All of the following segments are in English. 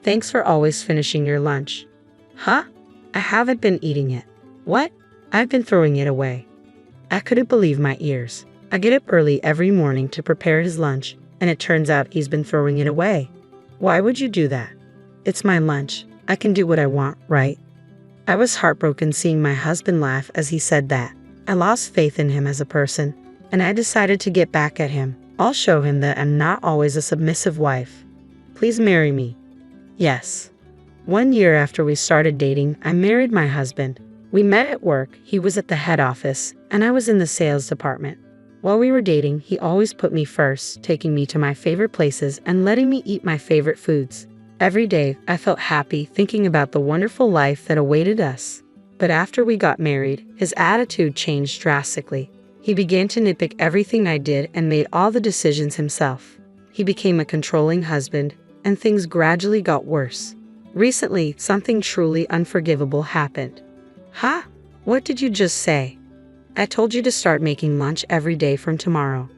Thanks for always finishing your lunch. Huh? I haven't been eating it. What? I've been throwing it away. I couldn't believe my ears. I get up early every morning to prepare his lunch, and it turns out he's been throwing it away. Why would you do that? It's my lunch. I can do what I want, right? I was heartbroken seeing my husband laugh as he said that. I lost faith in him as a person, and I decided to get back at him. I'll show him that I'm not always a submissive wife. Please marry me. Yes. 1 year after we started dating, I married my husband. We met at work. He was at the head office, and I was in the sales department. While we were dating, he always put me first, taking me to my favorite places and letting me eat my favorite foods. Every day, I felt happy thinking about the wonderful life that awaited us. But after we got married, his attitude changed drastically. He began to nitpick everything I did and made all the decisions himself. He became a controlling husband, and things gradually got worse. Recently, something truly unforgivable happened. Huh? What did you just say? I told you to start making lunch every day from tomorrow.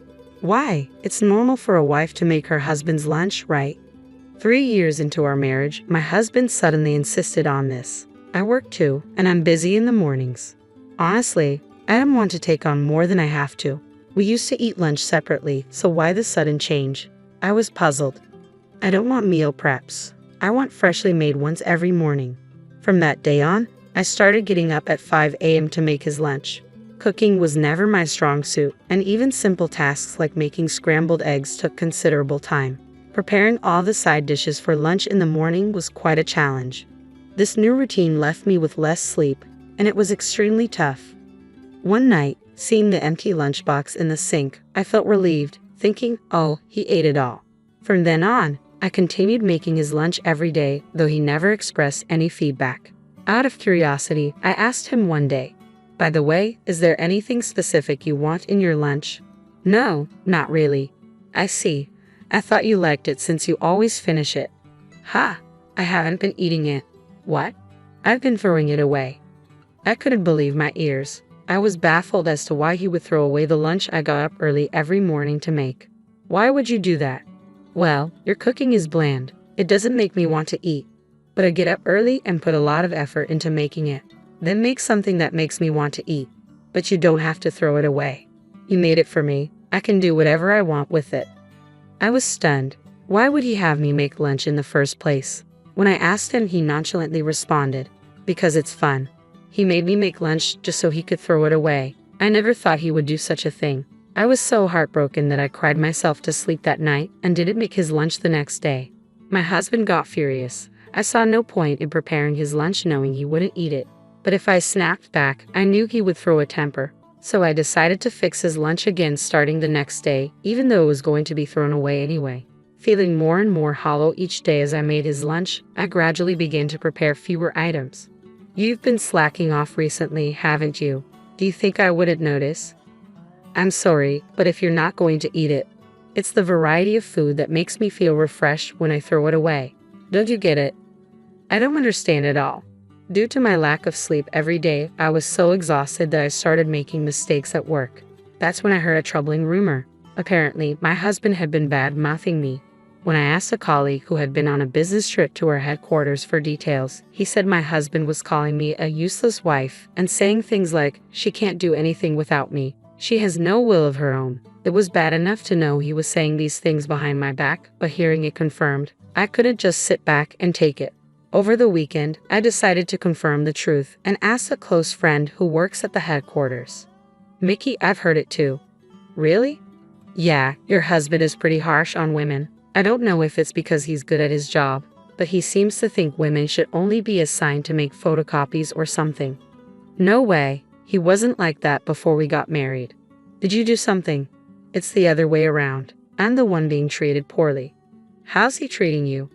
Why? It's normal for a wife to make her husband's lunch, right? 3 years into our marriage, my husband suddenly insisted on this. I work too, and I'm busy in the mornings. Honestly, I don't want to take on more than I have to. We used to eat lunch separately, so why the sudden change? I was puzzled. I don't want meal preps. I want freshly made ones every morning. From that day on, I started getting up at 5 a.m. to make his lunch. Cooking was never my strong suit, and even simple tasks like making scrambled eggs took considerable time. Preparing all the side dishes for lunch in the morning was quite a challenge. This new routine left me with less sleep, and it was extremely tough. One night, seeing the empty lunchbox in the sink, I felt relieved, thinking, oh, he ate it all. From then on, I continued making his lunch every day, though he never expressed any feedback. Out of curiosity, I asked him one day, by the way, is there anything specific you want in your lunch? No, not really. I see. I thought you liked it since you always finish it. Ha! I haven't been eating it. What? I've been throwing it away. I couldn't believe my ears. I was baffled as to why he would throw away the lunch I got up early every morning to make. Why would you do that? Well, your cooking is bland. It doesn't make me want to eat. But I get up early and put a lot of effort into making it. Then make something that makes me want to eat. But you don't have to throw it away. You made it for me. I can do whatever I want with it. I was stunned. Why would he have me make lunch in the first place? When I asked him, he nonchalantly responded, because it's fun. He made me make lunch just so he could throw it away. I never thought he would do such a thing. I was so heartbroken that I cried myself to sleep that night and didn't make his lunch the next day. My husband got furious. I saw no point in preparing his lunch knowing he wouldn't eat it. But if I snapped back, I knew he would throw a temper. So I decided to fix his lunch again starting the next day, even though it was going to be thrown away anyway. Feeling more and more hollow each day as I made his lunch, I gradually began to prepare fewer items. You've been slacking off recently, haven't you? Do you think I wouldn't notice? I'm sorry, but if you're not going to eat it, it's the variety of food that makes me feel refreshed when I throw it away. Don't you get it? I don't understand at all. Due to my lack of sleep every day, I was so exhausted that I started making mistakes at work. That's when I heard a troubling rumor. Apparently, my husband had been bad-mouthing me. When I asked a colleague who had been on a business trip to our headquarters for details, he said my husband was calling me a useless wife and saying things like, she can't do anything without me. She has no will of her own. It was bad enough to know he was saying these things behind my back, but hearing it confirmed, I couldn't just sit back and take it. Over the weekend, I decided to confirm the truth and asked a close friend who works at the headquarters. Mickey, I've heard it too. Really? Yeah, your husband is pretty harsh on women. I don't know if it's because he's good at his job, but he seems to think women should only be assigned to make photocopies or something. No way, he wasn't like that before we got married. Did you do something? It's the other way around. I'm the one being treated poorly. How's he treating you?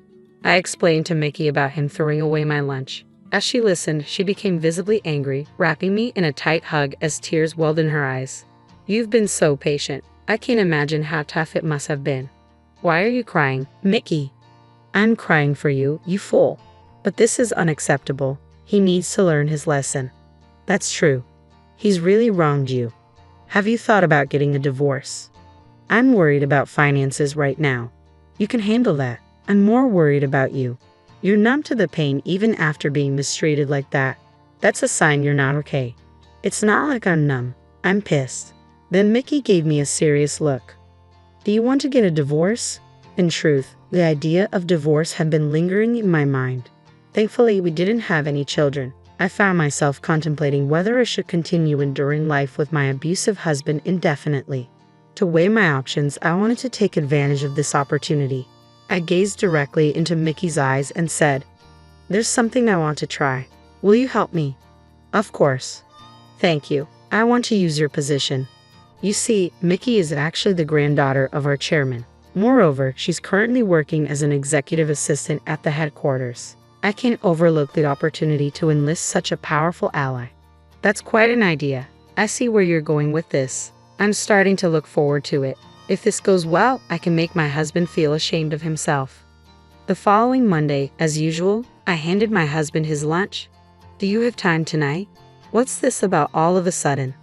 I explained to Mickey about him throwing away my lunch. As she listened, she became visibly angry, wrapping me in a tight hug as tears welled in her eyes. You've been so patient. I can't imagine how tough it must have been. Why are you crying, Mickey? I'm crying for you, you fool. But this is unacceptable. He needs to learn his lesson. That's true. He's really wronged you. Have you thought about getting a divorce? I'm worried about finances right now. You can handle that. I'm more worried about you. You're numb to the pain even after being mistreated like that. That's a sign you're not okay. It's not like I'm numb. I'm pissed. Then Mickey gave me a serious look. Do you want to get a divorce? In truth, the idea of divorce had been lingering in my mind. Thankfully, we didn't have any children. I found myself contemplating whether I should continue enduring life with my abusive husband indefinitely. To weigh my options, I wanted to take advantage of this opportunity. I gazed directly into Mickey's eyes and said, "There's something I want to try. Will you help me?" "Of course." "Thank you. I want to use your position." You see, Mickey is actually the granddaughter of our chairman. Moreover, she's currently working as an executive assistant at the headquarters. I can't overlook the opportunity to enlist such a powerful ally. That's quite an idea. I see where you're going with this. I'm starting to look forward to it. If this goes well, I can make my husband feel ashamed of himself. The following Monday, as usual, I handed my husband his lunch. "Do you have time tonight?" "What's this about all of a sudden?"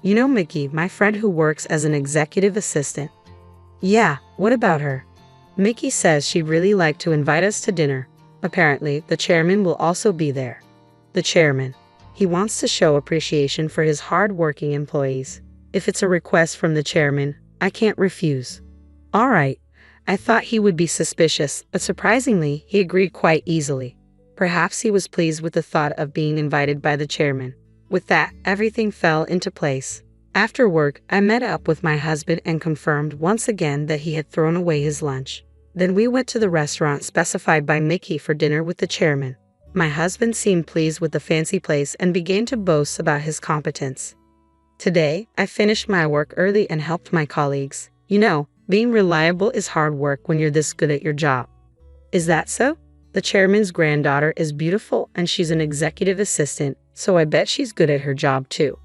"You know Mickey, my friend who works as an executive assistant." "Yeah, what about her?" "Mickey says she'd really like to invite us to dinner. Apparently, the chairman will also be there." "The chairman? He wants to show appreciation for his hard-working employees. If it's a request from the chairman, I can't refuse." "All right." I thought he would be suspicious, but surprisingly, he agreed quite easily. Perhaps he was pleased with the thought of being invited by the chairman. With that, everything fell into place. After work, I met up with my husband and confirmed once again that he had thrown away his lunch. Then we went to the restaurant specified by Mickey for dinner with the chairman. My husband seemed pleased with the fancy place and began to boast about his competence. Today, I finished my work early and helped my colleagues. You know, being reliable is hard work when you're this good at your job. Is that so? The chairman's granddaughter is beautiful and she's an executive assistant, so I bet she's good at her job too.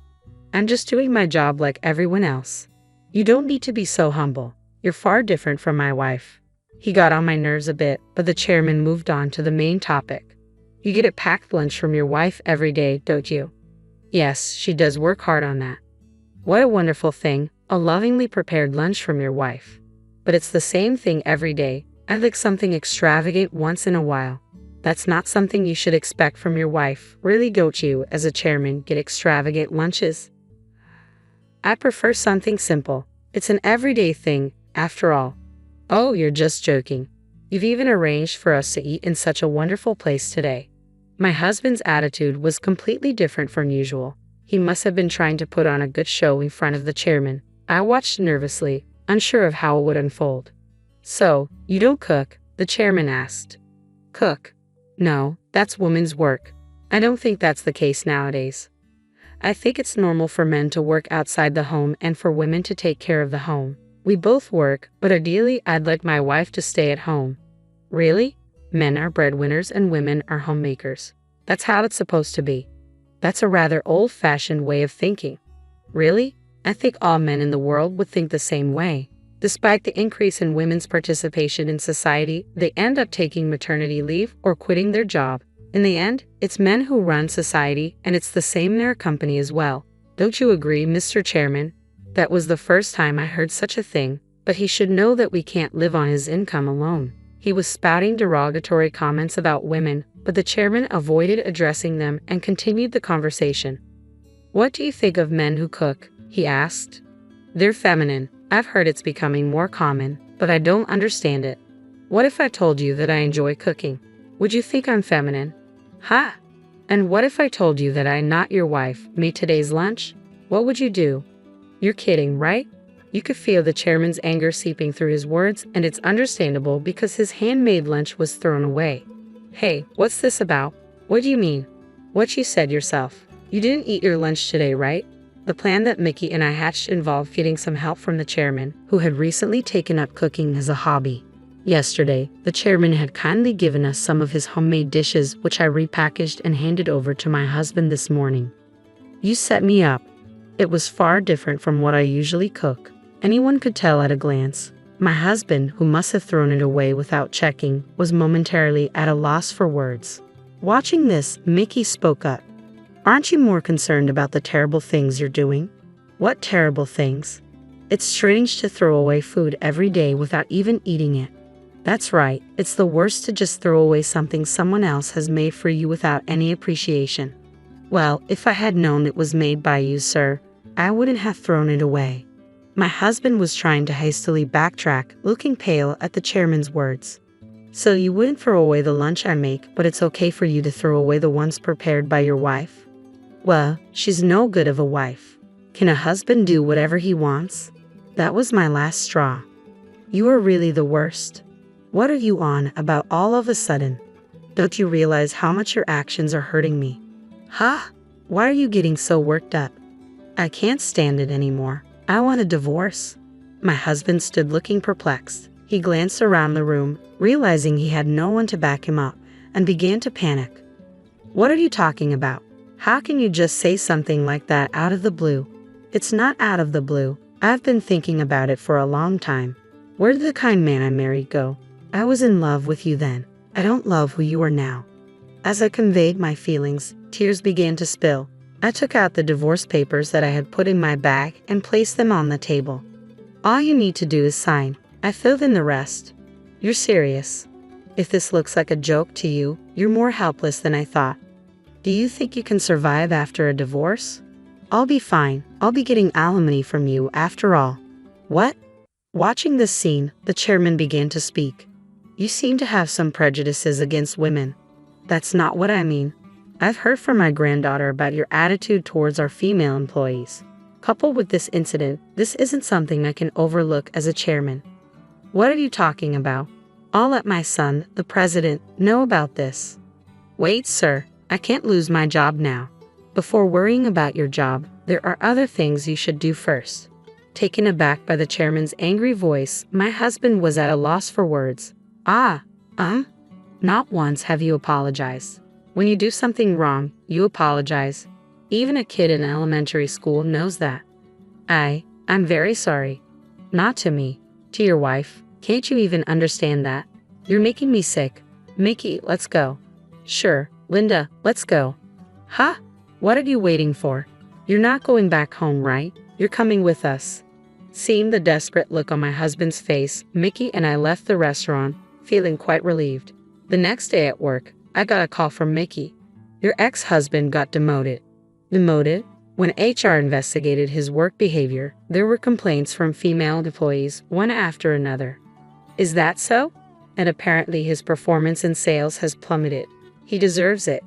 I'm just doing my job like everyone else. You don't need to be so humble. You're far different from my wife. He got on my nerves a bit, but the chairman moved on to the main topic. You get a packed lunch from your wife every day, don't you? Yes, she does work hard on that. What a wonderful thing, a lovingly prepared lunch from your wife. But it's the same thing every day. I'd like something extravagant once in a while. That's not something you should expect from your wife. Really, don't you, as a chairman, get extravagant lunches? I prefer something simple. It's an everyday thing, after all. Oh, you're just joking. You've even arranged for us to eat in such a wonderful place today. My husband's attitude was completely different from usual. He must have been trying to put on a good show in front of the chairman. I watched nervously, unsure of how it would unfold. So, you don't cook? The chairman asked. Cook? No, that's women's work. I don't think that's the case nowadays. I think it's normal for men to work outside the home and for women to take care of the home. We both work, but ideally I'd like my wife to stay at home. Really? Men are breadwinners and women are homemakers. That's how it's supposed to be. That's a rather old-fashioned way of thinking. Really? I think all men in the world would think the same way. Despite the increase in women's participation in society, they end up taking maternity leave or quitting their job. In the end, it's men who run society, and it's the same in our company as well. Don't you agree, Mr. Chairman? That was the first time I heard such a thing, but he should know that we can't live on his income alone. He was spouting derogatory comments about women, but the chairman avoided addressing them and continued the conversation. What do you think of men who cook? He asked. They're feminine. I've heard it's becoming more common, but I don't understand it. What if I told you that I enjoy cooking? Would you think I'm feminine? Ha! And what if I told you that I, not your wife, made today's lunch? What would you do? You're kidding, right? You could feel the chairman's anger seeping through his words, and it's understandable because his handmade lunch was thrown away. Hey, what's this about? What do you mean? What you said yourself. You didn't eat your lunch today, right? The plan that Mickey and I hatched involved getting some help from the chairman, who had recently taken up cooking as a hobby. Yesterday, the chairman had kindly given us some of his homemade dishes, which I repackaged and handed over to my husband this morning. You set me up. It was far different from what I usually cook. Anyone could tell at a glance. My husband, who must have thrown it away without checking, was momentarily at a loss for words. Watching this, Mickey spoke up. Aren't you more concerned about the terrible things you're doing? What terrible things? It's strange to throw away food every day without even eating it. That's right, it's the worst to just throw away something someone else has made for you without any appreciation. Well, if I had known it was made by you, sir, I wouldn't have thrown it away. My husband was trying to hastily backtrack, looking pale at the chairman's words. So you wouldn't throw away the lunch I make, but it's okay for you to throw away the ones prepared by your wife? Well, she's no good of a wife. Can a husband do whatever he wants? That was my last straw. You are really the worst. What are you on about all of a sudden? Don't you realize how much your actions are hurting me? Huh? Why are you getting so worked up? I can't stand it anymore. I want a divorce. My husband stood looking perplexed. He glanced around the room, realizing he had no one to back him up, and began to panic. What are you talking about? How can you just say something like that out of the blue? It's not out of the blue. I've been thinking about it for a long time. Where did the kind man I married go? I was in love with you then. I don't love who you are now. As I conveyed my feelings, tears began to spill. I took out the divorce papers that I had put in my bag and placed them on the table. All you need to do is sign. I filled in the rest. You're serious. If this looks like a joke to you, you're more helpless than I thought. Do you think you can survive after a divorce? I'll be fine. I'll be getting alimony from you after all. What? Watching this scene, the chairman began to speak. You seem to have some prejudices against women. That's not what I mean. I've heard from my granddaughter about your attitude towards our female employees. Coupled with this incident, this isn't something I can overlook as a chairman. What are you talking about? I'll let my son, the president, know about this. Wait, sir, I can't lose my job now. Before worrying about your job, there are other things you should do first. Taken aback by the chairman's angry voice, my husband was at a loss for words. Not once have you apologized. When you do something wrong, you apologize. Even a kid in elementary school knows that. I'm very sorry. Not to me, to your wife. Can't you even understand that? You're making me sick. Mickey, let's go. Sure, Linda, let's go. Huh? What are you waiting for? You're not going back home, right? You're coming with us. Seeing the desperate look on my husband's face, Mickey and I left the restaurant, feeling quite relieved. The next day at work, I got a call from Mickey. Your ex-husband got demoted. Demoted? When HR investigated his work behavior, there were complaints from female employees, one after another. Is that so? And apparently his performance in sales has plummeted. He deserves it.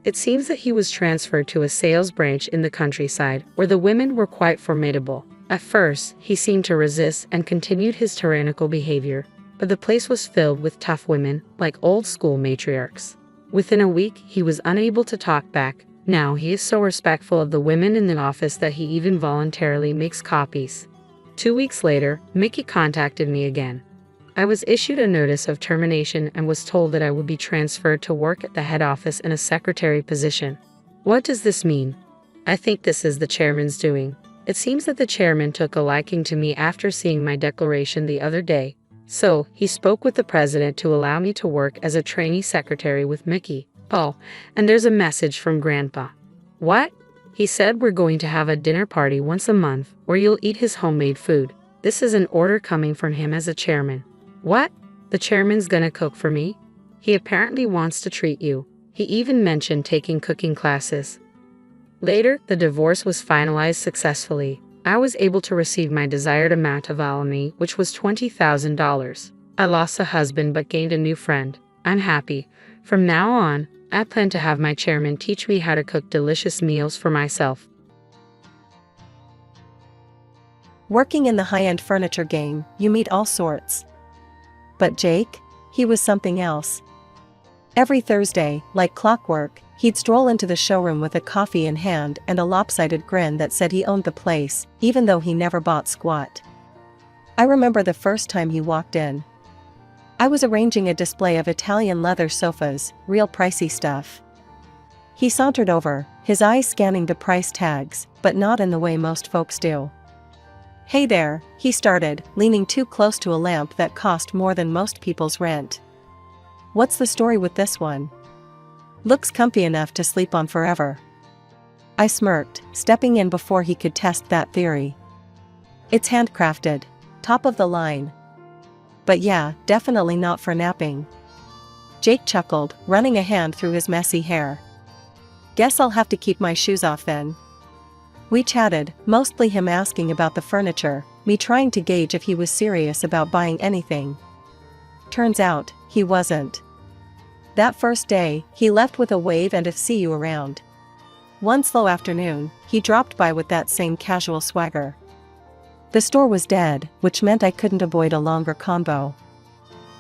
It seems that he was transferred to a sales branch in the countryside, where the women were quite formidable. At first, he seemed to resist and continued his tyrannical behavior, but the place was filled with tough women, like old-school matriarchs. Within a week, he was unable to talk back. Now he is so respectful of the women in the office that he even voluntarily makes copies. 2 weeks later, Mickey contacted me again. I was issued a notice of termination and was told that I would be transferred to work at the head office in a secretary position. What does this mean? I think this is the chairman's doing. It seems that the chairman took a liking to me after seeing my declaration the other day. So, he spoke with the president to allow me to work as a trainee secretary with Mickey. Oh, and there's a message from Grandpa. What? He said we're going to have a dinner party once a month, where you'll eat his homemade food. This is an order coming from him as a chairman. What? The chairman's gonna cook for me? He apparently wants to treat you. He even mentioned taking cooking classes. Later, the divorce was finalized successfully. I was able to receive my desired amount of alimony, which was $20,000. I lost a husband but gained a new friend. I'm happy. From now on, I plan to have my chairman teach me how to cook delicious meals for myself. Working in the high-end furniture game, you meet all sorts. But Jake? He was something else. Every Thursday, like clockwork, he'd stroll into the showroom with a coffee in hand and a lopsided grin that said he owned the place, even though he never bought squat. I remember the first time he walked in. I was arranging a display of Italian leather sofas, real pricey stuff. He sauntered over, his eyes scanning the price tags, but not in the way most folks do. Hey there, he started, leaning too close to a lamp that cost more than most people's rent. What's the story with this one? Looks comfy enough to sleep on forever. I smirked, stepping in before he could test that theory. It's handcrafted. Top of the line. But yeah, definitely not for napping. Jake chuckled, running a hand through his messy hair. Guess I'll have to keep my shoes off then. We chatted, mostly him asking about the furniture, me trying to gauge if he was serious about buying anything. Turns out, he wasn't. That first day, he left with a wave and a "see you around." One slow afternoon, he dropped by with that same casual swagger. The store was dead, which meant I couldn't avoid a longer convo.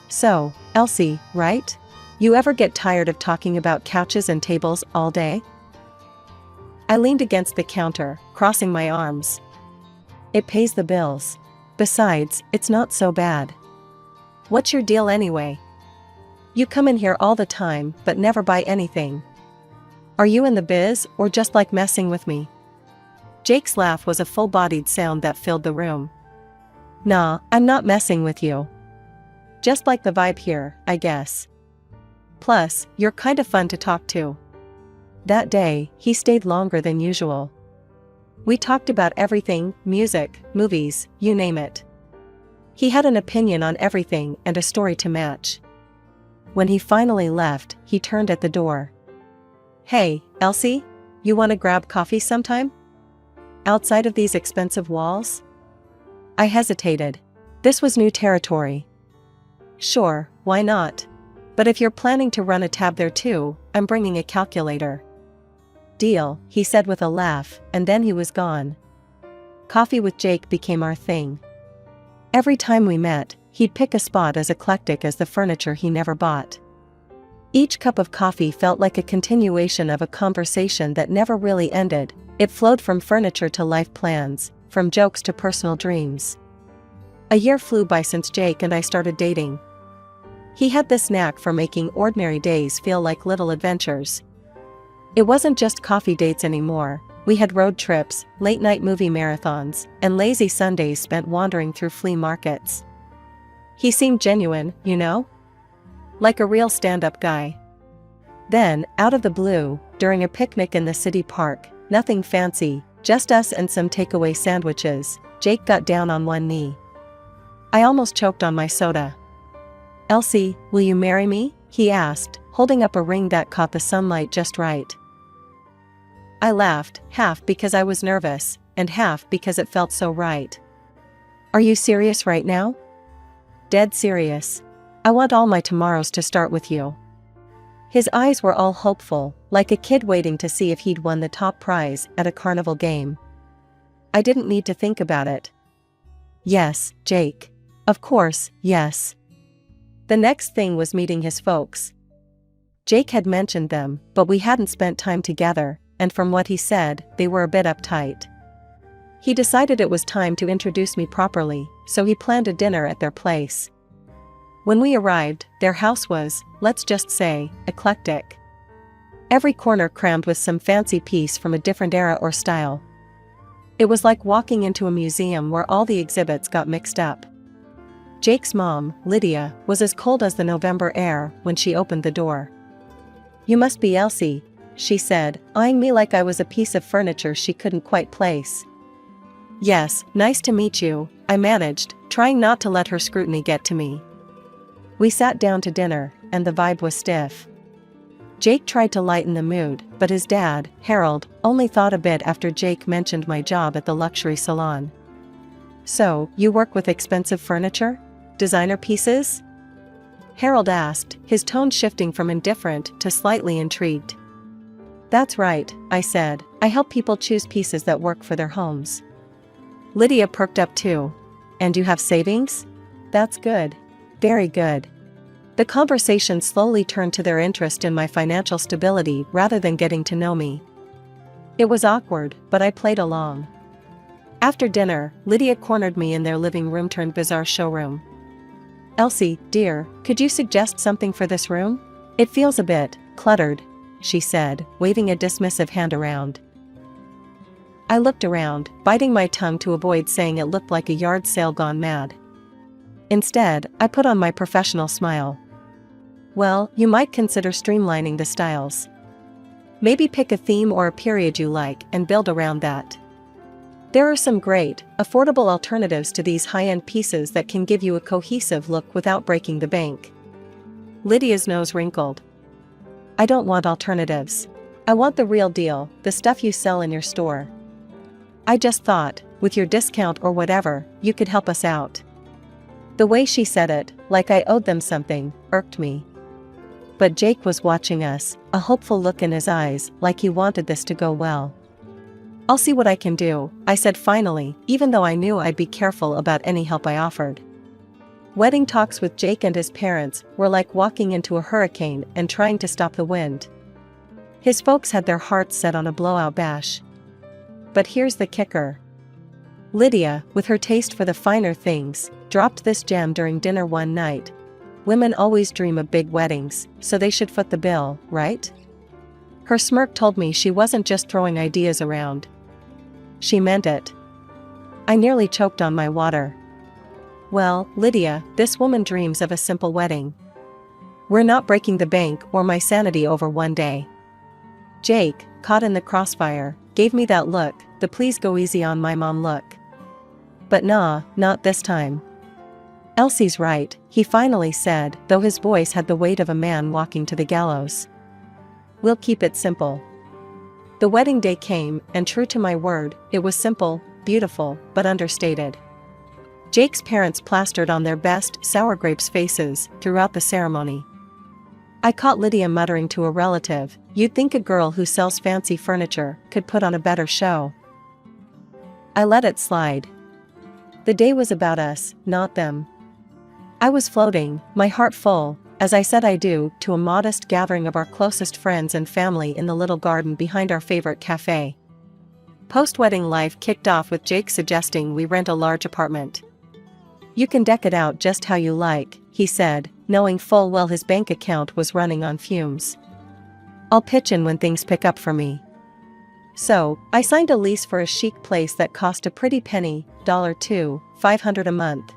So, Elsie, right? You ever get tired of talking about couches and tables all day? I leaned against the counter, crossing my arms. It pays the bills. Besides, it's not so bad. What's your deal anyway? You come in here all the time, but never buy anything. Are you in the biz, or just like messing with me? Jake's laugh was a full-bodied sound that filled the room. Nah, I'm not messing with you. Just like the vibe here, I guess. Plus, you're kinda fun to talk to. That day, he stayed longer than usual. We talked about everything, music, movies, you name it. He had an opinion on everything and a story to match. When he finally left, he turned at the door. Hey, Elsie? You wanna grab coffee sometime? Outside of these expensive walls? I hesitated. This was new territory. Sure, why not? But if you're planning to run a tab there too, I'm bringing a calculator. Deal, he said with a laugh, and then he was gone. Coffee with Jake became our thing. Every time we met, he'd pick a spot as eclectic as the furniture he never bought. Each cup of coffee felt like a continuation of a conversation that never really ended. It flowed from furniture to life plans, from jokes to personal dreams. A year flew by since Jake and I started dating. He had this knack for making ordinary days feel like little adventures. It wasn't just coffee dates anymore. We had road trips, late-night movie marathons, and lazy Sundays spent wandering through flea markets. He seemed genuine, you know? Like a real stand-up guy. Then, out of the blue, during a picnic in the city park, nothing fancy, just us and some takeaway sandwiches, Jake got down on one knee. I almost choked on my soda. Elsie, will you marry me? He asked, holding up a ring that caught the sunlight just right. I laughed, half because I was nervous, and half because it felt so right. Are you serious right now? Dead serious. I want all my tomorrows to start with you. His eyes were all hopeful, like a kid waiting to see if he'd won the top prize at a carnival game. I didn't need to think about it. Yes, Jake. Of course, yes. The next thing was meeting his folks. Jake had mentioned them, but we hadn't spent time together, and from what he said, they were a bit uptight. He decided it was time to introduce me properly, so he planned a dinner at their place. When we arrived, their house was, let's just say, eclectic. Every corner crammed with some fancy piece from a different era or style. It was like walking into a museum where all the exhibits got mixed up. Jake's mom, Lydia, was as cold as the November air when she opened the door. You must be Elsie, she said, eyeing me like I was a piece of furniture she couldn't quite place. Yes, nice to meet you, I managed, trying not to let her scrutiny get to me. We sat down to dinner, and the vibe was stiff. Jake tried to lighten the mood, but his dad, Harold, only thought a bit after Jake mentioned my job at the luxury salon. So, you work with expensive furniture? Designer pieces? Harold asked, his tone shifting from indifferent to slightly intrigued. That's right, I said, I help people choose pieces that work for their homes. Lydia perked up too. And you have savings? That's good. Very good. The conversation slowly turned to their interest in my financial stability rather than getting to know me. It was awkward, but I played along. After dinner, Lydia cornered me in their living room turned bizarre showroom. Elsie, dear, could you suggest something for this room? It feels a bit cluttered, she said, waving a dismissive hand around. I looked around, biting my tongue to avoid saying it looked like a yard sale gone mad. Instead, I put on my professional smile. Well, you might consider streamlining the styles. Maybe pick a theme or a period you like and build around that. There are some great, affordable alternatives to these high-end pieces that can give you a cohesive look without breaking the bank. Lydia's nose wrinkled. I don't want alternatives. I want the real deal, the stuff you sell in your store. I just thought, with your discount or whatever, you could help us out. The way she said it, like I owed them something, irked me. But Jake was watching us, a hopeful look in his eyes, like he wanted this to go well. I'll see what I can do, I said finally, even though I knew I'd be careful about any help I offered. Wedding talks with Jake and his parents were like walking into a hurricane and trying to stop the wind. His folks had their hearts set on a blowout bash. But here's the kicker. Lydia, with her taste for the finer things, dropped this gem during dinner one night. Women always dream of big weddings, so they should foot the bill, right? Her smirk told me she wasn't just throwing ideas around. She meant it. I nearly choked on my water. Well, Lydia, this woman dreams of a simple wedding. We're not breaking the bank or my sanity over one day. Jake, caught in the crossfire, gave me that look, the please go easy on my mom look. But nah, not this time. Elsie's right, he finally said, though his voice had the weight of a man walking to the gallows. We'll keep it simple. The wedding day came, and true to my word, it was simple, beautiful, but understated. Jake's parents plastered on their best sour grapes faces throughout the ceremony. I caught Lydia muttering to a relative, "You'd think a girl who sells fancy furniture could put on a better show." I let it slide. The day was about us, not them. I was floating, my heart full, as I said I do, to a modest gathering of our closest friends and family in the little garden behind our favorite cafe. Post-wedding life kicked off with Jake suggesting we rent a large apartment. You can deck it out just how you like, he said, knowing full well his bank account was running on fumes. I'll pitch in when things pick up for me. So, I signed a lease for a chic place that cost a pretty penny, $2,500 a month.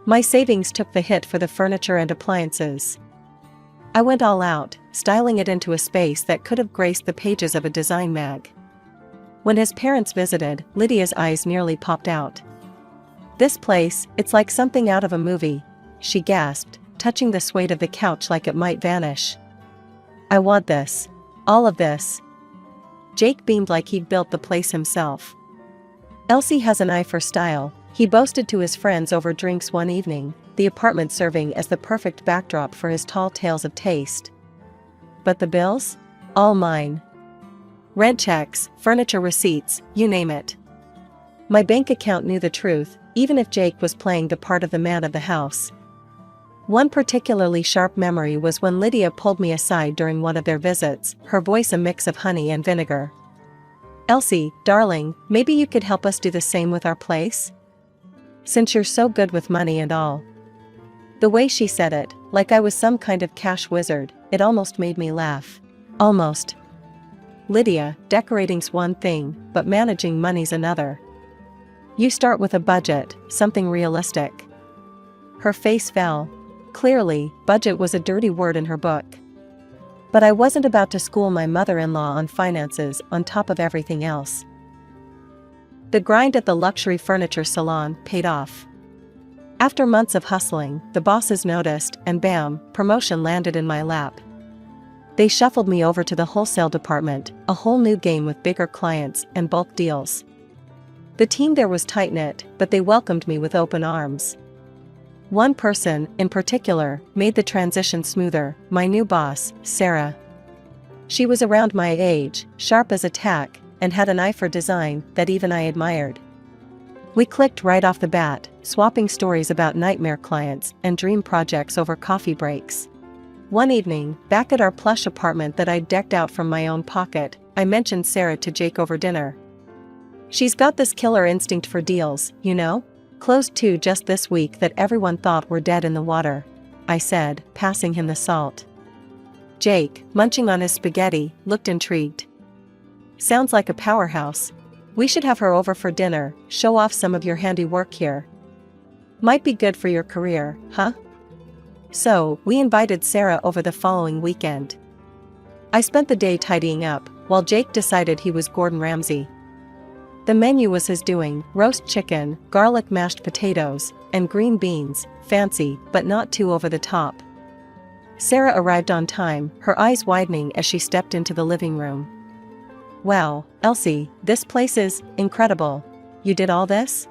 My savings took the hit for the furniture and appliances. I went all out, styling it into a space that could have graced the pages of a design mag. When his parents visited, Lydia's eyes nearly popped out. This place, it's like something out of a movie, she gasped, touching the suede of the couch like it might vanish. I want this. All of this. Jake beamed like he'd built the place himself. Elsie has an eye for style, he boasted to his friends over drinks one evening, the apartment serving as the perfect backdrop for his tall tales of taste. But the bills? All mine. Rent checks, furniture receipts, you name it. My bank account knew the truth, even if Jake was playing the part of the man of the house. One particularly sharp memory was when Lydia pulled me aside during one of their visits, her voice a mix of honey and vinegar. Elsie, darling, maybe you could help us do the same with our place? Since you're so good with money and all. The way she said it, like I was some kind of cash wizard, it almost made me laugh. Almost. Lydia, decorating's one thing, but managing money's another. You start with a budget, something realistic. Her face fell. Clearly, budget was a dirty word in her book. But I wasn't about to school my mother-in-law on finances on top of everything else. The grind at the luxury furniture salon paid off. After months of hustling, the bosses noticed, and bam, promotion landed in my lap. They shuffled me over to the wholesale department, a whole new game with bigger clients and bulk deals. The team there was tight-knit, but they welcomed me with open arms. One person, in particular, made the transition smoother, my new boss, Sarah. She was around my age, sharp as a tack, and had an eye for design that even I admired. We clicked right off the bat, swapping stories about nightmare clients and dream projects over coffee breaks. One evening, back at our plush apartment that I'd decked out from my own pocket, I mentioned Sarah to Jake over dinner. She's got this killer instinct for deals, you know? Closed two just this week that everyone thought were dead in the water, I said, passing him the salt. Jake, munching on his spaghetti, looked intrigued. Sounds like a powerhouse. We should have her over for dinner, show off some of your handiwork here. Might be good for your career, huh? So, we invited Sarah over the following weekend. I spent the day tidying up, while Jake decided he was Gordon Ramsay. The menu was his doing: roast chicken, garlic mashed potatoes, and green beans, fancy, but not too over the top. Sarah arrived on time, her eyes widening as she stepped into the living room. "Wow, Elsie, this place is incredible. You did all this?"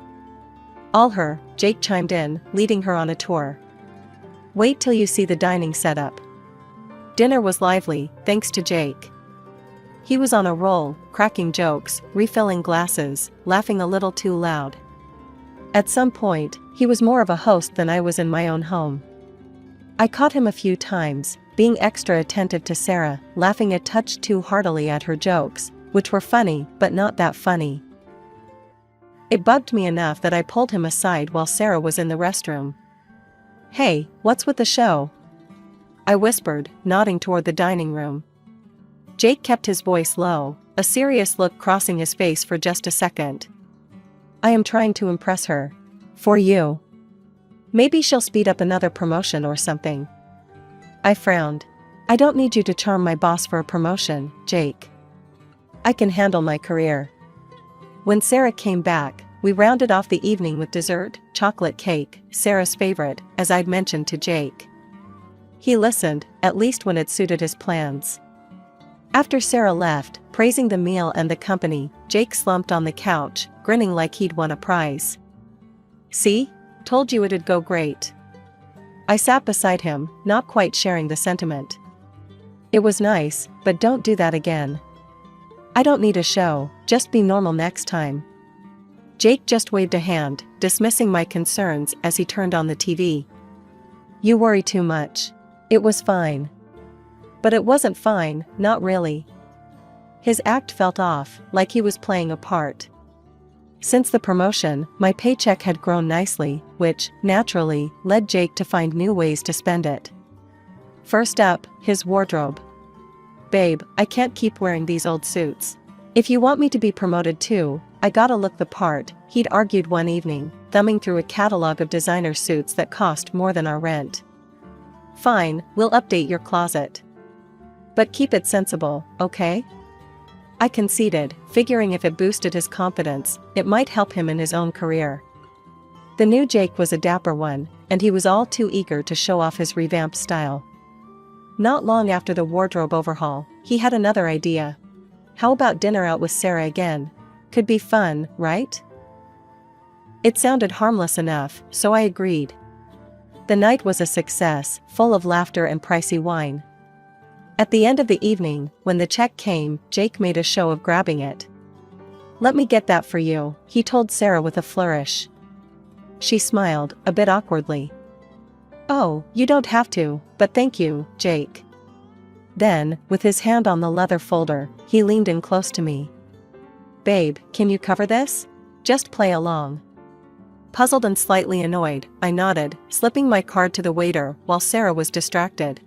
"All her," Jake chimed in, leading her on a tour. "Wait till you see the dining setup." Dinner was lively, thanks to Jake. He was on a roll, cracking jokes, refilling glasses, laughing a little too loud. At some point, he was more of a host than I was in my own home. I caught him a few times, being extra attentive to Sarah, laughing a touch too heartily at her jokes, which were funny but not that funny. It bugged me enough that I pulled him aside while Sarah was in the restroom. "Hey, what's with the show?" I whispered, nodding toward the dining room. Jake kept his voice low, a serious look crossing his face for just a second. "I am trying to impress her. For you. Maybe she'll speed up another promotion or something." I frowned. "I don't need you to charm my boss for a promotion, Jake. I can handle my career." When Sarah came back, we rounded off the evening with dessert, chocolate cake, Sarah's favorite, as I'd mentioned to Jake. He listened, at least when it suited his plans. After Sarah left, praising the meal and the company, Jake slumped on the couch, grinning like he'd won a prize. "See? Told you it'd go great." I sat beside him, not quite sharing the sentiment. "It was nice, but don't do that again." "I don't need a show, just be normal next time." Jake just waved a hand, dismissing my concerns as he turned on the TV. "You worry too much. It was fine." But it wasn't fine, not really. His act felt off, like he was playing a part. Since the promotion, my paycheck had grown nicely, which, naturally, led Jake to find new ways to spend it. First up, his wardrobe. "Babe, I can't keep wearing these old suits. If you want me to be promoted too, I gotta look the part," he'd argued one evening, thumbing through a catalog of designer suits that cost more than our rent. "Fine, we'll update your closet. But keep it sensible, okay?" I conceded, figuring if it boosted his confidence, it might help him in his own career. The new Jake was a dapper one, and he was all too eager to show off his revamped style. Not long after the wardrobe overhaul, he had another idea. How about dinner out with Sarah again? Could be fun, right? It sounded harmless enough, so I agreed. The night was a success, full of laughter and pricey wine. At the end of the evening, when the check came, Jake made a show of grabbing it. "Let me get that for you," he told Sarah with a flourish. She smiled, a bit awkwardly. "Oh, you don't have to, but thank you, Jake." Then, with his hand on the leather folder, he leaned in close to me. "Babe, can you cover this? Just play along." Puzzled and slightly annoyed, I nodded, slipping my card to the waiter while Sarah was distracted.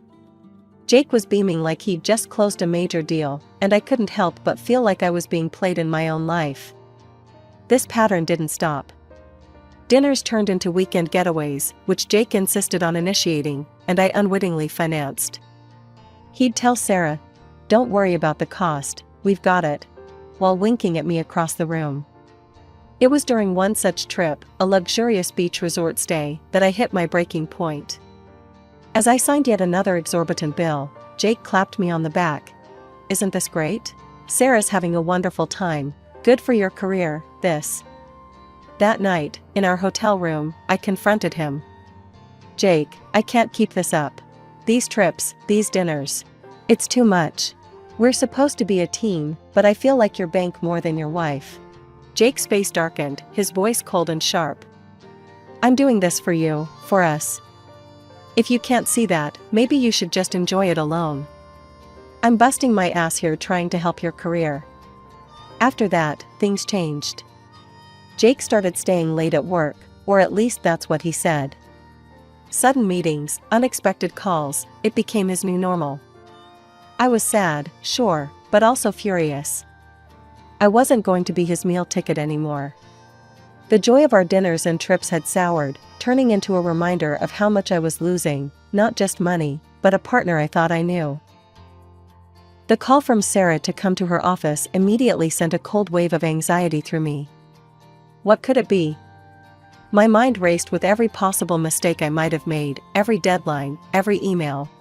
Jake was beaming like he'd just closed a major deal, and I couldn't help but feel like I was being played in my own life. This pattern didn't stop. Dinners turned into weekend getaways, which Jake insisted on initiating, and I unwittingly financed. He'd tell Sarah, "Don't worry about the cost, we've got it," while winking at me across the room. It was during one such trip, a luxurious beach resort stay, that I hit my breaking point. As I signed yet another exorbitant bill, Jake clapped me on the back. "Isn't this great? Sarah's having a wonderful time. Good for your career, this." That night, in our hotel room, I confronted him. "Jake, I can't keep this up. These trips, these dinners. It's too much. We're supposed to be a team, but I feel like your bank more than your wife." Jake's face darkened, his voice cold and sharp. "I'm doing this for you, for us. If you can't see that, maybe you should just enjoy it alone. I'm busting my ass here trying to help your career." After that, things changed. Jake started staying late at work, or at least that's what he said. Sudden meetings, unexpected calls, it became his new normal. I was sad, sure, but also furious. I wasn't going to be his meal ticket anymore. The joy of our dinners and trips had soured, turning into a reminder of how much I was losing, not just money, but a partner I thought I knew. The call from Sarah to come to her office immediately sent a cold wave of anxiety through me. What could it be? My mind raced with every possible mistake I might have made, every deadline, every email.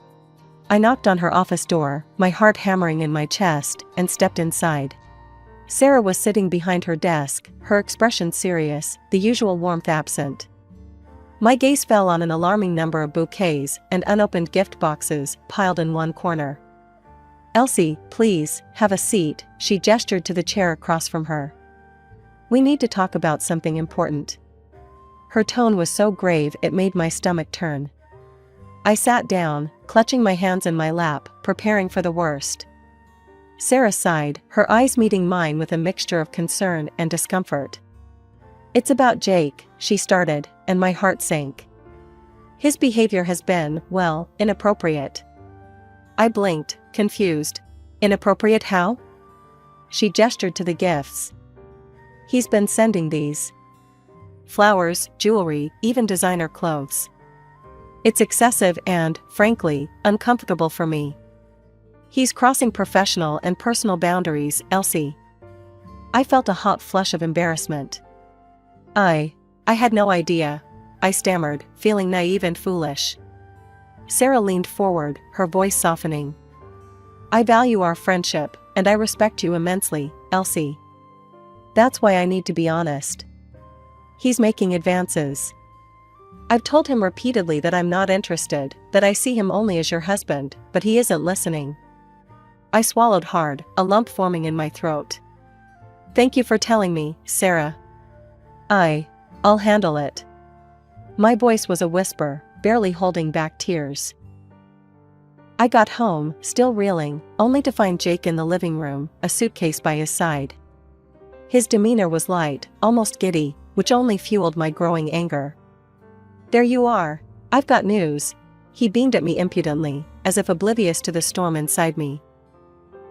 I knocked on her office door, my heart hammering in my chest, and stepped inside. Sarah was sitting behind her desk, her expression serious, the usual warmth absent. My gaze fell on an alarming number of bouquets and unopened gift boxes piled in one corner. "Elsie, please, have a seat," she gestured to the chair across from her. "We need to talk about something important." Her tone was so grave it made my stomach turn. I sat down, clutching my hands in my lap, preparing for the worst. Sarah sighed, her eyes meeting mine with a mixture of concern and discomfort. "It's about Jake," she started, and my heart sank. "His behavior has been, well, inappropriate." I blinked, confused. "Inappropriate how?" She gestured to the gifts. "He's been sending these. Flowers, jewelry, even designer clothes. It's excessive and, frankly, uncomfortable for me. He's crossing professional and personal boundaries, Elsie." I felt a hot flush of embarrassment. I had no idea," I stammered, feeling naive and foolish. Sarah leaned forward, her voice softening. "I value our friendship, and I respect you immensely, Elsie. That's why I need to be honest. He's making advances. I've told him repeatedly that I'm not interested, that I see him only as your husband, but he isn't listening." I swallowed hard, a lump forming in my throat. "Thank you for telling me, Sarah. I'll handle it." My voice was a whisper, barely holding back tears. I got home, still reeling, only to find Jake in the living room, a suitcase by his side. His demeanor was light, almost giddy, which only fueled my growing anger. "There you are. I've got news." He beamed at me impudently, as if oblivious to the storm inside me.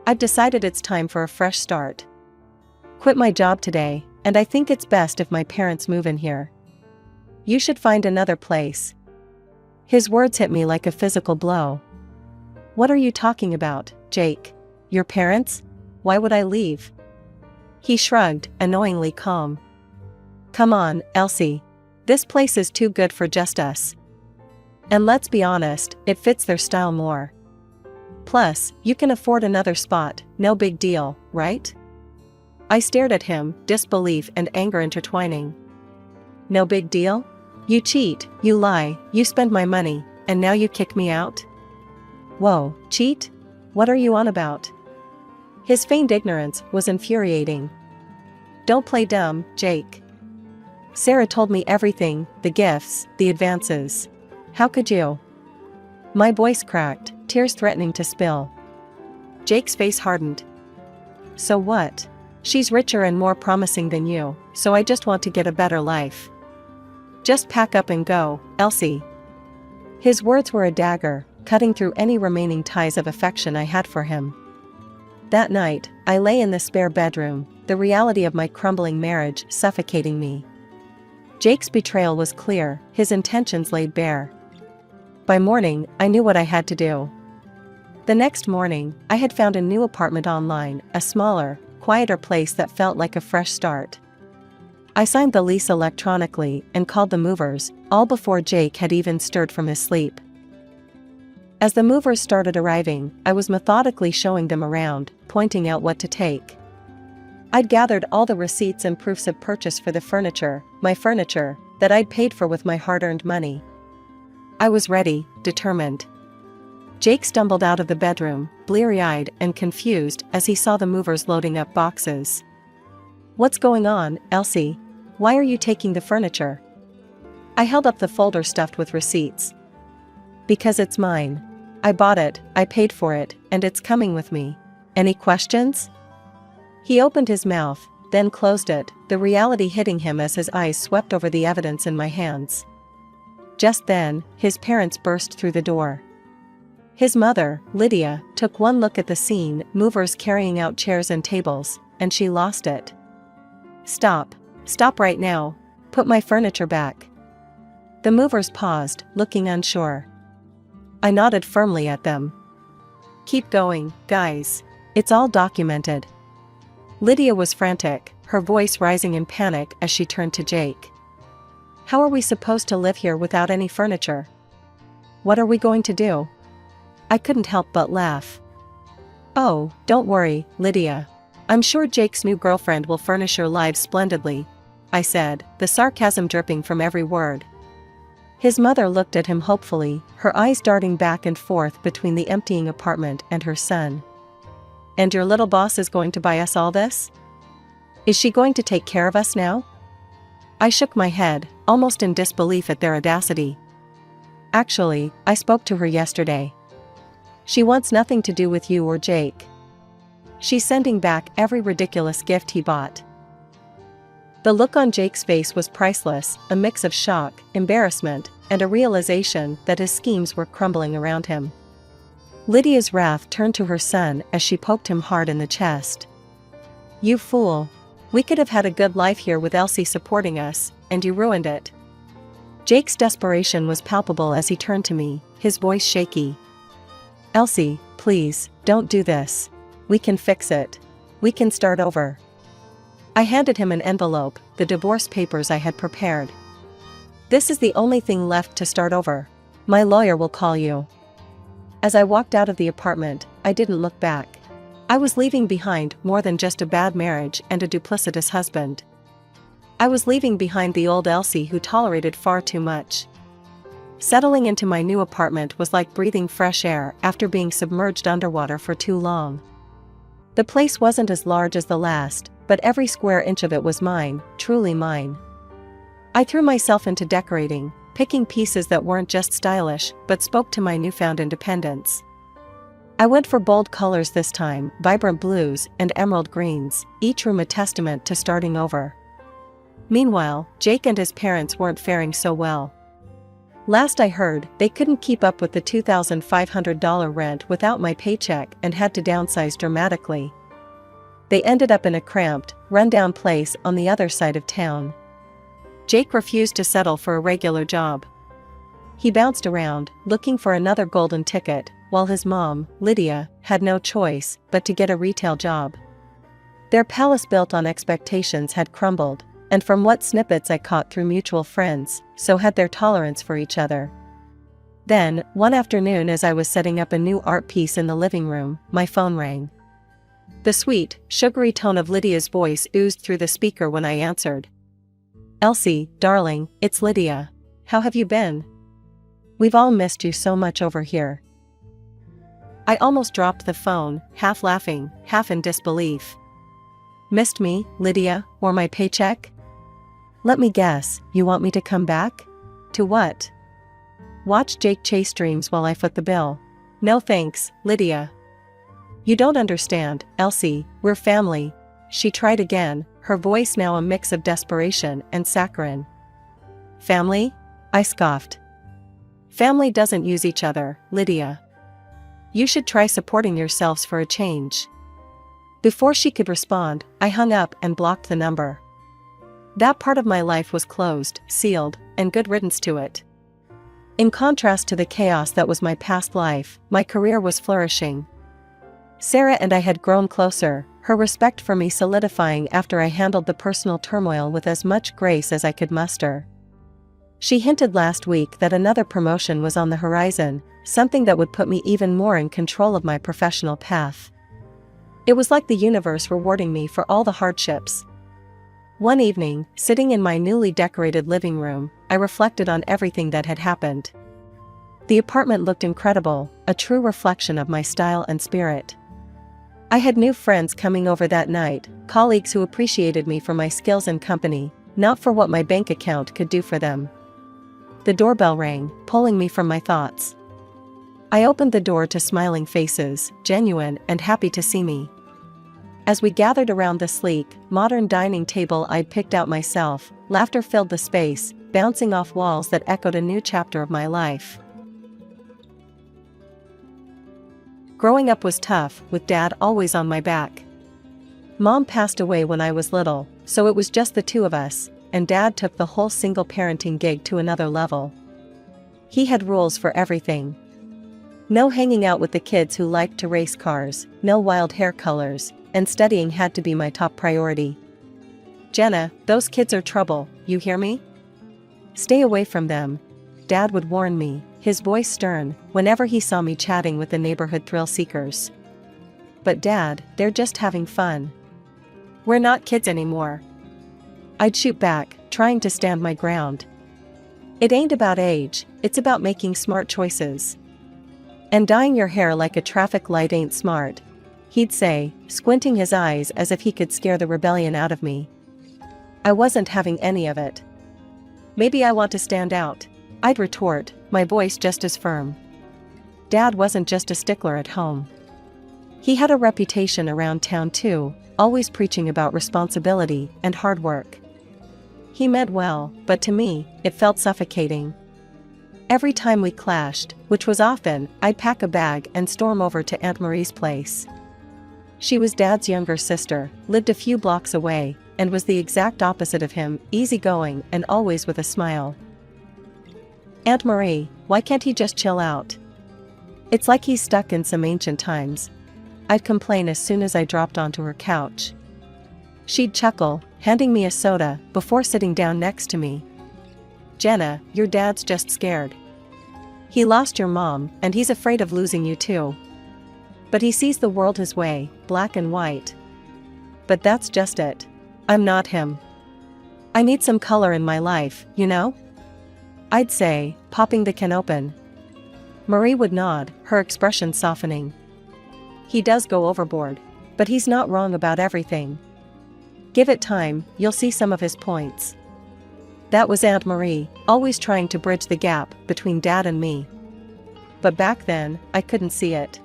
"I've decided it's time for a fresh start. Quit my job today, and I think it's best if my parents move in here. You should find another place." His words hit me like a physical blow. "What are you talking about, Jake? Your parents? Why would I leave?" He shrugged, annoyingly calm. "Come on, Elsie. This place is too good for just us. And let's be honest, it fits their style more. Plus, you can afford another spot, no big deal, right?" I stared at him, disbelief and anger intertwining. "No big deal? You cheat, you lie, you spend my money, and now you kick me out?" "Whoa, cheat? What are you on about?" His feigned ignorance was infuriating. "Don't play dumb, Jake. Sarah told me everything, the gifts, the advances. How could you?" My voice cracked, tears threatening to spill. Jake's face hardened. "So what? She's richer and more promising than you, so I just want to get a better life. Just pack up and go, Elsie." His words were a dagger, cutting through any remaining ties of affection I had for him. That night, I lay in the spare bedroom, the reality of my crumbling marriage suffocating me. Jake's betrayal was clear, his intentions laid bare. By morning, I knew what I had to do. The next morning, I had found a new apartment online, a smaller, quieter place that felt like a fresh start. I signed the lease electronically and called the movers, all before Jake had even stirred from his sleep. As the movers started arriving, I was methodically showing them around, pointing out what to take. I'd gathered all the receipts and proofs of purchase for the furniture, my furniture, that I'd paid for with my hard-earned money. I was ready, determined. Jake stumbled out of the bedroom, bleary-eyed and confused as he saw the movers loading up boxes. "What's going on, Elsie? Why are you taking the furniture?" I held up the folder stuffed with receipts. "Because it's mine. I bought it, I paid for it, and it's coming with me. Any questions?" He opened his mouth, then closed it, the reality hitting him as his eyes swept over the evidence in my hands. Just then, his parents burst through the door. His mother, Lydia, took one look at the scene, movers carrying out chairs and tables, and she lost it. "Stop. Stop right now. Put my furniture back." The movers paused, looking unsure. I nodded firmly at them. "Keep going, guys. It's all documented. Lydia was frantic, her voice rising in panic as she turned to Jake. How are we supposed to live here without any furniture? What are we going to do? I couldn't help but laugh. Oh, don't worry, Lydia. I'm sure Jake's new girlfriend will furnish your lives splendidly, I said, the sarcasm dripping from every word. His mother looked at him hopefully, her eyes darting back and forth between the emptying apartment and her son. And your little boss is going to buy us all this? Is she going to take care of us now? I shook my head, almost in disbelief at their audacity. Actually, I spoke to her yesterday. She wants nothing to do with you or Jake. She's sending back every ridiculous gift he bought. The look on Jake's face was priceless, a mix of shock, embarrassment, and a realization that his schemes were crumbling around him. Lydia's wrath turned to her son as she poked him hard in the chest. You fool. We could have had a good life here with Elsie supporting us, and you ruined it. Jake's desperation was palpable as he turned to me, his voice shaky. Elsie, please, don't do this. We can fix it. We can start over. I handed him an envelope, the divorce papers I had prepared. This is the only thing left to start over. My lawyer will call you. As I walked out of the apartment, I didn't look back. I was leaving behind more than just a bad marriage and a duplicitous husband. I was leaving behind the old Elsie who tolerated far too much. Settling into my new apartment was like breathing fresh air after being submerged underwater for too long. The place wasn't as large as the last, but every square inch of it was mine, truly mine. I threw myself into decorating, picking pieces that weren't just stylish but spoke to my newfound independence. I went for bold colors this time, vibrant blues and emerald greens, each room a testament to starting over. Meanwhile, Jake and his parents weren't faring so well. Last I heard, they couldn't keep up with the $2,500 rent without my paycheck and had to downsize dramatically. They ended up in a cramped, run-down place on the other side of town. Jake refused to settle for a regular job. He bounced around, looking for another golden ticket, while his mom, Lydia, had no choice but to get a retail job. Their palace built on expectations had crumbled, and from what snippets I caught through mutual friends, so had their tolerance for each other. Then, one afternoon as I was setting up a new art piece in the living room, my phone rang. The sweet, sugary tone of Lydia's voice oozed through the speaker when I answered. Elsie, darling, it's Lydia. How have you been? We've all missed you so much over here. I almost dropped the phone, half laughing, half in disbelief. Missed me, Lydia, or my paycheck? Let me guess, you want me to come back? To what? Watch Jake chase dreams while I foot the bill. No thanks, Lydia. You don't understand, Elsie, we're family. She tried again, her voice now a mix of desperation and saccharine. Family? I scoffed. Family doesn't use each other, Lydia. You should try supporting yourselves for a change. Before she could respond, I hung up and blocked the number. That part of my life was closed, sealed, and good riddance to it. In contrast to the chaos that was my past life, my career was flourishing. Sarah and I had grown closer, her respect for me solidifying after I handled the personal turmoil with as much grace as I could muster. She hinted last week that another promotion was on the horizon, something that would put me even more in control of my professional path. It was like the universe rewarding me for all the hardships. One evening, sitting in my newly decorated living room, I reflected on everything that had happened. The apartment looked incredible, a true reflection of my style and spirit. I had new friends coming over that night, colleagues who appreciated me for my skills and company, not for what my bank account could do for them. The doorbell rang, pulling me from my thoughts. I opened the door to smiling faces, genuine and happy to see me. As we gathered around the sleek, modern dining table I'd picked out myself, laughter filled the space, bouncing off walls that echoed a new chapter of my life. Growing up was tough, with Dad always on my back. Mom passed away when I was little, so it was just the two of us, and Dad took the whole single parenting gig to another level. He had rules for everything. No hanging out with the kids who liked to race cars, no wild hair colors, and studying had to be my top priority. Jenna, those kids are trouble, you hear me? Stay away from them, Dad would warn me, his voice stern, whenever he saw me chatting with the neighborhood thrill seekers. But Dad, they're just having fun. We're not kids anymore. I'd shoot back, trying to stand my ground. It ain't about age, it's about making smart choices. And dyeing your hair like a traffic light ain't smart, he'd say, squinting his eyes as if he could scare the rebellion out of me. I wasn't having any of it. Maybe I want to stand out, I'd retort, my voice just as firm. Dad wasn't just a stickler at home. He had a reputation around town too, always preaching about responsibility and hard work. He meant well, but to me, it felt suffocating. Every time we clashed, which was often, I'd pack a bag and storm over to Aunt Marie's place. She was Dad's younger sister, lived a few blocks away, and was the exact opposite of him, easygoing and always with a smile. Aunt Marie, why can't he just chill out? It's like he's stuck in some ancient times, I'd complain as soon as I dropped onto her couch. She'd chuckle, handing me a soda, before sitting down next to me. Jenna, your dad's just scared. He lost your mom, and he's afraid of losing you too. But he sees the world his way, black and white. But that's just it. I'm not him. I need some color in my life, you know? I'd say, popping the can open. Marie would nod, her expression softening. He does go overboard, but he's not wrong about everything. Give it time, you'll see some of his points. That was Aunt Marie, always trying to bridge the gap between Dad and me. But back then, I couldn't see it.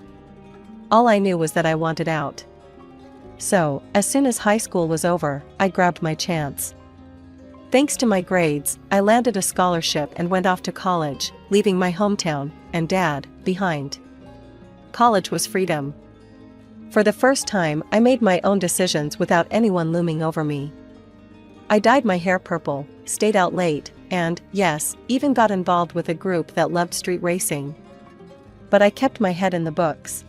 All I knew was that I wanted out. So, as soon as high school was over, I grabbed my chance. Thanks to my grades, I landed a scholarship and went off to college, leaving my hometown, and Dad, behind. College was freedom. For the first time, I made my own decisions without anyone looming over me. I dyed my hair purple, stayed out late, and, yes, even got involved with a group that loved street racing. But I kept my head in the books.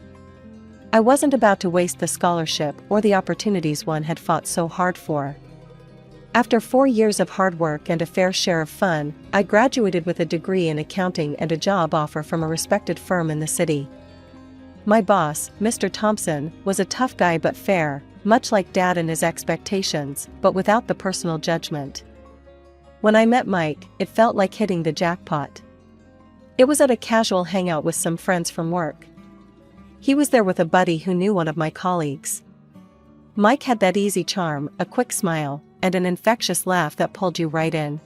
I wasn't about to waste the scholarship or the opportunities one had fought so hard for. After 4 years of hard work and a fair share of fun, I graduated with a degree in accounting and a job offer from a respected firm in the city. My boss, Mr. Thompson, was a tough guy but fair, much like Dad and his expectations, but without the personal judgment. When I met Mike, it felt like hitting the jackpot. It was at a casual hangout with some friends from work. He was there with a buddy who knew one of my colleagues. Mike had that easy charm, a quick smile, and an infectious laugh that pulled you right in.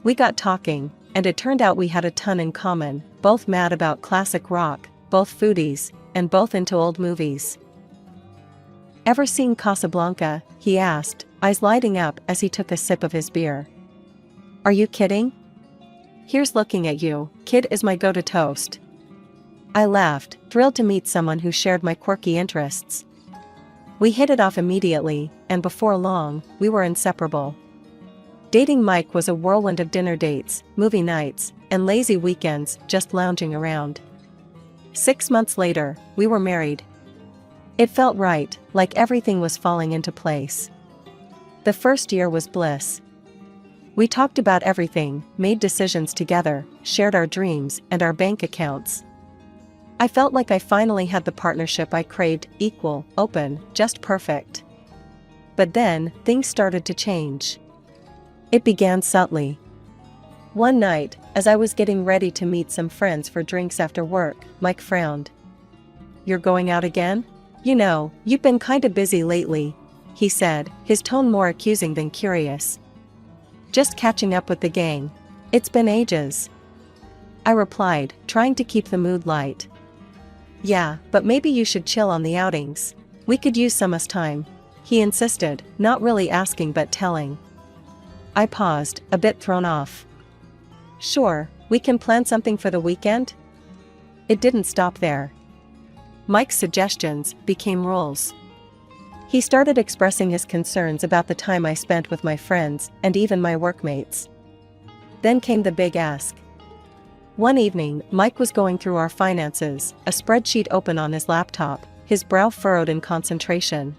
We got talking, and it turned out we had a ton in common, both mad about classic rock, both foodies, and both into old movies. Ever seen Casablanca? He asked, eyes lighting up as he took a sip of his beer. Are you kidding? Here's looking at you, kid is my go-to toast. I laughed, thrilled to meet someone who shared my quirky interests. We hit it off immediately, and before long, we were inseparable. Dating Mike was a whirlwind of dinner dates, movie nights, and lazy weekends just lounging around. 6 months later, we were married. It felt right, like everything was falling into place. The first year was bliss. We talked about everything, made decisions together, shared our dreams and our bank accounts. I felt like I finally had the partnership I craved, equal, open, just perfect. But then, things started to change. It began subtly. One night, as I was getting ready to meet some friends for drinks after work, Mike frowned. You're going out again? You know, you've been kinda busy lately, he said, his tone more accusing than curious. Just catching up with the gang. It's been ages. I replied, trying to keep the mood light. Yeah, but maybe you should chill on the outings. We could use some us time, he insisted, not really asking but telling. I paused, a bit thrown off. Sure, we can plan something for the weekend? It didn't stop there. Mike's suggestions became rules. He started expressing his concerns about the time I spent with my friends and even my workmates. Then came the big ask. One evening, Mike was going through our finances, a spreadsheet open on his laptop, his brow furrowed in concentration.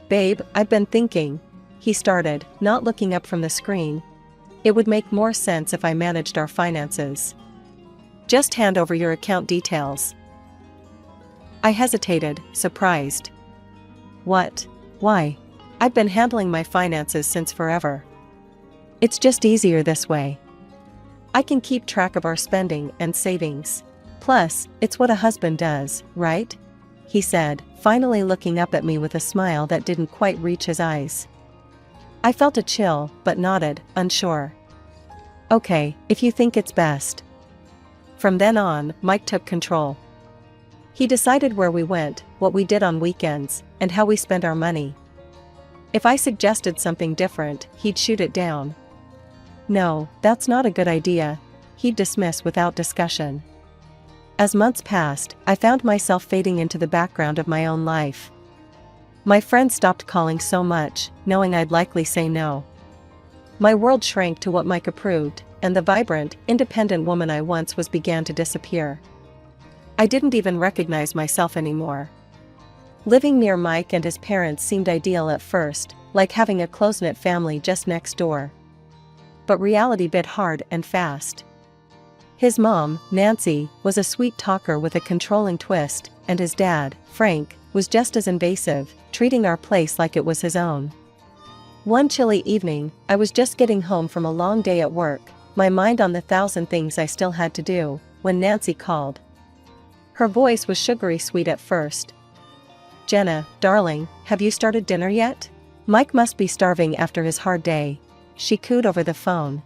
"Babe, I've been thinking," he started, not looking up from the screen. "It would make more sense if I managed our finances. Just hand over your account details." I hesitated, surprised. "What? Why? I've been handling my finances since forever. It's just easier this way. I can keep track of our spending and savings. Plus, it's what a husband does, right?" he said, finally looking up at me with a smile that didn't quite reach his eyes. I felt a chill, but nodded, unsure. "Okay, if you think it's best." From then on, Mike took control. He decided where we went, what we did on weekends, and how we spent our money. If I suggested something different, he'd shoot it down. "No, that's not a good idea," he'd dismiss without discussion. As months passed, I found myself fading into the background of my own life. My friends stopped calling so much, knowing I'd likely say no. My world shrank to what Mike approved, and the vibrant, independent woman I once was began to disappear. I didn't even recognize myself anymore. Living near Mike and his parents seemed ideal at first, like having a close-knit family just next door. But reality bit hard and fast. His mom, Nancy, was a sweet talker with a controlling twist, and his dad, Frank, was just as invasive, treating our place like it was his own. One chilly evening, I was just getting home from a long day at work, my mind on the thousand things I still had to do, when Nancy called. Her voice was sugary sweet at first. "Jenna, darling, have you started dinner yet? Mike must be starving after his hard day," she cooed over the phone.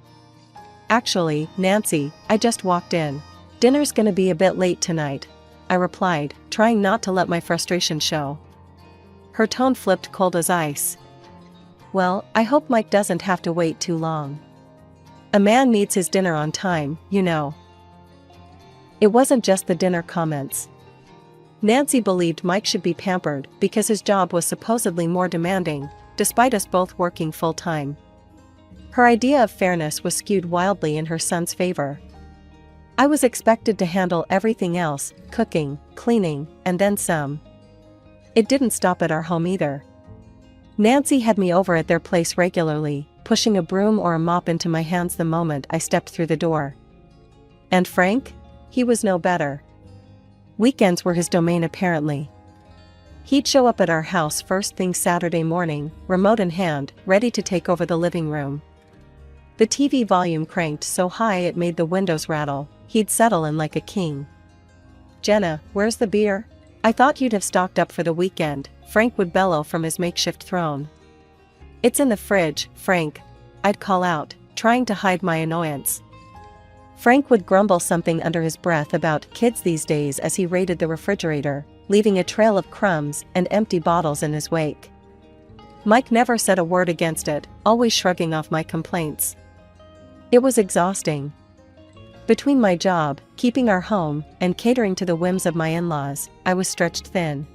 "Actually, Nancy, I just walked in. Dinner's gonna be a bit late tonight," I replied, trying not to let my frustration show. Her tone flipped cold as ice. "Well, I hope Mike doesn't have to wait too long. A man needs his dinner on time, you know." It wasn't just the dinner comments. Nancy believed Mike should be pampered because his job was supposedly more demanding, despite us both working full-time. Her idea of fairness was skewed wildly in her son's favor. I was expected to handle everything else, cooking, cleaning, and then some. It didn't stop at our home either. Nancy had me over at their place regularly, pushing a broom or a mop into my hands the moment I stepped through the door. And Frank? He was no better. Weekends were his domain apparently. He'd show up at our house first thing Saturday morning, remote in hand, ready to take over the living room. The TV volume cranked so high it made the windows rattle. He'd settle in like a king. "Jenna, where's the beer? I thought you'd have stocked up for the weekend," Frank would bellow from his makeshift throne. "It's in the fridge, Frank," I'd call out, trying to hide my annoyance. Frank would grumble something under his breath about kids these days as he raided the refrigerator, leaving a trail of crumbs and empty bottles in his wake. Mike never said a word against it, always shrugging off my complaints. It was exhausting. Between my job, keeping our home, and catering to the whims of my in-laws, I was stretched thin.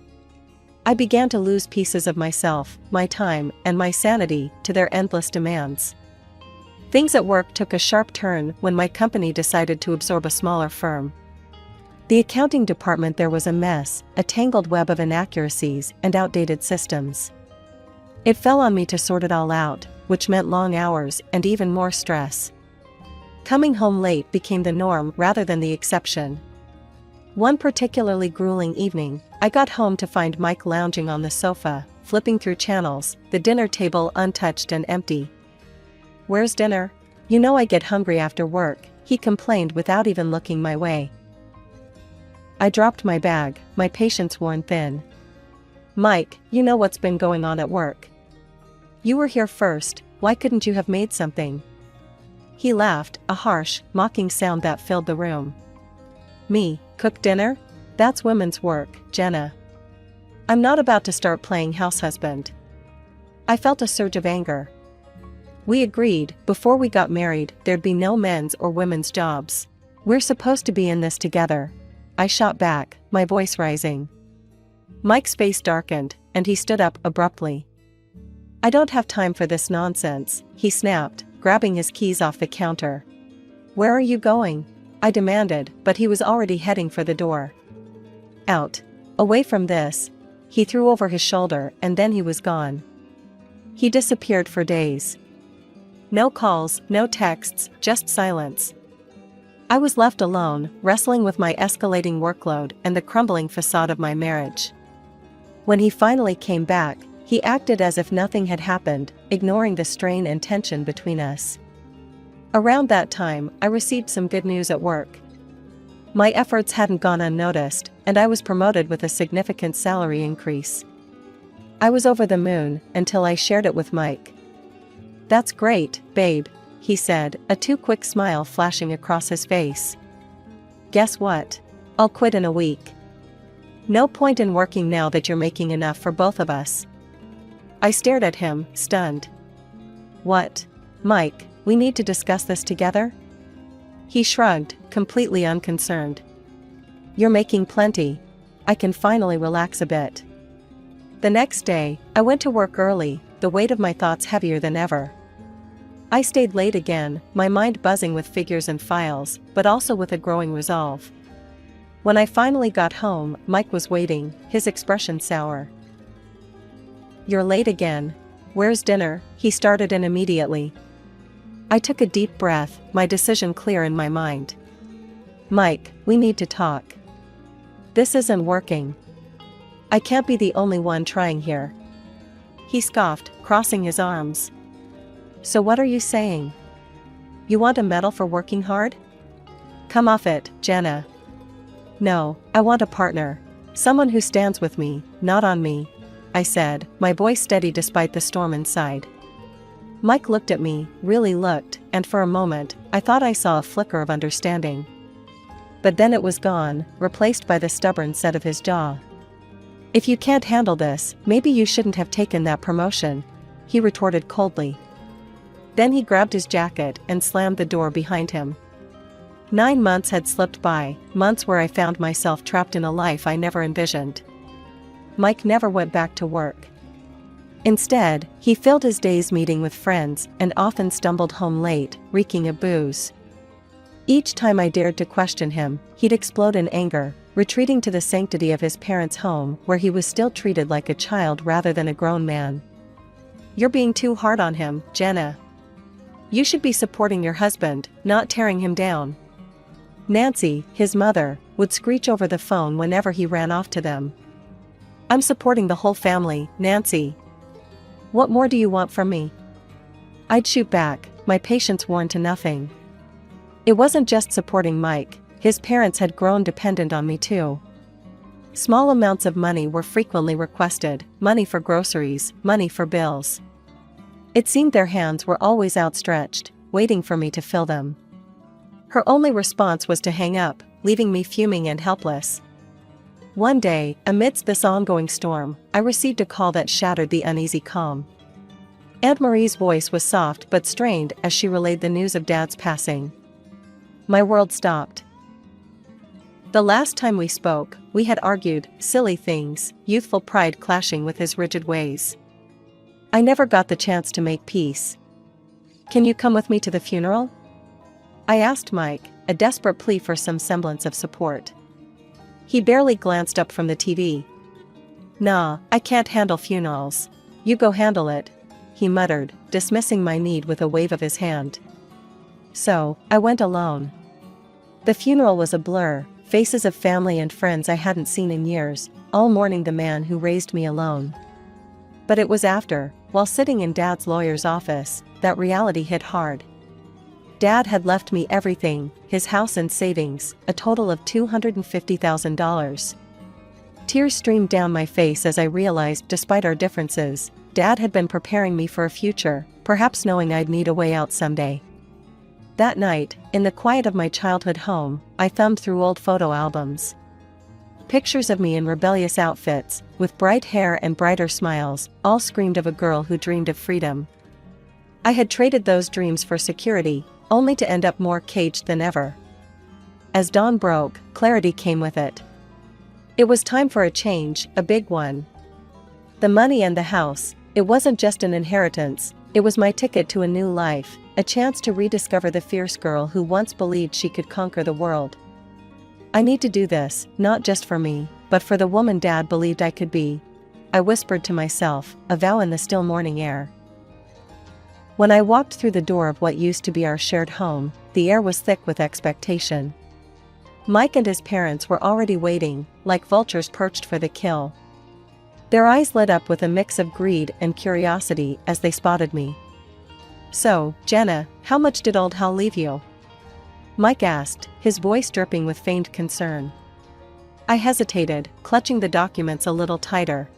I began to lose pieces of myself, my time, and my sanity to their endless demands. Things at work took a sharp turn when my company decided to absorb a smaller firm. The accounting department there was a mess, a tangled web of inaccuracies and outdated systems. It fell on me to sort it all out, which meant long hours and even more stress. Coming home late became the norm rather than the exception. One particularly grueling evening, I got home to find Mike lounging on the sofa, flipping through channels, the dinner table untouched and empty. "Where's dinner? You know I get hungry after work," he complained without even looking my way. I dropped my bag, my patience worn thin. "Mike, you know what's been going on at work. You were here first, why couldn't you have made something?" He laughed, a harsh, mocking sound that filled the room. "Me, cook dinner? That's women's work, Jenna. I'm not about to start playing house husband." I felt a surge of anger. We agreed, before we got married, there'd be no men's or women's jobs. "We're supposed to be in this together," I shot back, my voice rising. Mike's face darkened, and he stood up abruptly. "I don't have time for this nonsense," he snapped, grabbing his keys off the counter. "Where are you going?" I demanded, but he was already heading for the door. Out. Away from this. He threw over his shoulder and then he was gone. He disappeared for days. No calls, no texts, just silence. I was left alone, wrestling with my escalating workload and the crumbling facade of my marriage. When he finally came back, he acted as if nothing had happened, ignoring the strain and tension between us. Around that time, I received some good news at work. My efforts hadn't gone unnoticed, and I was promoted with a significant salary increase. I was over the moon until I shared it with Mike. "That's great, babe," he said, a too quick smile flashing across his face. "Guess what? I'll quit in a week. No point in working now that you're making enough for both of us." I stared at him, stunned. "What? Mike, we need to discuss this together?" He shrugged, completely unconcerned. "You're making plenty. I can finally relax a bit." The next day, I went to work early, the weight of my thoughts heavier than ever. I stayed late again, my mind buzzing with figures and files, but also with a growing resolve. When I finally got home, Mike was waiting, his expression sour. "You're late again. Where's dinner?" he started in immediately. I took a deep breath, my decision clear in my mind. "Mike, we need to talk. This isn't working. I can't be the only one trying here." He scoffed, crossing his arms. "So what are you saying? You want a medal for working hard? Come off it, Jenna." "No, I want a partner. Someone who stands with me, not on me," I said, my voice steady despite the storm inside. Mike looked at me, really looked, and for a moment, I thought I saw a flicker of understanding. But then it was gone, replaced by the stubborn set of his jaw. "If you can't handle this, maybe you shouldn't have taken that promotion," he retorted coldly. Then he grabbed his jacket and slammed the door behind him. 9 months had slipped by, months where I found myself trapped in a life I never envisioned. Mike never went back to work. Instead, he filled his days meeting with friends and often stumbled home late, reeking of booze. Each time I dared to question him, he'd explode in anger, retreating to the sanctity of his parents' home where he was still treated like a child rather than a grown man. "You're being too hard on him, Jenna. You should be supporting your husband, not tearing him down." Nancy, his mother, would screech over the phone whenever he ran off to them. "I'm supporting the whole family, Nancy. What more do you want from me?" I'd shoot back, my patience worn to nothing. It wasn't just supporting Mike, his parents had grown dependent on me too. Small amounts of money were frequently requested, money for groceries, money for bills. It seemed their hands were always outstretched, waiting for me to fill them. Her only response was to hang up, leaving me fuming and helpless. One day, amidst this ongoing storm, I received a call that shattered the uneasy calm. Aunt Marie's voice was soft but strained as she relayed the news of Dad's passing. My world stopped. The last time we spoke, we had argued, silly things, youthful pride clashing with his rigid ways. I never got the chance to make peace. "Can you come with me to the funeral?" I asked Mike, a desperate plea for some semblance of support. He barely glanced up from the TV. "Nah, I can't handle funerals. You go handle it," he muttered, dismissing my need with a wave of his hand. So, I went alone. The funeral was a blur, faces of family and friends I hadn't seen in years, all mourning the man who raised me alone. But it was after, while sitting in Dad's lawyer's office, that reality hit hard. Dad had left me everything, his house and savings, a total of $250,000. Tears streamed down my face as I realized, despite our differences, Dad had been preparing me for a future, perhaps knowing I'd need a way out someday. That night, in the quiet of my childhood home, I thumbed through old photo albums. Pictures of me in rebellious outfits, with bright hair and brighter smiles, all screamed of a girl who dreamed of freedom. I had traded those dreams for security, only to end up more caged than ever. As dawn broke, clarity came with it. It was time for a change, a big one. The money and the house, it wasn't just an inheritance, it was my ticket to a new life, a chance to rediscover the fierce girl who once believed she could conquer the world. I need to do this, not just for me, but for the woman Dad believed I could be, I whispered to myself, a vow in the still morning air. When I walked through the door of what used to be our shared home, the air was thick with expectation. Mike and his parents were already waiting, like vultures perched for the kill. Their eyes lit up with a mix of greed and curiosity as they spotted me. "So, Jenna, how much did old Hal leave you?" Mike asked, his voice dripping with feigned concern. I hesitated, clutching the documents a little tighter.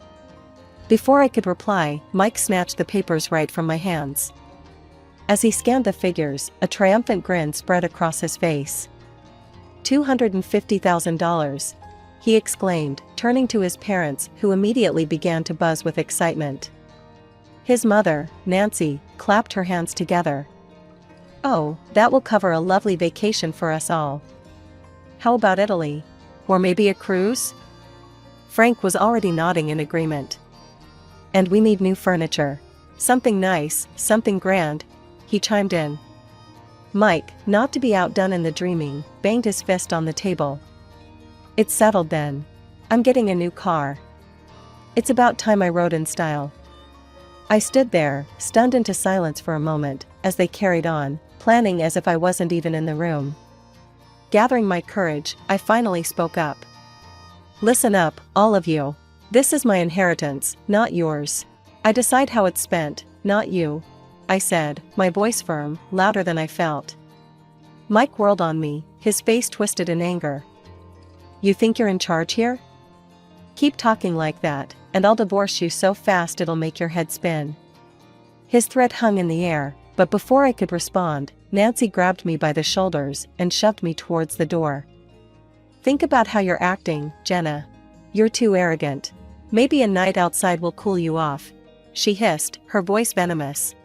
Before I could reply, Mike snatched the papers right from my hands. As he scanned the figures, a triumphant grin spread across his face. $250,000, he exclaimed, turning to his parents, who immediately began to buzz with excitement. His mother, Nancy, clapped her hands together. "Oh, that will cover a lovely vacation for us all. How about Italy? Or maybe a cruise?" Frank was already nodding in agreement. "And we need new furniture. Something nice, something grand," he chimed in. Mike, not to be outdone in the dreaming, banged his fist on the table. "It's settled then. I'm getting a new car. It's about time I rode in style." I stood there, stunned into silence for a moment, as they carried on, planning as if I wasn't even in the room. Gathering my courage, I finally spoke up. "Listen up, all of you. This is my inheritance, not yours. I decide how it's spent, not you," I said, my voice firm, louder than I felt. Mike whirled on me, his face twisted in anger. "You think you're in charge here? Keep talking like that, and I'll divorce you so fast it'll make your head spin." His threat hung in the air, but before I could respond, Nancy grabbed me by the shoulders and shoved me towards the door. "Think about how you're acting, Jenna. You're too arrogant. Maybe a night outside will cool you off," she hissed, her voice venomous.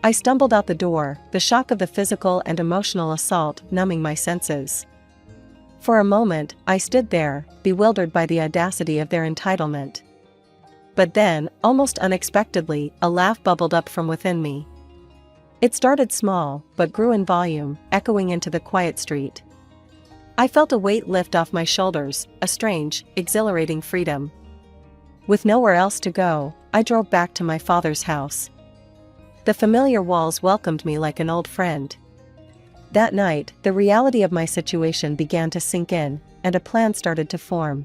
I stumbled out the door, the shock of the physical and emotional assault numbing my senses. For a moment, I stood there, bewildered by the audacity of their entitlement. But then, almost unexpectedly, a laugh bubbled up from within me. It started small, but grew in volume, echoing into the quiet street. I felt a weight lift off my shoulders, a strange, exhilarating freedom. With nowhere else to go, I drove back to my father's house. The familiar walls welcomed me like an old friend. That night, the reality of my situation began to sink in, and a plan started to form.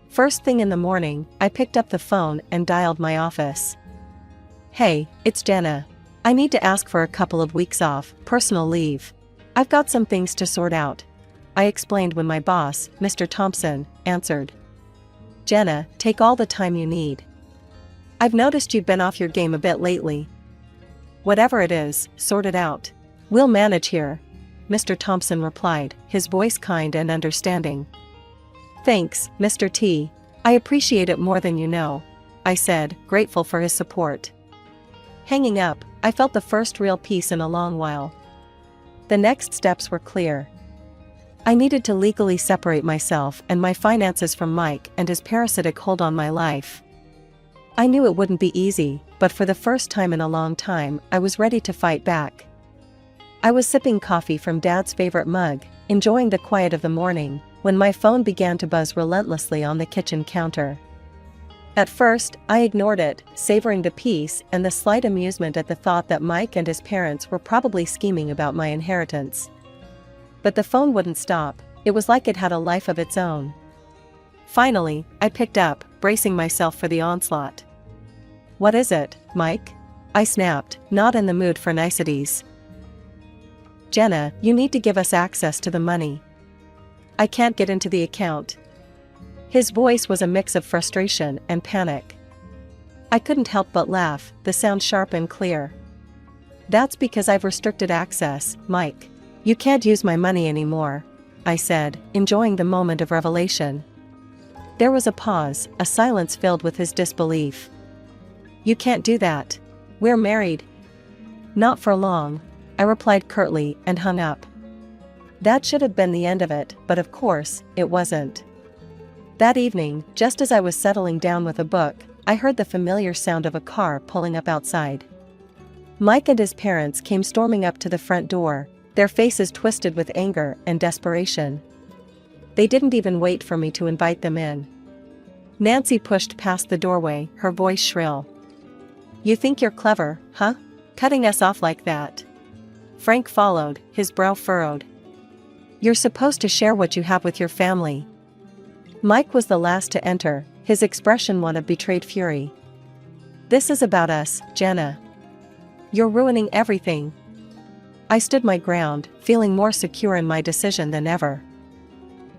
First thing in the morning, I picked up the phone and dialed my office. "Hey, it's Jenna. I need to ask for a couple of weeks off, personal leave. I've got some things to sort out," I explained when my boss, Mr. Thompson, answered. "Jenna, take all the time you need. I've noticed you've been off your game a bit lately. Whatever it is, sort it out. We'll manage here," Mr. Thompson replied, his voice kind and understanding. "Thanks, Mr. T. I appreciate it more than you know," I said, grateful for his support. Hanging up, I felt the first real peace in a long while. The next steps were clear. I needed to legally separate myself and my finances from Mike and his parasitic hold on my life. I knew it wouldn't be easy, but for the first time in a long time, I was ready to fight back. I was sipping coffee from Dad's favorite mug, enjoying the quiet of the morning, when my phone began to buzz relentlessly on the kitchen counter. At first, I ignored it, savoring the peace and the slight amusement at the thought that Mike and his parents were probably scheming about my inheritance. But the phone wouldn't stop, it was like it had a life of its own. Finally, I picked up, bracing myself for the onslaught. "What is it, Mike?" I snapped, not in the mood for niceties. "Jenna, you need to give us access to the money. I can't get into the account." His voice was a mix of frustration and panic. I couldn't help but laugh, the sound sharp and clear. "That's because I've restricted access, Mike. You can't use my money anymore," I said, enjoying the moment of revelation. There was a pause, a silence filled with his disbelief. "You can't do that. We're married." "Not for long," I replied curtly and hung up. That should have been the end of it, but of course, it wasn't. That evening, just as I was settling down with a book, I heard the familiar sound of a car pulling up outside. Mike and his parents came storming up to the front door, their faces twisted with anger and desperation. They didn't even wait for me to invite them in. Nancy pushed past the doorway, her voice shrill. "You think you're clever, huh? Cutting us off like that?" Frank followed, his brow furrowed. "You're supposed to share what you have with your family." Mike was the last to enter, his expression one of betrayed fury. "This is about us, Jenna. You're ruining everything." I stood my ground, feeling more secure in my decision than ever.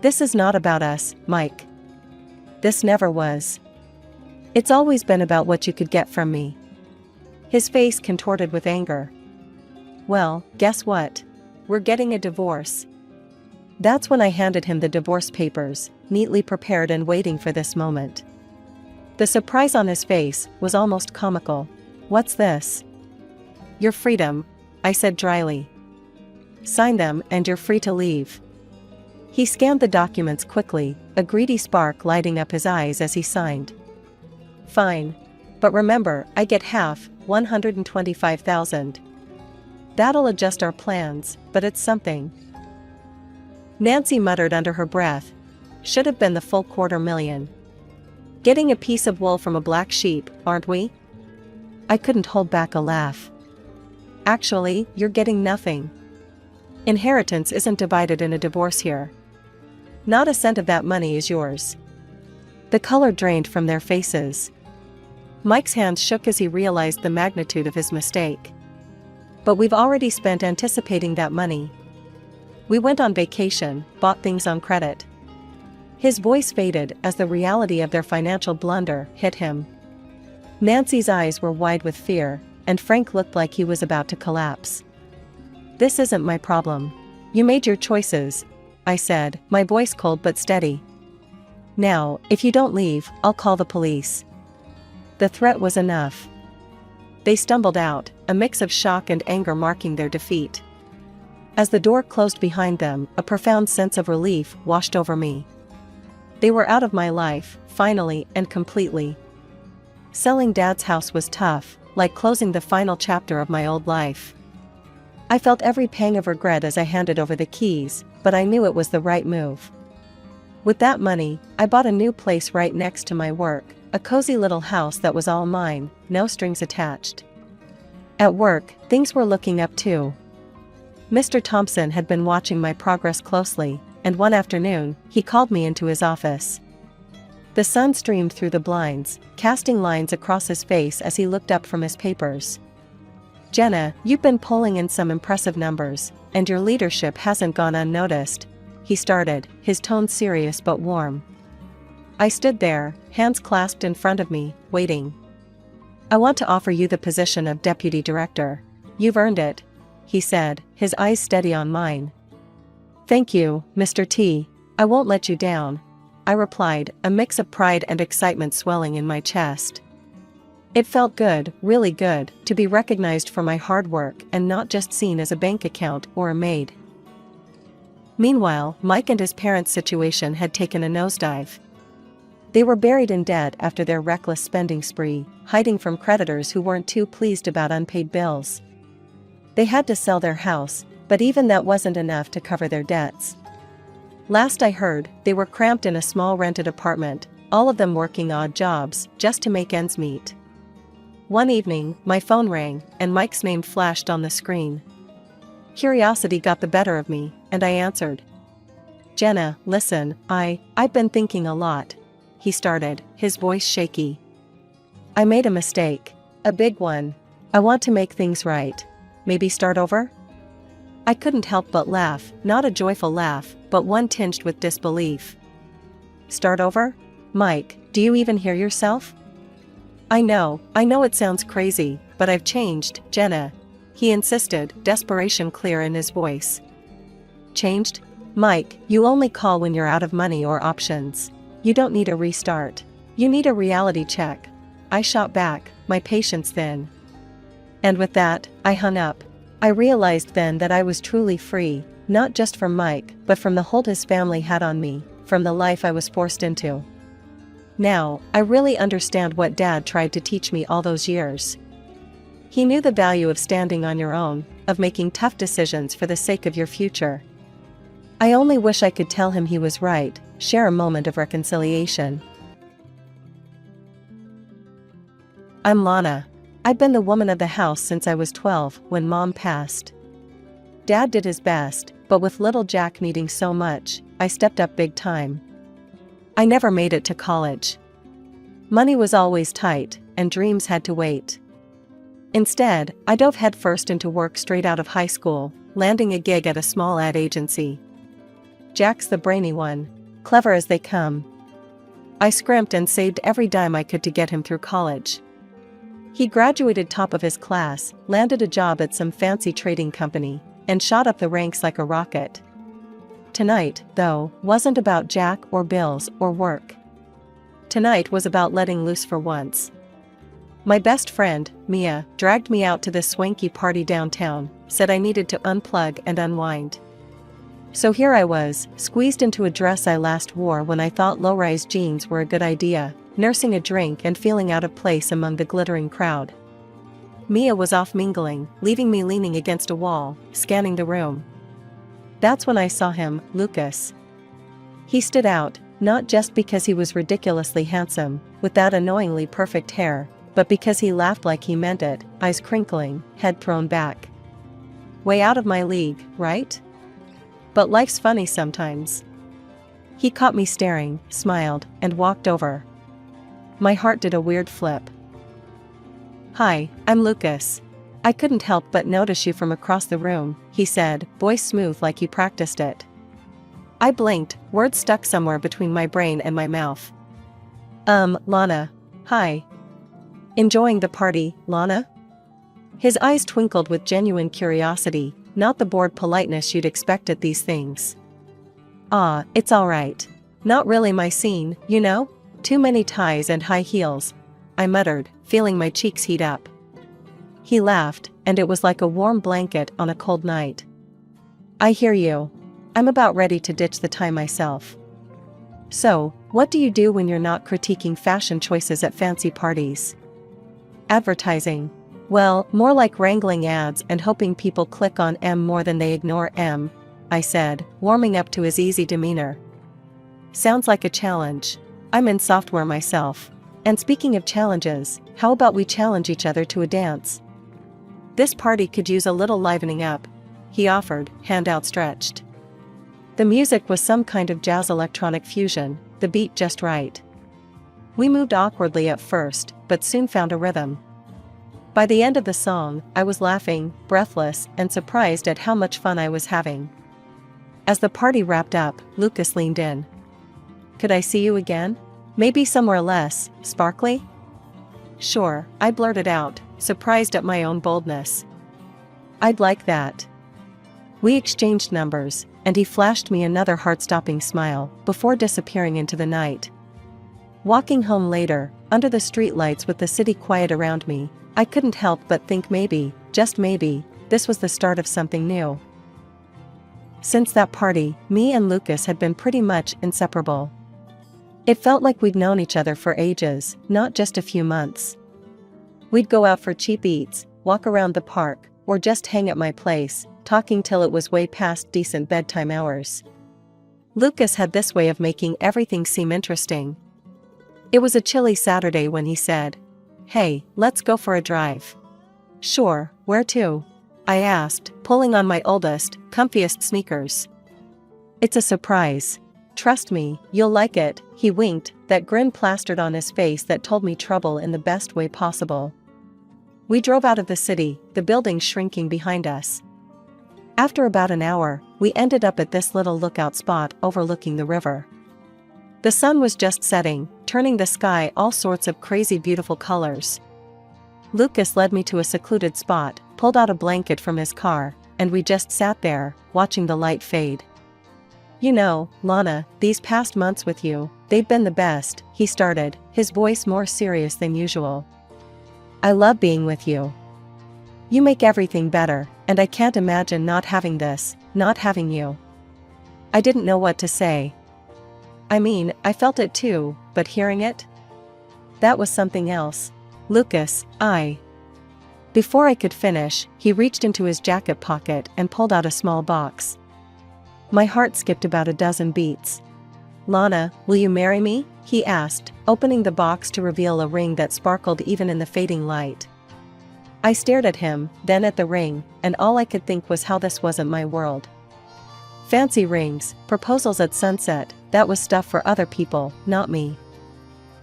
"This is not about us, Mike. This never was. It's always been about what you could get from me." His face contorted with anger. "Well, guess what? We're getting a divorce." That's when I handed him the divorce papers, neatly prepared and waiting for this moment. The surprise on his face was almost comical. "What's this?" "Your freedom," I said dryly. "Sign them and you're free to leave." He scanned the documents quickly, a greedy spark lighting up his eyes as he signed. "Fine. But remember, I get half, 125,000. That'll adjust our plans, but it's something." Nancy muttered under her breath. "Should have been the full 250,000. Getting a piece of wool from a black sheep, aren't we?" I couldn't hold back a laugh. "Actually, you're getting nothing. Inheritance isn't divided in a divorce here. Not a cent of that money is yours." The color drained from their faces. Mike's hands shook as he realized the magnitude of his mistake. "But we've already spent anticipating that money. We went on vacation, bought things on credit." His voice faded as the reality of their financial blunder hit him. Nancy's eyes were wide with fear, and Frank looked like he was about to collapse. "This isn't my problem. You made your choices," I said, my voice cold but steady. "Now, if you don't leave, I'll call the police." The threat was enough. They stumbled out, a mix of shock and anger marking their defeat. As the door closed behind them, a profound sense of relief washed over me. They were out of my life, finally and completely. Selling Dad's house was tough, like closing the final chapter of my old life. I felt every pang of regret as I handed over the keys, but I knew it was the right move. With that money, I bought a new place right next to my work, a cozy little house that was all mine, no strings attached. At work, things were looking up too. Mr. Thompson had been watching my progress closely, and one afternoon, he called me into his office. The sun streamed through the blinds, casting lines across his face as he looked up from his papers. "Jenna, you've been pulling in some impressive numbers, and your leadership hasn't gone unnoticed," he started, his tone serious but warm. I stood there, hands clasped in front of me, waiting. "I want to offer you the position of deputy director. You've earned it," he said, his eyes steady on mine. "Thank you, Mr. T. I won't let you down," I replied, a mix of pride and excitement swelling in my chest. It felt good, really good, to be recognized for my hard work and not just seen as a bank account or a maid. Meanwhile, Mike and his parents' situation had taken a nosedive. They were buried in debt after their reckless spending spree, hiding from creditors who weren't too pleased about unpaid bills. They had to sell their house, but even that wasn't enough to cover their debts. Last I heard, they were cramped in a small rented apartment, all of them working odd jobs, just to make ends meet. One evening, my phone rang, and Mike's name flashed on the screen. Curiosity got the better of me, and I answered. "Jenna, listen, I've been thinking a lot," he started, his voice shaky. "I made a mistake. A big one. I want to make things right. Maybe start over?" I couldn't help but laugh, not a joyful laugh, but one tinged with disbelief. "Start over? Mike, do you even hear yourself?" I know it sounds crazy, but I've changed, Jenna," he insisted, desperation clear in his voice. "Changed? Mike, you only call when you're out of money or options. You don't need a restart. You need a reality check," I shot back, my patience thin. And with that, I hung up. I realized then that I was truly free, not just from Mike, but from the hold his family had on me, from the life I was forced into. Now, I really understand what Dad tried to teach me all those years. He knew the value of standing on your own, of making tough decisions for the sake of your future. I only wish I could tell him he was right, share a moment of reconciliation. I'm Lana. I've been the woman of the house since I was 12 when Mom passed. Dad did his best, but with little Jack needing so much, I stepped up big time. I never made it to college. Money was always tight, and dreams had to wait. Instead, I dove headfirst into work straight out of high school, landing a gig at a small ad agency. Jack's the brainy one, clever as they come. I scrimped and saved every dime I could to get him through college. He graduated top of his class, landed a job at some fancy trading company, and shot up the ranks like a rocket. Tonight, though, wasn't about Jack or bills or work. Tonight was about letting loose for once. My best friend, Mia, dragged me out to this swanky party downtown, said I needed to unplug and unwind. So here I was, squeezed into a dress I last wore when I thought low-rise jeans were a good idea, nursing a drink and feeling out of place among the glittering crowd. Mia was off mingling, leaving me leaning against a wall, scanning the room. That's when I saw him, Lucas. He stood out, not just because he was ridiculously handsome, with that annoyingly perfect hair, but because he laughed like he meant it, eyes crinkling, head thrown back. Way out of my league, right? But life's funny sometimes. He caught me staring, smiled, and walked over. My heart did a weird flip. Hi, I'm Lucas. I couldn't help but notice you from across the room, he said, voice smooth like he practiced it. I blinked, words stuck somewhere between my brain and my mouth. Lana. Hi. Enjoying the party, Lana? His eyes twinkled with genuine curiosity, not the bored politeness you'd expect at these things. It's all right. Not really my scene, you know? Too many ties and high heels, I muttered, feeling my cheeks heat up. He laughed, and it was like a warm blanket on a cold night. I hear you. I'm about ready to ditch the tie myself. So, what do you do when you're not critiquing fashion choices at fancy parties? Advertising. Well, more like wrangling ads and hoping people click on M more than they ignore M, I said, warming up to his easy demeanor. Sounds like a challenge. I'm in software myself. And speaking of challenges, how about we challenge each other to a dance? This party could use a little livening up, he offered, hand outstretched. The music was some kind of jazz electronic fusion, the beat just right. We moved awkwardly at first, but soon found a rhythm. By the end of the song, I was laughing, breathless, and surprised at how much fun I was having. As the party wrapped up, Lucas leaned in. Could I see you again? Maybe somewhere less sparkly? Sure, I blurted out, surprised at my own boldness. I'd like that. We exchanged numbers, and he flashed me another heart-stopping smile, before disappearing into the night. Walking home later, under the streetlights with the city quiet around me, I couldn't help but think maybe, just maybe, this was the start of something new. Since that party, me and Lucas had been pretty much inseparable. It felt like we'd known each other for ages, not just a few months. We'd go out for cheap eats, walk around the park, or just hang at my place, talking till it was way past decent bedtime hours. Lucas had this way of making everything seem interesting. It was a chilly Saturday when he said, "Hey, let's go for a drive." Sure, where to? I asked, pulling on my oldest, comfiest sneakers. It's a surprise. Trust me, you'll like it, he winked, that grin plastered on his face that told me trouble in the best way possible. We drove out of the city, the buildings shrinking behind us. After about an hour, we ended up at this little lookout spot overlooking the river. The sun was just setting, turning the sky all sorts of crazy beautiful colors. Lucas led me to a secluded spot, pulled out a blanket from his car, and we just sat there, watching the light fade. You know, Lana, these past months with you, they've been the best, he started, his voice more serious than usual. I love being with you. You make everything better, and I can't imagine not having this, not having you. I didn't know what to say. I mean, I felt it too, but hearing it? That was something else. Lucas, Before I could finish, he reached into his jacket pocket and pulled out a small box. My heart skipped about a dozen beats. "Lana, will you marry me?" he asked, opening the box to reveal a ring that sparkled even in the fading light. I stared at him, then at the ring, and all I could think was how this wasn't my world. Fancy rings, proposals at sunset, that was stuff for other people, not me.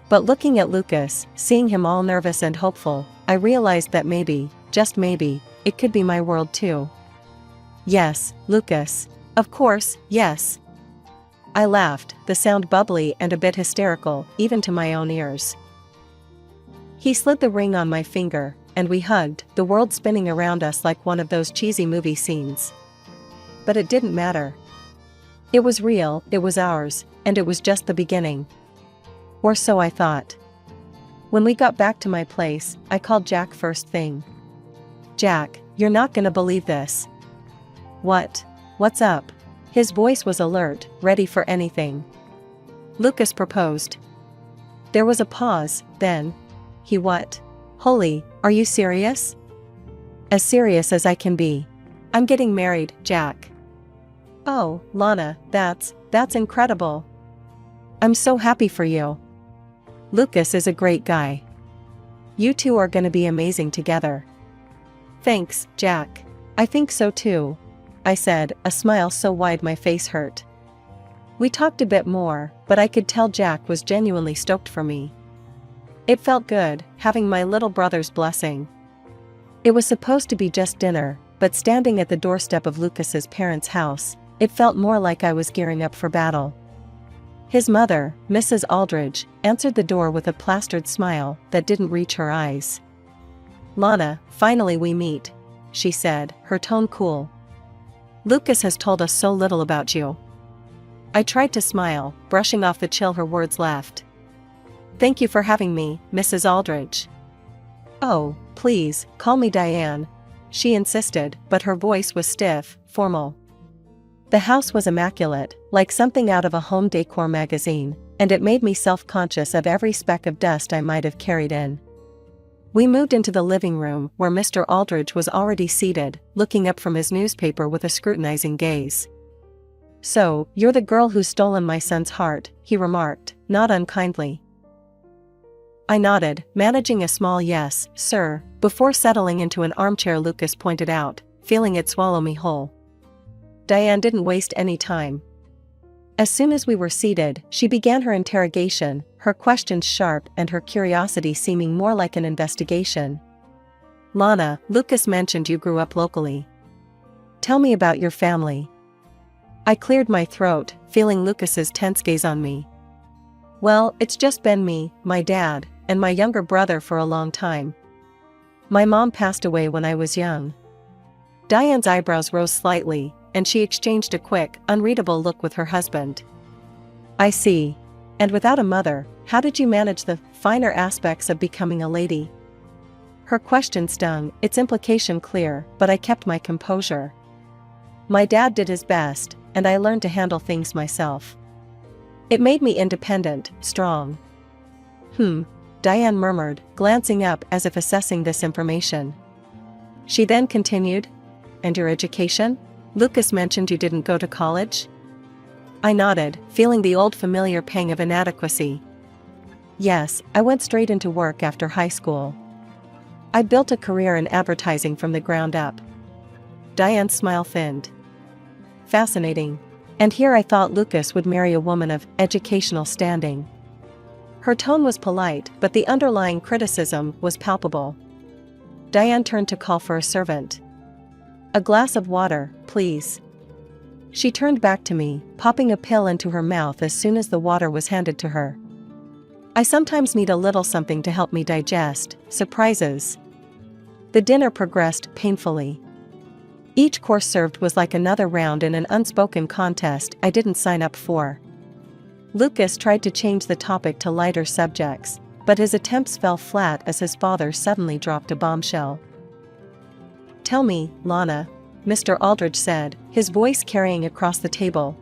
But looking at Lucas, seeing him all nervous and hopeful, I realized that maybe, just maybe, it could be my world too. "Yes, Lucas. Of course, yes." I laughed, the sound bubbly and a bit hysterical, even to my own ears. He slid the ring on my finger, and we hugged, the world spinning around us like one of those cheesy movie scenes. But it didn't matter. It was real, it was ours, and it was just the beginning. Or so I thought. When we got back to my place, I called Jack first thing. "Jack, you're not gonna believe this." "What? What's up?" His voice was alert, ready for anything. "Lucas proposed." There was a pause, then. "He what? Holy, are you serious?" "As serious as I can be. I'm getting married, Jack." "Oh, Lana, that's incredible. I'm so happy for you. Lucas is a great guy. You two are gonna be amazing together." "Thanks, Jack. I think so too," I said, a smile so wide my face hurt. We talked a bit more, but I could tell Jack was genuinely stoked for me. It felt good, having my little brother's blessing. It was supposed to be just dinner, but standing at the doorstep of Lucas's parents' house, it felt more like I was gearing up for battle. His mother, Mrs. Aldridge, answered the door with a plastered smile that didn't reach her eyes. "Lana, finally we meet," she said, her tone cool. "Lucas has told us so little about you." I tried to smile, brushing off the chill her words left. "Thank you for having me, Mrs. Aldridge." "Oh, please, call me Diane," she insisted, but her voice was stiff, formal. The house was immaculate, like something out of a home decor magazine, and it made me self-conscious of every speck of dust I might have carried in. We moved into the living room, where Mr. Aldridge was already seated, looking up from his newspaper with a scrutinizing gaze. "So, you're the girl who's stolen my son's heart," he remarked, not unkindly. I nodded, managing a small "yes, sir," before settling into an armchair Lucas pointed out, feeling it swallow me whole. Diane didn't waste any time. As soon as we were seated, she began her interrogation, her questions sharp and her curiosity seeming more like an investigation. "Lana, Lucas mentioned you grew up locally. Tell me about your family." I cleared my throat, feeling Lucas's tense gaze on me. "Well, it's just been me, my dad, and my younger brother for a long time. My mom passed away when I was young." Diane's eyebrows rose slightly, and she exchanged a quick, unreadable look with her husband. "I see. And without a mother, how did you manage the finer aspects of becoming a lady?" Her question stung, its implication clear, but I kept my composure. "My dad did his best, and I learned to handle things myself. It made me independent, strong." Diane murmured, glancing up as if assessing this information. She then continued, "And your education? Lucas mentioned you didn't go to college?" I nodded, feeling the old familiar pang of inadequacy. "Yes, I went straight into work after high school. I built a career in advertising from the ground up." Diane's smile thinned. "Fascinating. And here I thought Lucas would marry a woman of educational standing." Her tone was polite, but the underlying criticism was palpable. Diane turned to call for a servant. "A glass of water, please." She turned back to me, popping a pill into her mouth as soon as the water was handed to her. I sometimes need a little something to help me digest, surprises. The dinner progressed painfully. Each course served was like another round in an unspoken contest I didn't sign up for. Lucas tried to change the topic to lighter subjects, but his attempts fell flat as his father suddenly dropped a bombshell. "Tell me, Lana," Mr. Aldridge said, his voice carrying across the table.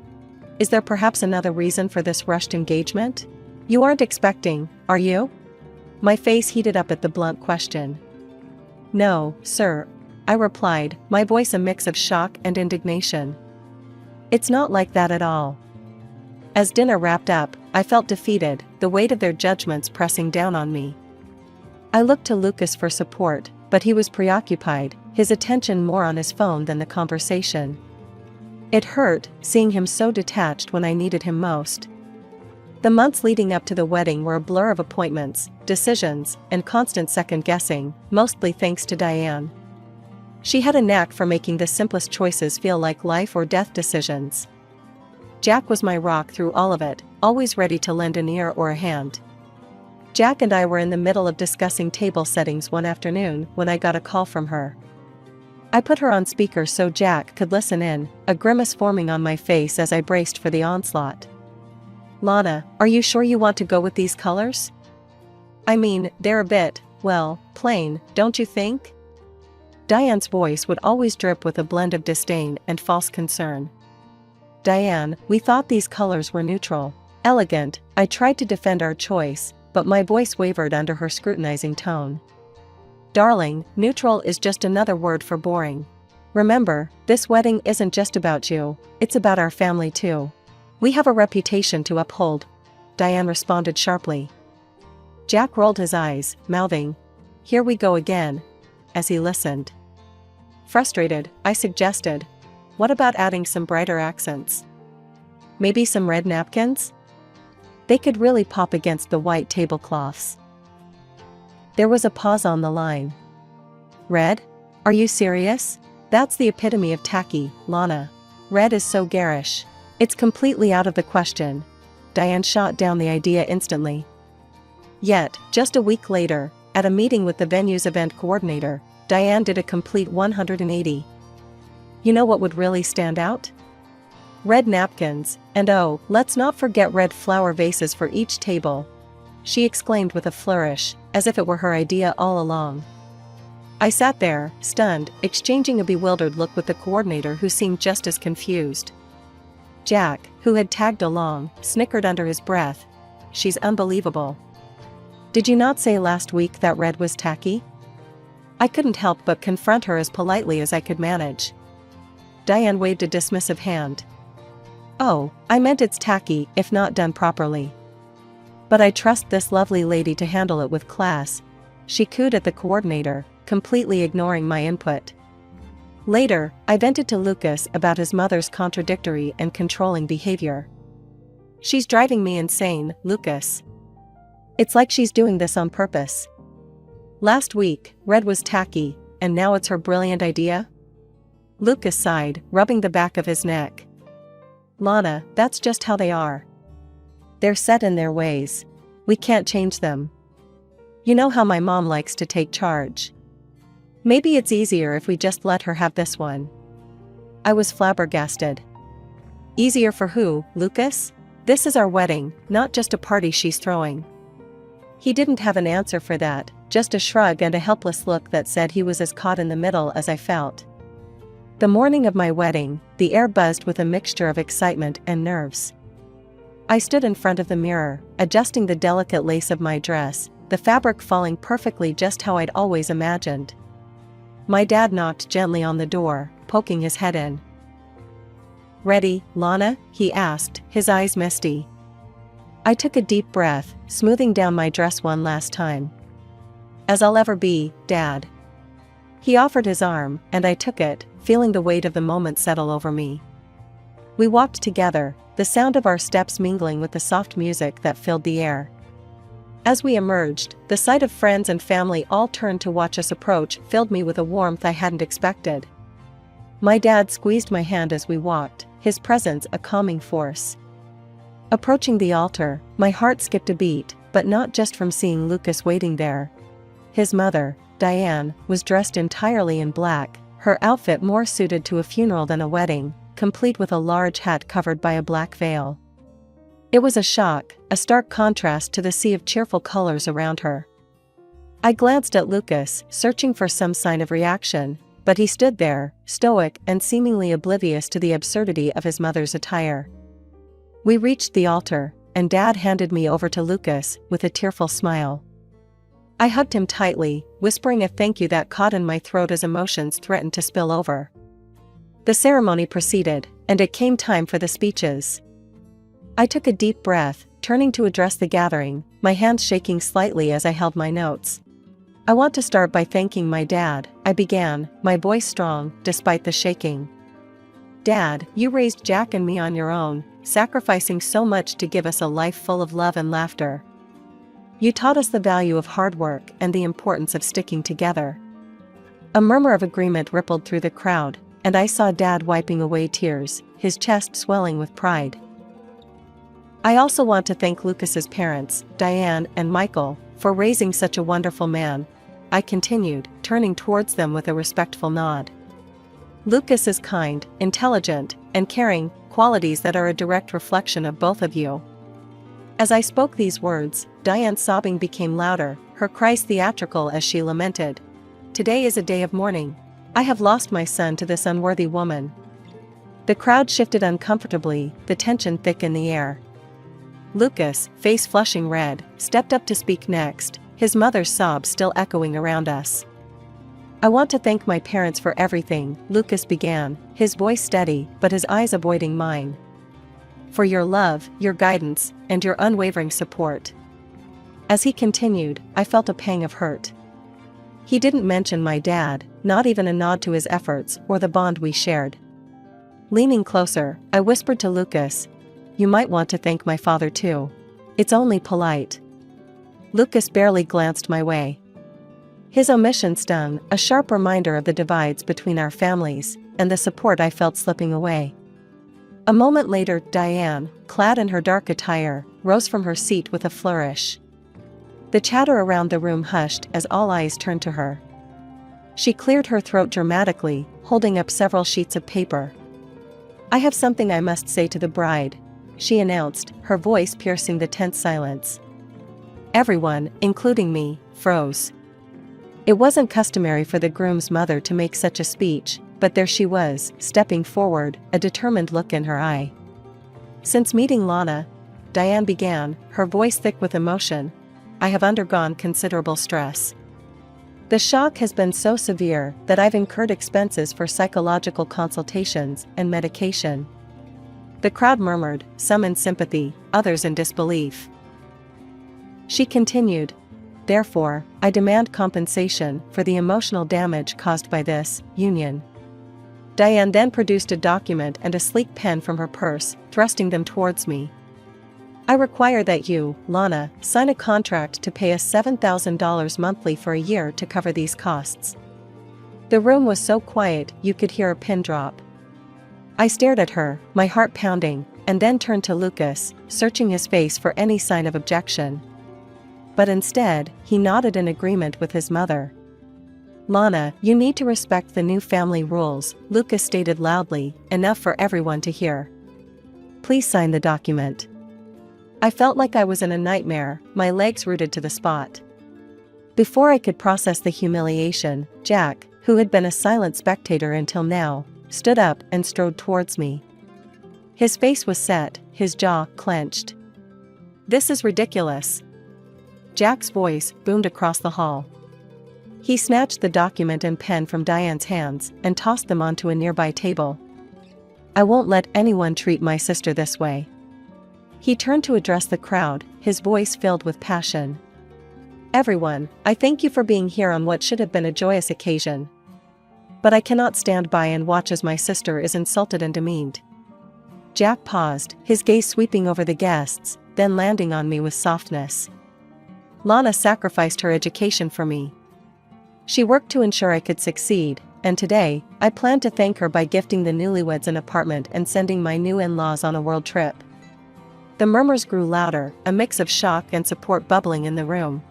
"Is there perhaps another reason for this rushed engagement? You aren't expecting, are you?" My face heated up at the blunt question. "No, sir," I replied, my voice a mix of shock and indignation. "It's not like that at all." As dinner wrapped up, I felt defeated, the weight of their judgments pressing down on me. I looked to Lucas for support, but he was preoccupied, his attention more on his phone than the conversation. It hurt, seeing him so detached when I needed him most. The months leading up to the wedding were a blur of appointments, decisions, and constant second-guessing, mostly thanks to Diane. She had a knack for making the simplest choices feel like life or death decisions. Jack was my rock through all of it, always ready to lend an ear or a hand. Jack and I were in the middle of discussing table settings one afternoon when I got a call from her. I put her on speaker so Jack could listen in, a grimace forming on my face as I braced for the onslaught. "Lana, are you sure you want to go with these colors? I mean, they're a bit, well, plain, don't you think?" Diane's voice would always drip with a blend of disdain and false concern. "Diane, we thought these colors were neutral, elegant." I tried to defend our choice, but my voice wavered under her scrutinizing tone. "Darling, neutral is just another word for boring. Remember, this wedding isn't just about you, it's about our family too. We have a reputation to uphold," Diane responded sharply. Jack rolled his eyes, mouthing, "Here we go again," as he listened. Frustrated, I suggested, "What about adding some brighter accents? Maybe some red napkins? They could really pop against the white tablecloths." There was a pause on the line. "Red? Are you serious? That's the epitome of tacky, Lana. Red is so garish. It's completely out of the question." Diane shot down the idea instantly. Yet, just a week later, at a meeting with the venue's event coordinator, Diane did a complete 180. "You know what would really stand out? Red napkins, and oh, let's not forget red flower vases for each table," she exclaimed with a flourish, as if it were her idea all along. I sat there, stunned, exchanging a bewildered look with the coordinator who seemed just as confused. Jack, who had tagged along, snickered under his breath. "She's unbelievable. Did you not say last week that red was tacky?" I couldn't help but confront her as politely as I could manage. Diane waved a dismissive hand. "Oh, I meant it's tacky if not done properly. But I trust this lovely lady to handle it with class," she cooed at the coordinator, completely ignoring my input. Later, I vented to Lucas about his mother's contradictory and controlling behavior. "She's driving me insane, Lucas. It's like she's doing this on purpose. Last week, red was tacky, and now it's her brilliant idea?" Lucas sighed, rubbing the back of his neck. "Lana, that's just how they are. They're set in their ways. We can't change them. You know how my mom likes to take charge. Maybe it's easier if we just let her have this one." I was flabbergasted. "Easier for who, Lucas? This is our wedding, not just a party she's throwing." He didn't have an answer for that, just a shrug and a helpless look that said he was as caught in the middle as I felt. The morning of my wedding, the air buzzed with a mixture of excitement and nerves. I stood in front of the mirror, adjusting the delicate lace of my dress, the fabric falling perfectly just how I'd always imagined. My dad knocked gently on the door, poking his head in. "Ready, Lana?" he asked, his eyes misty. I took a deep breath, smoothing down my dress one last time. "As I'll ever be, Dad." He offered his arm, and I took it, feeling the weight of the moment settle over me. We walked together, the sound of our steps mingling with the soft music that filled the air. As we emerged, the sight of friends and family all turned to watch us approach filled me with a warmth I hadn't expected. My dad squeezed my hand as we walked, his presence a calming force. Approaching the altar, my heart skipped a beat, but not just from seeing Lucas waiting there. His mother, Diane, was dressed entirely in black, her outfit more suited to a funeral than a wedding, complete with a large hat covered by a black veil. It was a shock, a stark contrast to the sea of cheerful colors around her. I glanced at Lucas, searching for some sign of reaction, but he stood there, stoic and seemingly oblivious to the absurdity of his mother's attire. We reached the altar, and Dad handed me over to Lucas with a tearful smile. I hugged him tightly, whispering a thank you that caught in my throat as emotions threatened to spill over. The ceremony proceeded, and it came time for the speeches. I took a deep breath, turning to address the gathering, my hands shaking slightly as I held my notes. I want to start by thanking my dad, I began, my voice strong, despite the shaking. Dad, you raised Jack and me on your own, sacrificing so much to give us a life full of love and laughter. You taught us the value of hard work and the importance of sticking together. A murmur of agreement rippled through the crowd, and I saw Dad wiping away tears, his chest swelling with pride. I also want to thank Lucas's parents, Diane and Michael, for raising such a wonderful man, I continued, turning towards them with a respectful nod. Lucas is kind, intelligent, and caring, qualities that are a direct reflection of both of you. As I spoke these words, Diane's sobbing became louder, her cries theatrical as she lamented. Today is a day of mourning. I have lost my son to this unworthy woman. The crowd shifted uncomfortably, the tension thick in the air. Lucas, face flushing red, stepped up to speak next, his mother's sobs still echoing around us. I want to thank my parents for everything, Lucas began, his voice steady but his eyes avoiding mine. For your love, your guidance, and your unwavering support. As he continued, I felt a pang of hurt. He didn't mention my dad, not even a nod to his efforts or the bond we shared. Leaning closer, I whispered to Lucas, "You might want to thank my father too. It's only polite." Lucas barely glanced my way. His omission stung, a sharp reminder of the divides between our families, and the support I felt slipping away. A moment later, Diane, clad in her dark attire, rose from her seat with a flourish. The chatter around the room hushed as all eyes turned to her. She cleared her throat dramatically, holding up several sheets of paper. "I have something I must say to the bride," she announced, her voice piercing the tense silence. Everyone, including me, froze. It wasn't customary for the groom's mother to make such a speech, but there she was, stepping forward, a determined look in her eye. "Since meeting Lana," Diane began, her voice thick with emotion, "I have undergone considerable stress. The shock has been so severe that I've incurred expenses for psychological consultations and medication." The crowd murmured, some in sympathy, others in disbelief. She continued, "Therefore, I demand compensation for the emotional damage caused by this union." Diane then produced a document and a sleek pen from her purse, thrusting them towards me. "I require that you, Lana, sign a contract to pay us $7,000 monthly for a year to cover these costs." The room was so quiet you could hear a pin drop. I stared at her, my heart pounding, and then turned to Lucas, searching his face for any sign of objection. But instead, he nodded in agreement with his mother. "Lana, you need to respect the new family rules," Lucas stated loudly, enough for everyone to hear. "Please sign the document." I felt like I was in a nightmare, my legs rooted to the spot. Before I could process the humiliation, Jack, who had been a silent spectator until now, stood up and strode towards me. His face was set, his jaw clenched. "This is ridiculous." Jack's voice boomed across the hall. He snatched the document and pen from Diane's hands and tossed them onto a nearby table. "I won't let anyone treat my sister this way." He turned to address the crowd, his voice filled with passion. "Everyone, I thank you for being here on what should have been a joyous occasion. But I cannot stand by and watch as my sister is insulted and demeaned." Jack paused, his gaze sweeping over the guests, then landing on me with softness. "Lana sacrificed her education for me. She worked to ensure I could succeed, and today, I plan to thank her by gifting the newlyweds an apartment and sending my new in-laws on a world trip." The murmurs grew louder, a mix of shock and support bubbling in the room.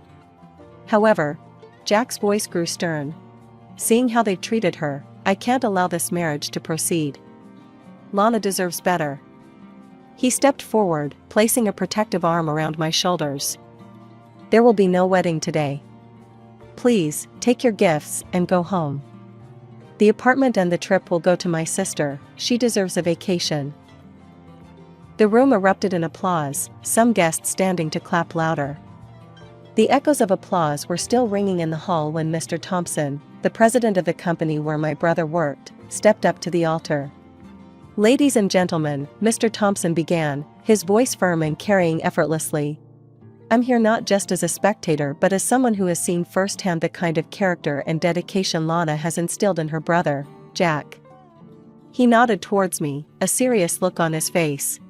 However, Jack's voice grew stern. "Seeing how they've treated her, I can't allow this marriage to proceed. Lana deserves better." He stepped forward, placing a protective arm around my shoulders. "There will be no wedding today. Please, take your gifts and go home. The apartment and the trip will go to my sister, she deserves a vacation." The room erupted in applause, some guests standing to clap louder. The echoes of applause were still ringing in the hall when Mr. Thompson, the president of the company where my brother worked, stepped up to the altar. "Ladies and gentlemen," Mr. Thompson began, his voice firm and carrying effortlessly. "I'm here not just as a spectator but as someone who has seen firsthand the kind of character and dedication Lana has instilled in her brother, Jack." He nodded towards me, a serious look on his face.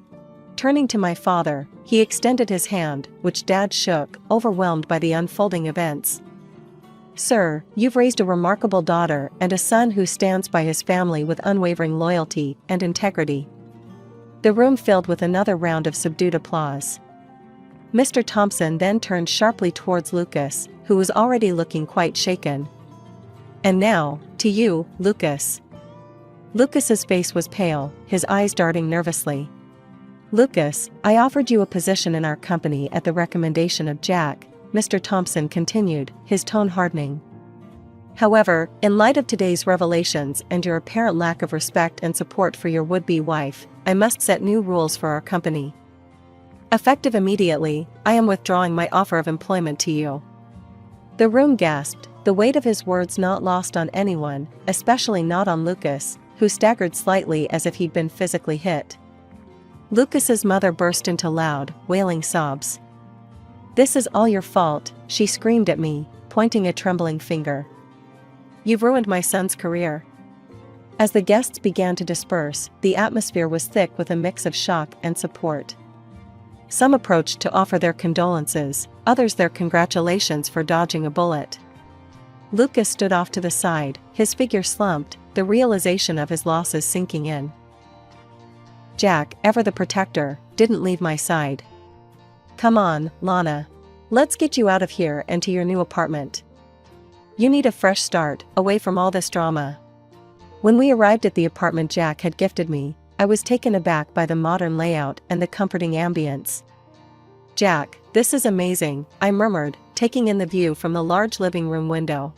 Turning to my father, he extended his hand, which Dad shook, overwhelmed by the unfolding events. "Sir, you've raised a remarkable daughter and a son who stands by his family with unwavering loyalty and integrity." The room filled with another round of subdued applause. Mr. Thompson then turned sharply towards Lucas, who was already looking quite shaken. "And now, to you, Lucas." Lucas's face was pale, his eyes darting nervously. "Lucas, I offered you a position in our company at the recommendation of Jack," Mr. Thompson continued, his tone hardening. "However, in light of today's revelations and your apparent lack of respect and support for your would-be wife, I must set new rules for our company. Effective immediately, I am withdrawing my offer of employment to you." The room gasped, the weight of his words not lost on anyone, especially not on Lucas, who staggered slightly as if he'd been physically hit. Lucas's mother burst into loud, wailing sobs. "This is all your fault," she screamed at me, pointing a trembling finger. "You've ruined my son's career." As the guests began to disperse, the atmosphere was thick with a mix of shock and support. Some approached to offer their condolences, others their congratulations for dodging a bullet. Lucas stood off to the side, his figure slumped, the realization of his losses sinking in. Jack, ever the protector, didn't leave my side. "Come on, Lana. Let's get you out of here and to your new apartment. You need a fresh start, away from all this drama." When we arrived at the apartment Jack had gifted me, I was taken aback by the modern layout and the comforting ambience. "Jack, this is amazing," I murmured, taking in the view from the large living room window.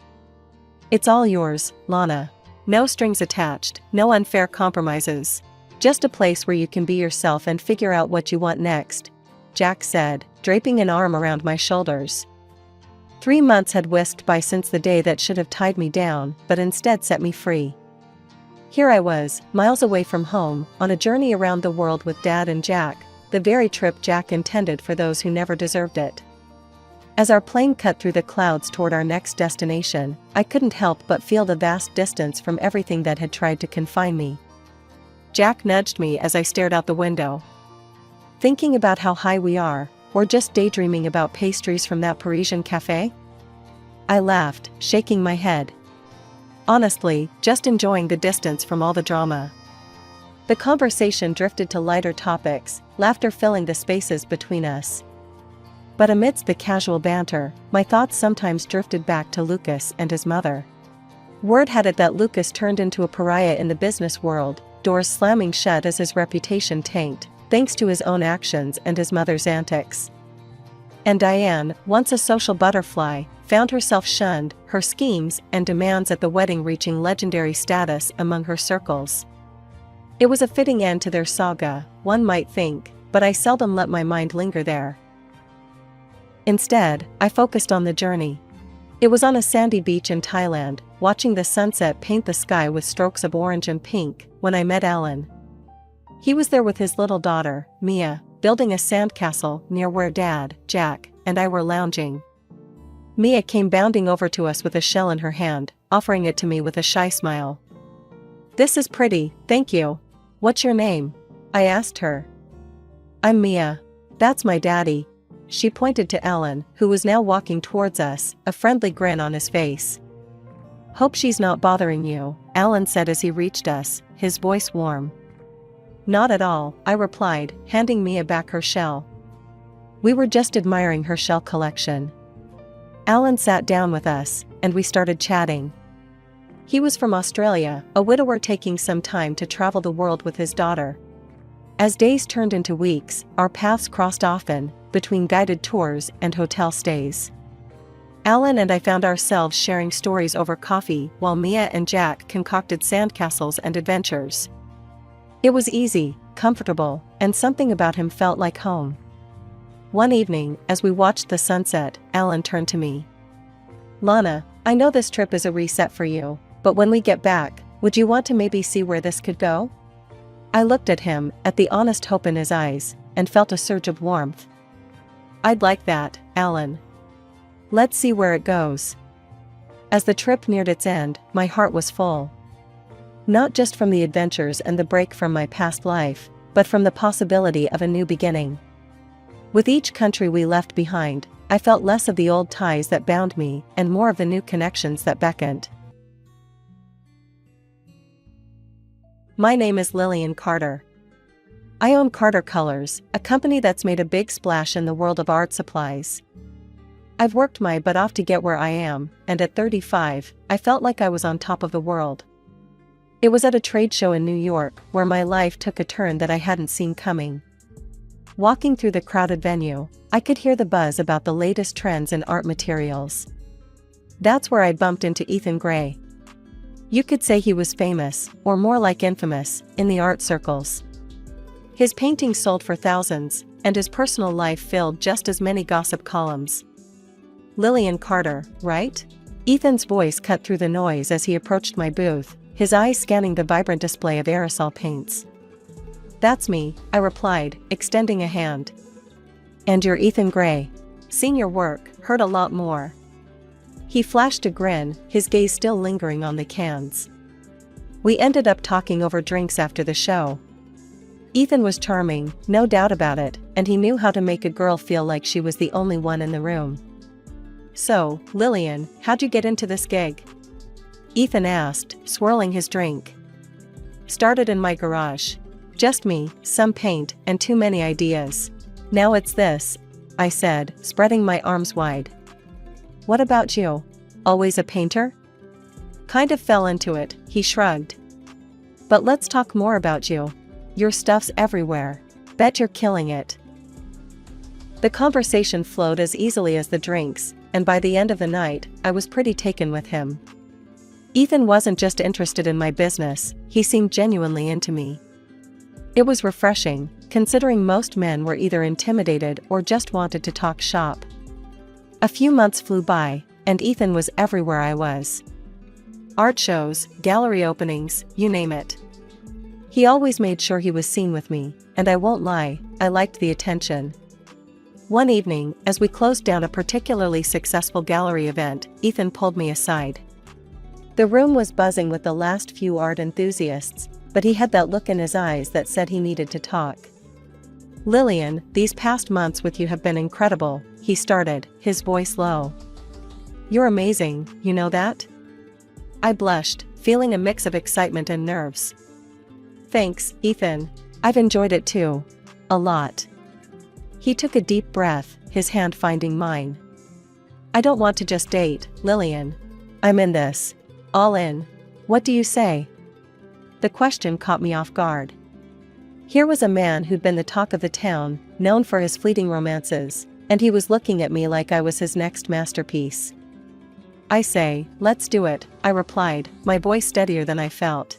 "It's all yours, Lana. No strings attached, no unfair compromises. Just a place where you can be yourself and figure out what you want next," Jack said, draping an arm around my shoulders. 3 months had whisked by since the day that should have tied me down, but instead set me free. Here I was, miles away from home, on a journey around the world with Dad and Jack, the very trip Jack intended for those who never deserved it. As our plane cut through the clouds toward our next destination, I couldn't help but feel the vast distance from everything that had tried to confine me. Jack nudged me as I stared out the window. "Thinking about how high we are, or just daydreaming about pastries from that Parisian cafe?" I laughed, shaking my head. "Honestly, just enjoying the distance from all the drama." The conversation drifted to lighter topics, laughter filling the spaces between us. But amidst the casual banter, my thoughts sometimes drifted back to Lucas and his mother. Word had it that Lucas turned into a pariah in the business world, doors slamming shut as his reputation tanked, thanks to his own actions and his mother's antics. And Diane, once a social butterfly, found herself shunned, her schemes and demands at the wedding reaching legendary status among her circles. It was a fitting end to their saga, one might think, but I seldom let my mind linger there. Instead, I focused on the journey. It was on a sandy beach in Thailand, watching the sunset paint the sky with strokes of orange and pink, when I met Alan. He was there with his little daughter, Mia, building a sandcastle near where Dad, Jack, and I were lounging. Mia came bounding over to us with a shell in her hand, offering it to me with a shy smile. "This is pretty, thank you. What's your name?" I asked her. "I'm Mia. That's my daddy." She pointed to Alan, who was now walking towards us, a friendly grin on his face. "Hope she's not bothering you," Alan said as he reached us, his voice warm. "Not at all," I replied, handing Mia back her shell. We were just admiring her shell collection. Alan sat down with us, and we started chatting. He was from Australia, a widower taking some time to travel the world with his daughter. As days turned into weeks, our paths crossed often, between guided tours and hotel stays. Alan and I found ourselves sharing stories over coffee while Mia and Jack concocted sandcastles and adventures. It was easy, comfortable, and something about him felt like home. One evening, as we watched the sunset, Alan turned to me. "Lana, I know this trip is a reset for you, but when we get back, would you want to maybe see where this could go?" I looked at him, at the honest hope in his eyes, and felt a surge of warmth. "I'd like that, Alan. Let's see where it goes." As the trip neared its end, my heart was full. Not just from the adventures and the break from my past life, but from the possibility of a new beginning. With each country we left behind, I felt less of the old ties that bound me and more of the new connections that beckoned. My name is Lillian Carter. I own Carter Colors, a company that's made a big splash in the world of art supplies. I've worked my butt off to get where I am, and at 35, I felt like I was on top of the world. It was at a trade show in New York where my life took a turn that I hadn't seen coming. Walking through the crowded venue, I could hear the buzz about the latest trends in art materials. That's where I bumped into Ethan Gray. You could say he was famous, or more like infamous, in the art circles. His paintings sold for thousands, and his personal life filled just as many gossip columns. "Lillian Carter, right?" Ethan's voice cut through the noise as he approached my booth, his eyes scanning the vibrant display of aerosol paints. "That's me," I replied, extending a hand. "And you're Ethan Gray. Seen your work, heard a lot more." He flashed a grin, his gaze still lingering on the cans. We ended up talking over drinks after the show. Ethan was charming, no doubt about it, and he knew how to make a girl feel like she was the only one in the room. "So, Lillian, how'd you get into this gig?" Ethan asked, swirling his drink. "Started in my garage. Just me, some paint, and too many ideas. Now it's this," I said, spreading my arms wide. "What about you? Always a painter?" "Kind of fell into it," he shrugged. "But let's talk more about you. Your stuff's everywhere. Bet you're killing it." The conversation flowed as easily as the drinks, and by the end of the night, I was pretty taken with him. Ethan wasn't just interested in my business, he seemed genuinely into me. It was refreshing, considering most men were either intimidated or just wanted to talk shop. A few months flew by, and Ethan was everywhere I was. Art shows, gallery openings, you name it. He always made sure he was seen with me, and I won't lie, I liked the attention. One evening, as we closed down a particularly successful gallery event, Ethan pulled me aside. The room was buzzing with the last few art enthusiasts, but he had that look in his eyes that said he needed to talk. "Lillian, these past months with you have been incredible," he started, his voice low. "You're amazing, you know that?" I blushed, feeling a mix of excitement and nerves. "Thanks, Ethan. I've enjoyed it too. A lot." He took a deep breath, his hand finding mine. "I don't want to just date, Lillian. I'm in this. All in. What do you say?" The question caught me off guard. Here was a man who'd been the talk of the town, known for his fleeting romances, and he was looking at me like I was his next masterpiece. "I say, let's do it," I replied, my voice steadier than I felt.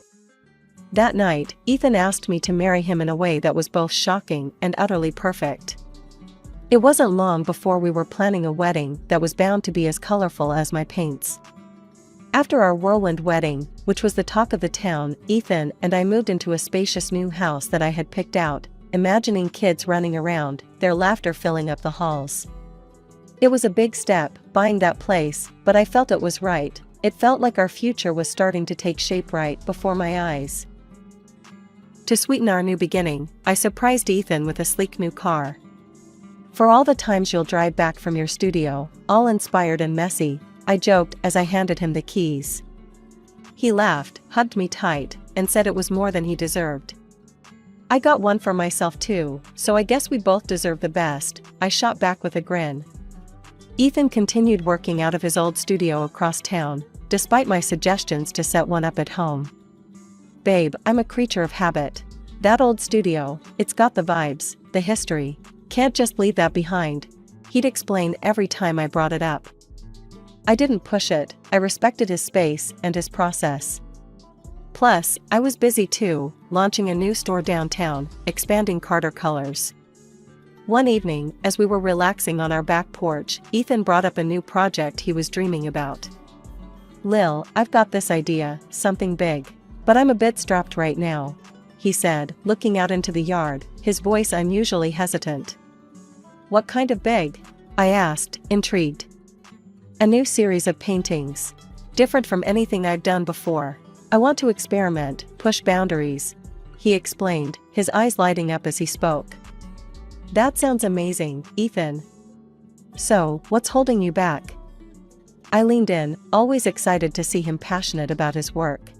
That night, Ethan asked me to marry him in a way that was both shocking and utterly perfect. It wasn't long before we were planning a wedding that was bound to be as colorful as my paints. After our whirlwind wedding, which was the talk of the town, Ethan and I moved into a spacious new house that I had picked out, imagining kids running around, their laughter filling up the halls. It was a big step, buying that place, but I felt it was right. It felt like our future was starting to take shape right before my eyes. To sweeten our new beginning, I surprised Ethan with a sleek new car. "For all the times you'll drive back from your studio, all inspired and messy," I joked as I handed him the keys. He laughed, hugged me tight, and said it was more than he deserved. "I got one for myself too, so I guess we both deserve the best," I shot back with a grin. Ethan continued working out of his old studio across town, despite my suggestions to set one up at home. "Babe, I'm a creature of habit. That old studio, it's got the vibes, the history. Can't just leave that behind," he'd explain every time I brought it up. I didn't push it, I respected his space and his process. Plus, I was busy too, launching a new store downtown, expanding Carter Colors. One evening, as we were relaxing on our back porch, Ethan brought up a new project he was dreaming about. "Lil, I've got this idea, something big. But I'm a bit strapped right now," he said, looking out into the yard, his voice unusually hesitant. "What kind of big?" I asked, intrigued. "A new series of paintings. Different from anything I've done before. I want to experiment, push boundaries," he explained, his eyes lighting up as he spoke. "That sounds amazing, Ethan. So, what's holding you back?" I leaned in, always excited to see him passionate about his work.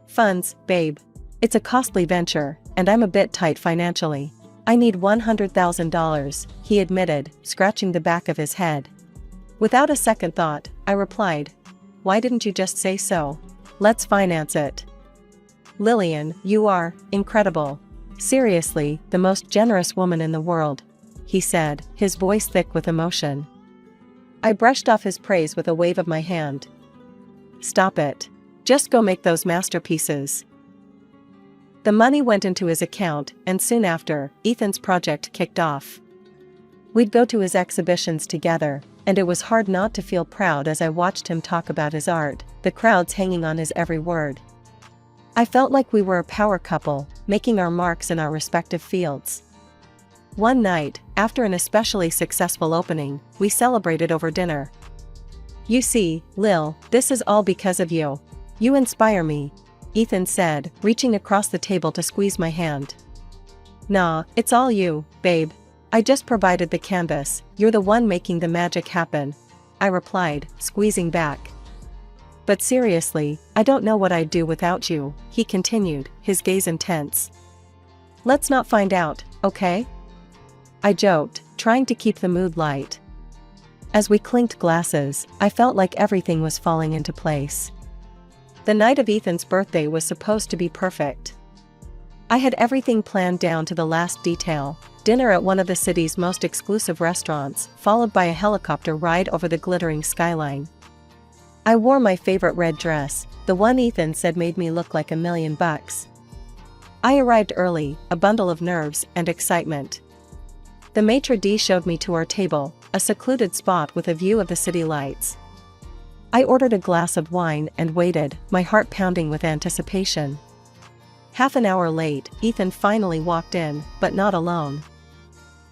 "Funds, babe. It's a costly venture, and I'm a bit tight financially. I need $100,000, he admitted, scratching the back of his head. Without a second thought, I replied, "Why didn't you just say so? Let's finance it." "Lillian, you are incredible. Seriously, the most generous woman in the world," he said, his voice thick with emotion. I brushed off his praise with a wave of my hand. "Stop it. Just go make those masterpieces." The money went into his account, and soon after, Ethan's project kicked off. We'd go to his exhibitions together, and it was hard not to feel proud as I watched him talk about his art, the crowds hanging on his every word. I felt like we were a power couple, making our marks in our respective fields. One night, after an especially successful opening, we celebrated over dinner. "You see, Lil, this is all because of you. You inspire me," Ethan said, reaching across the table to squeeze my hand. "Nah, it's all you, babe. I just provided the canvas, you're the one making the magic happen," I replied, squeezing back. "But seriously, I don't know what I'd do without you," he continued, his gaze intense. "Let's not find out, okay?" I joked, trying to keep the mood light. As we clinked glasses, I felt like everything was falling into place. The night of Ethan's birthday was supposed to be perfect. I had everything planned down to the last detail: dinner at one of the city's most exclusive restaurants, followed by a helicopter ride over the glittering skyline. I wore my favorite red dress, the one Ethan said made me look like $1,000,000. I arrived early, a bundle of nerves and excitement. The maitre d' showed me to our table, a secluded spot with a view of the city lights. I ordered a glass of wine and waited, my heart pounding with anticipation. Half an hour late, Ethan finally walked in, but not alone.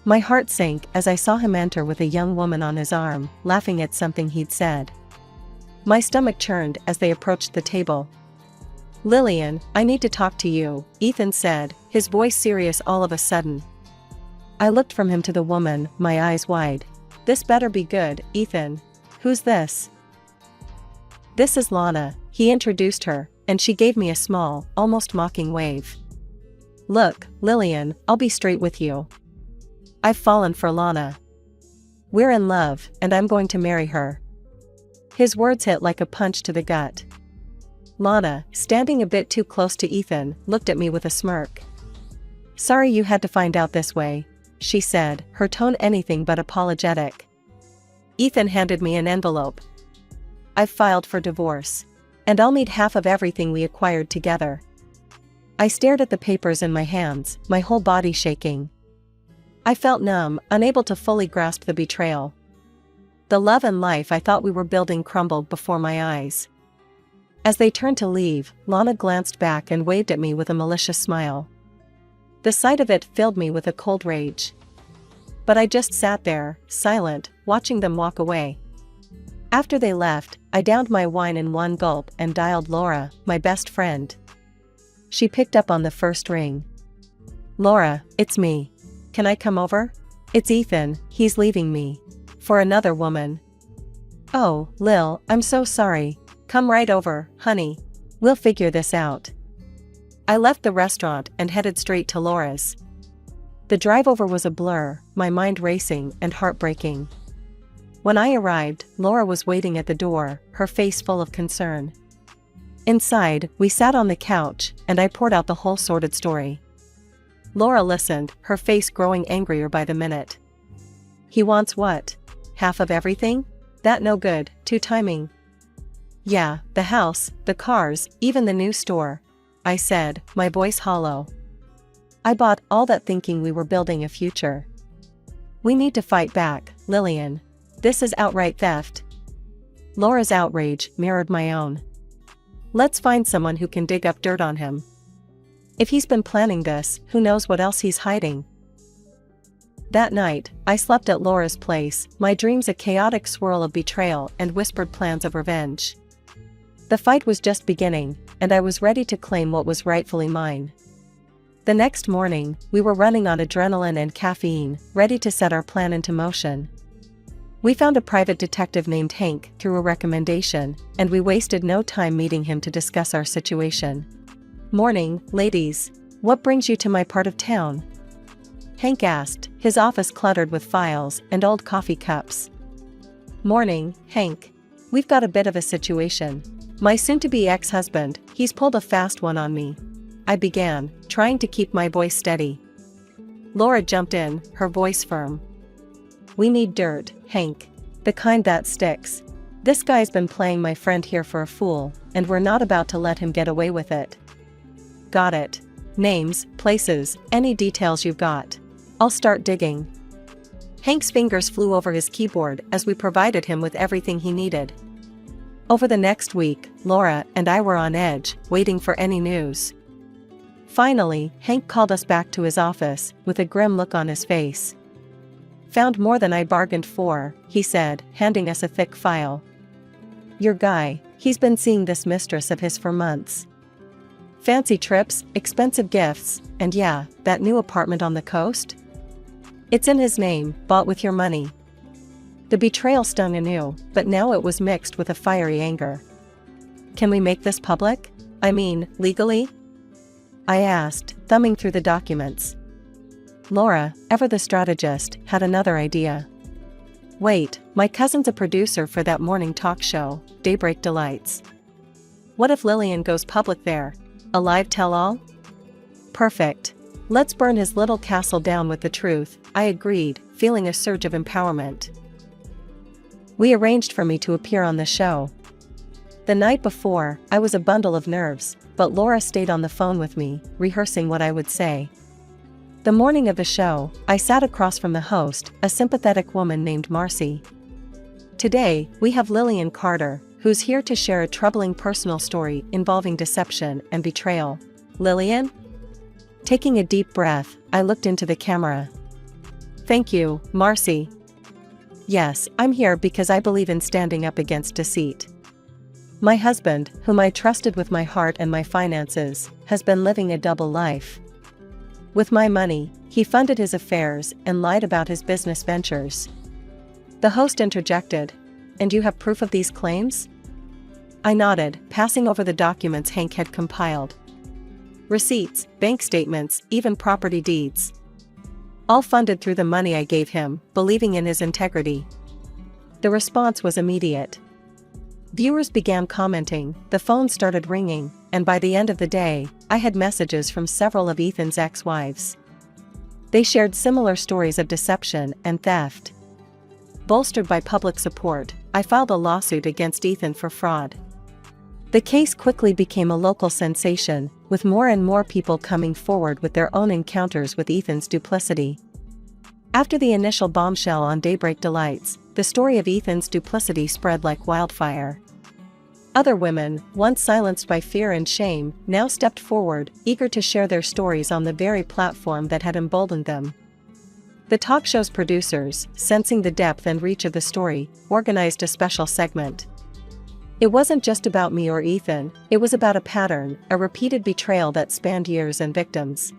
My heart sank as I saw him enter with a young woman on his arm, laughing at something he'd said. My stomach churned as they approached the table. "Lillian, I need to talk to you," Ethan said, his voice serious all of a sudden. I looked from him to the woman, my eyes wide. "This better be good, Ethan. Who's this?" "This is Lana," he introduced her, and she gave me a small, almost mocking wave. "Look, Lillian, I'll be straight with you. I've fallen for Lana. We're in love, and I'm going to marry her." His words hit like a punch to the gut. Lana, standing a bit too close to Ethan, looked at me with a smirk. "Sorry you had to find out this way," she said, her tone anything but apologetic. Ethan handed me an envelope. "I've filed for divorce. And I'll need half of everything we acquired together." I stared at the papers in my hands, my whole body shaking. I felt numb, unable to fully grasp the betrayal. The love and life I thought we were building crumbled before my eyes. As they turned to leave, Lana glanced back and waved at me with a malicious smile. The sight of it filled me with a cold rage. But I just sat there, silent, watching them walk away. After they left, I downed my wine in one gulp and dialed Laura, my best friend. She picked up on the first ring. "Laura, it's me. Can I come over? It's Ethan, he's leaving me. For another woman." "Oh, Lil, I'm so sorry. Come right over, honey. We'll figure this out." I left the restaurant and headed straight to Laura's. The drive over was a blur, my mind racing and heartbreaking. When I arrived, Laura was waiting at the door, her face full of concern. Inside, we sat on the couch, and I poured out the whole sordid story. Laura listened, her face growing angrier by the minute. "He wants what? Half of everything? That no good, two timing." "Yeah, the house, the cars, even the new store," I said, my voice hollow. "I bought all that thinking we were building a future. We need to fight back, Lillian. This is outright theft. Laura's outrage mirrored my own. Let's find someone who can dig up dirt on him. If he's been planning this, who knows what else he's hiding? That night, I slept at Laura's place, my dreams a chaotic swirl of betrayal and whispered plans of revenge. The fight was just beginning, and I was ready to claim what was rightfully mine. The next morning, we were running on adrenaline and caffeine, ready to set our plan into motion. We found a private detective named Hank through a recommendation, and we wasted no time meeting him to discuss our situation. "Morning, ladies. What brings you to my part of town?" Hank asked, his office cluttered with files and old coffee cups. "Morning, Hank. We've got a bit of a situation. My soon-to-be ex-husband, he's pulled a fast one on me," I began, trying to keep my voice steady. Laura jumped in, her voice firm. "We need dirt, Hank. The kind that sticks. This guy's been playing my friend here for a fool, and we're not about to let him get away with it." "Got it. Names, places, any details you've got. I'll start digging." Hank's fingers flew over his keyboard as we provided him with everything he needed. Over the next week, Laura and I were on edge, waiting for any news. Finally, Hank called us back to his office, with a grim look on his face. "Found more than I bargained for," he said, handing us a thick file. "Your guy, he's been seeing this mistress of his for months. Fancy trips, expensive gifts, and yeah, that new apartment on the coast? It's in his name, bought with your money." The betrayal stung anew, but now it was mixed with a fiery anger. "Can we make this public? I mean, legally?" I asked, thumbing through the documents. Laura, ever the strategist, had another idea. "Wait, my cousin's a producer for that morning talk show, Daybreak Delights. What if Lillian goes public there? A live tell-all? Perfect. Let's burn his little castle down with the truth," I agreed, feeling a surge of empowerment. We arranged for me to appear on the show. The night before, I was a bundle of nerves, but Laura stayed on the phone with me, rehearsing what I would say. The morning of the show, I sat across from the host, a sympathetic woman named Marcy. "Today, we have Lillian Carter, who's here to share a troubling personal story involving deception and betrayal." "Lillian?" Taking a deep breath, I looked into the camera. "Thank you, Marcy. Yes, I'm here because I believe in standing up against deceit. My husband, whom I trusted with my heart and my finances, has been living a double life. With my money, he funded his affairs and lied about his business ventures." The host interjected, "And you have proof of these claims?" I nodded, passing over the documents Hank had compiled. Receipts, bank statements, even property deeds. All funded through the money I gave him, believing in his integrity. The response was immediate. Viewers began commenting, the phone started ringing, and by the end of the day, I had messages from several of Ethan's ex-wives. They shared similar stories of deception and theft. Bolstered by public support, I filed a lawsuit against Ethan for fraud. The case quickly became a local sensation, with more and more people coming forward with their own encounters with Ethan's duplicity. After the initial bombshell on Daybreak Delights, the story of Ethan's duplicity spread like wildfire. Other women, once silenced by fear and shame, now stepped forward, eager to share their stories on the very platform that had emboldened them. The talk show's producers, sensing the depth and reach of the story, organized a special segment. It wasn't just about me or Ethan, it was about a pattern, a repeated betrayal that spanned years and victims.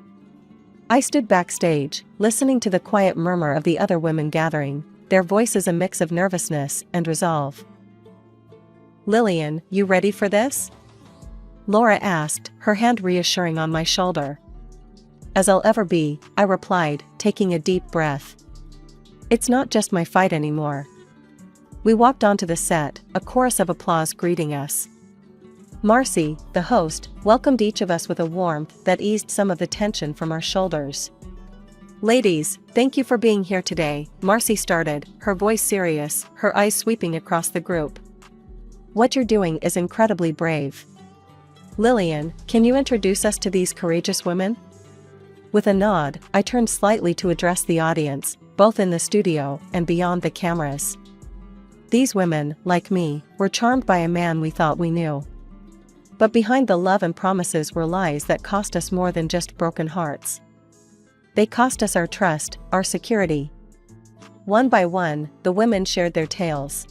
I stood backstage, listening to the quiet murmur of the other women gathering, their voices a mix of nervousness and resolve. "Lillian, you ready for this?" Laura asked, her hand reassuring on my shoulder. "As I'll ever be," I replied, taking a deep breath. "It's not just my fight anymore." We walked onto the set, a chorus of applause greeting us. Marcy, the host, welcomed each of us with a warmth that eased some of the tension from our shoulders. "Ladies, thank you for being here today," Marcy started, her voice serious, her eyes sweeping across the group. "What you're doing is incredibly brave. Lillian, can you introduce us to these courageous women?" With a nod, I turned slightly to address the audience, both in the studio and beyond the cameras. These women, like me, were charmed by a man we thought we knew. But behind the love and promises were lies that cost us more than just broken hearts. They cost us our trust, our security. One by one, the women shared their tales.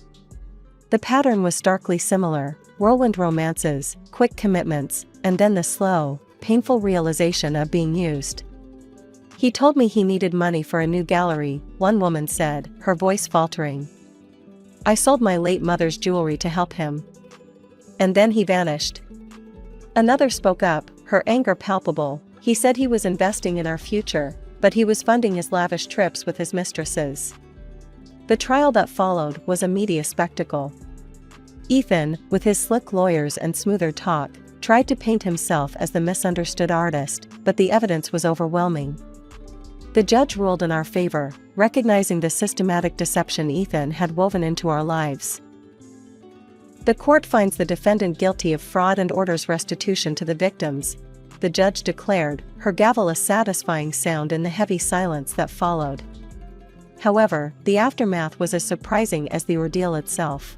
The pattern was starkly similar: whirlwind romances, quick commitments, and then the slow, painful realization of being used. "He told me he needed money for a new gallery," one woman said, her voice faltering. "I sold my late mother's jewelry to help him. And then he vanished." Another spoke up, her anger palpable. "He said he was investing in our future, but he was funding his lavish trips with his mistresses." The trial that followed was a media spectacle. Ethan, with his slick lawyers and smoother talk, tried to paint himself as the misunderstood artist, but the evidence was overwhelming. The judge ruled in our favor, recognizing the systematic deception Ethan had woven into our lives. The court finds the defendant guilty of fraud and orders restitution to the victims, the judge declared, her gavel a satisfying sound in the heavy silence that followed. However, the aftermath was as surprising as the ordeal itself.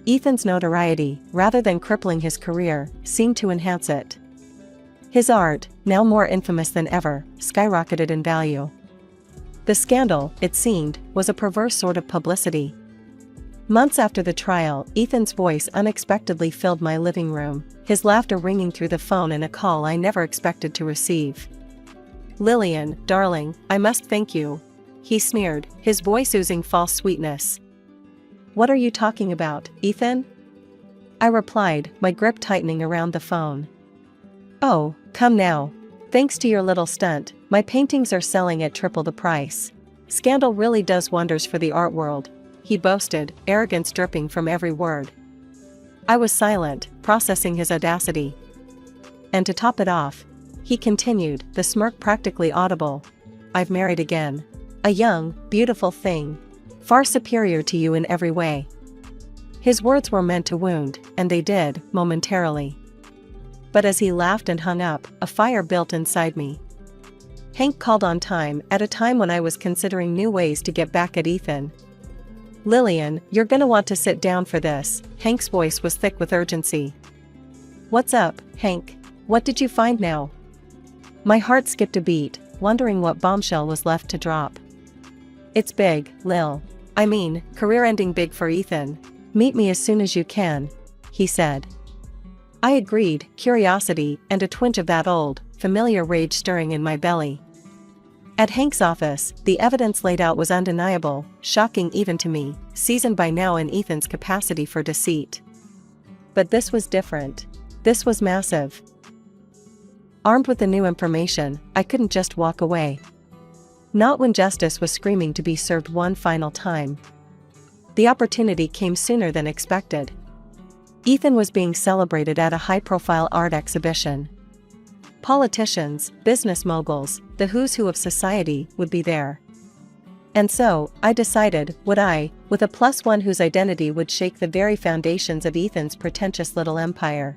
Ethan's notoriety, rather than crippling his career, seemed to enhance it. His art, now more infamous than ever, skyrocketed in value. The scandal, it seemed, was a perverse sort of publicity. Months after the trial, Ethan's voice unexpectedly filled my living room, his laughter ringing through the phone in a call I never expected to receive. "Lillian, darling, I must thank you," he sneered, his voice oozing false sweetness. "What are you talking about, Ethan?" I replied, my grip tightening around the phone. "Oh, come now. Thanks to your little stunt, my paintings are selling at triple the price. Scandal really does wonders for the art world," he boasted, arrogance dripping from every word. I was silent, processing his audacity. "And to top it off," he continued, the smirk practically audible, "I've married again. A young, beautiful thing. Far superior to you in every way." His words were meant to wound, and they did, momentarily. But as he laughed and hung up, a fire built inside me. Hank called on time, at a time when I was considering new ways to get back at Ethan. "Lillian, you're gonna want to sit down for this," Hank's voice was thick with urgency. "What's up, Hank? What did you find now?" My heart skipped a beat, wondering what bombshell was left to drop. "It's big, Lil. I mean, career-ending big for Ethan. Meet me as soon as you can," he said. I agreed, curiosity and a twinge of that old, familiar rage stirring in my belly. At Hank's office, the evidence laid out was undeniable, shocking even to me, seasoned by now in Ethan's capacity for deceit. But this was different. This was massive. Armed with the new information, I couldn't just walk away. Not when justice was screaming to be served one final time. The opportunity came sooner than expected. Ethan was being celebrated at a high-profile art exhibition. Politicians, business moguls, the who's who of society would be there. And so, I decided, would I, with a +1 whose identity would shake the very foundations of Ethan's pretentious little empire.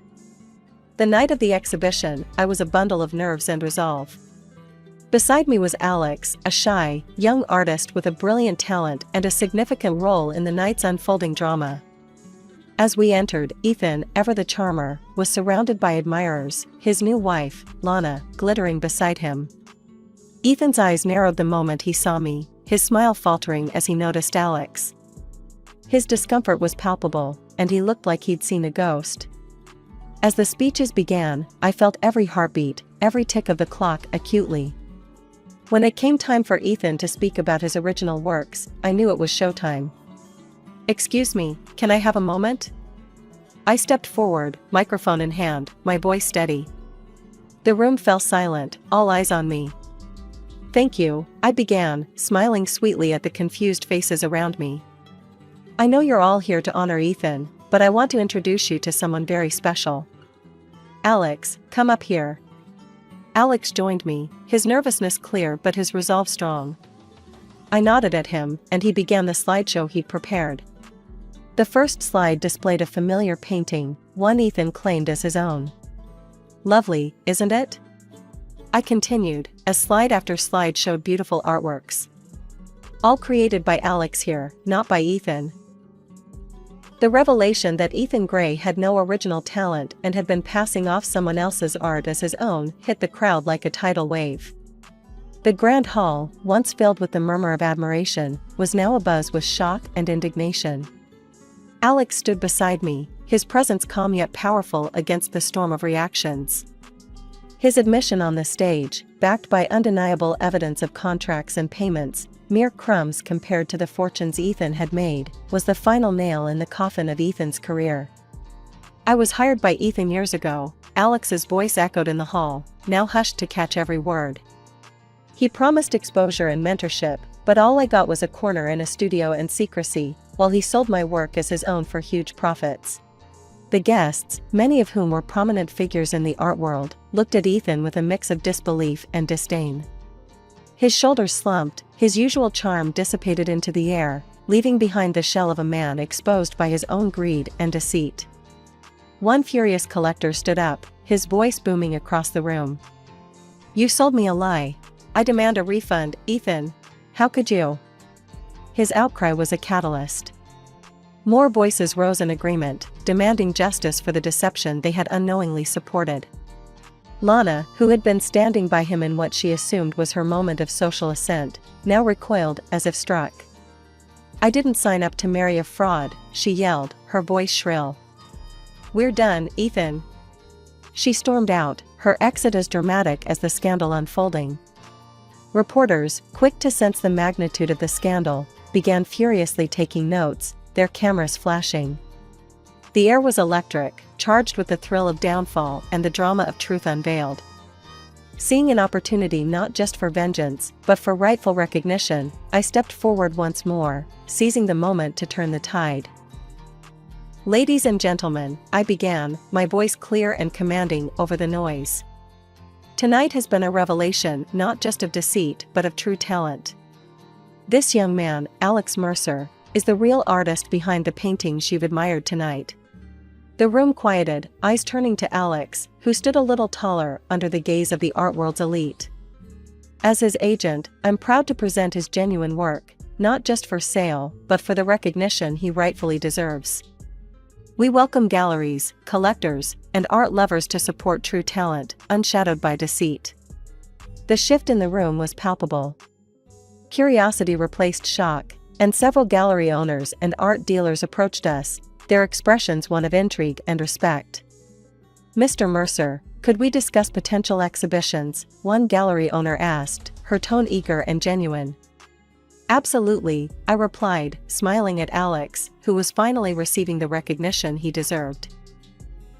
The night of the exhibition, I was a bundle of nerves and resolve. Beside me was Alex, a shy, young artist with a brilliant talent and a significant role in the night's unfolding drama. As we entered, Ethan, ever the charmer, was surrounded by admirers, his new wife, Lana, glittering beside him. Ethan's eyes narrowed the moment he saw me, his smile faltering as he noticed Alex. His discomfort was palpable, and he looked like he'd seen a ghost. As the speeches began, I felt every heartbeat, every tick of the clock acutely. When it came time for Ethan to speak about his original works, I knew it was showtime. "Excuse me, can I have a moment?" I stepped forward, microphone in hand, my voice steady. The room fell silent, all eyes on me. "Thank you," I began, smiling sweetly at the confused faces around me. "I know you're all here to honor Ethan, but I want to introduce you to someone very special. Alex, come up here." Alex joined me, his nervousness clear but his resolve strong. I nodded at him, and he began the slideshow he'd prepared. The first slide displayed a familiar painting, one Ethan claimed as his own. "Lovely, isn't it?" I continued, as slide after slide showed beautiful artworks. All created by Alex here, not by Ethan. The revelation that Ethan Gray had no original talent and had been passing off someone else's art as his own hit the crowd like a tidal wave. The grand hall, once filled with the murmur of admiration, was now abuzz with shock and indignation. Alex stood beside me, his presence calm yet powerful against the storm of reactions. His admission on the stage, backed by undeniable evidence of contracts and payments, mere crumbs compared to the fortunes Ethan had made, was the final nail in the coffin of Ethan's career. "I was hired by Ethan years ago," Alex's voice echoed in the hall, now hushed to catch every word. "He promised exposure and mentorship, but all I got was a corner in a studio and secrecy, while he sold my work as his own for huge profits." The guests, many of whom were prominent figures in the art world, looked at Ethan with a mix of disbelief and disdain. His shoulders slumped, his usual charm dissipated into the air, leaving behind the shell of a man exposed by his own greed and deceit. One furious collector stood up, his voice booming across the room. "You sold me a lie. I demand a refund, Ethan. How could you?" His outcry was a catalyst. More voices rose in agreement, demanding justice for the deception they had unknowingly supported. Lana, who had been standing by him in what she assumed was her moment of social ascent, now recoiled as if struck. "I didn't sign up to marry a fraud," she yelled, her voice shrill. "We're done, Ethan." She stormed out, her exit as dramatic as the scandal unfolding. Reporters, quick to sense the magnitude of the scandal, began furiously taking notes, their cameras flashing. The air was electric, charged with the thrill of downfall and the drama of truth unveiled. Seeing an opportunity not just for vengeance, but for rightful recognition, I stepped forward once more, seizing the moment to turn the tide. "Ladies and gentlemen," I began, my voice clear and commanding over the noise. "Tonight has been a revelation not just of deceit but of true talent. This young man, Alex Mercer, is the real artist behind the paintings you've admired tonight." The room quieted, eyes turning to Alex, who stood a little taller under the gaze of the art world's elite. As his agent, I'm proud to present his genuine work, not just for sale, but for the recognition he rightfully deserves. We welcome galleries, collectors, and art lovers to support true talent, unshadowed by deceit. The shift in the room was palpable. Curiosity replaced shock, and several gallery owners and art dealers approached us, their expressions one of intrigue and respect. "Mr. Mercer, could we discuss potential exhibitions?" one gallery owner asked, her tone eager and genuine. "Absolutely," I replied, smiling at Alex, who was finally receiving the recognition he deserved.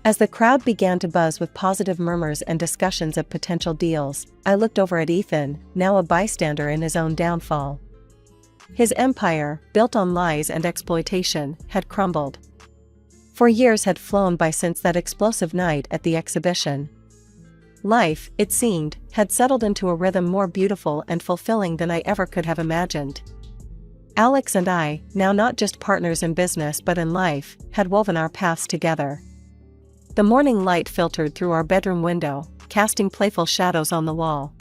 As the crowd began to buzz with positive murmurs and discussions of potential deals, I looked over at Ethan, now a bystander in his own downfall. His empire, built on lies and exploitation, had crumbled. 4 years had flown by since that explosive night at the exhibition. Life, it seemed, had settled into a rhythm more beautiful and fulfilling than I ever could have imagined. Alex and I, now not just partners in business but in life, had woven our paths together. The morning light filtered through our bedroom window, casting playful shadows on the wall.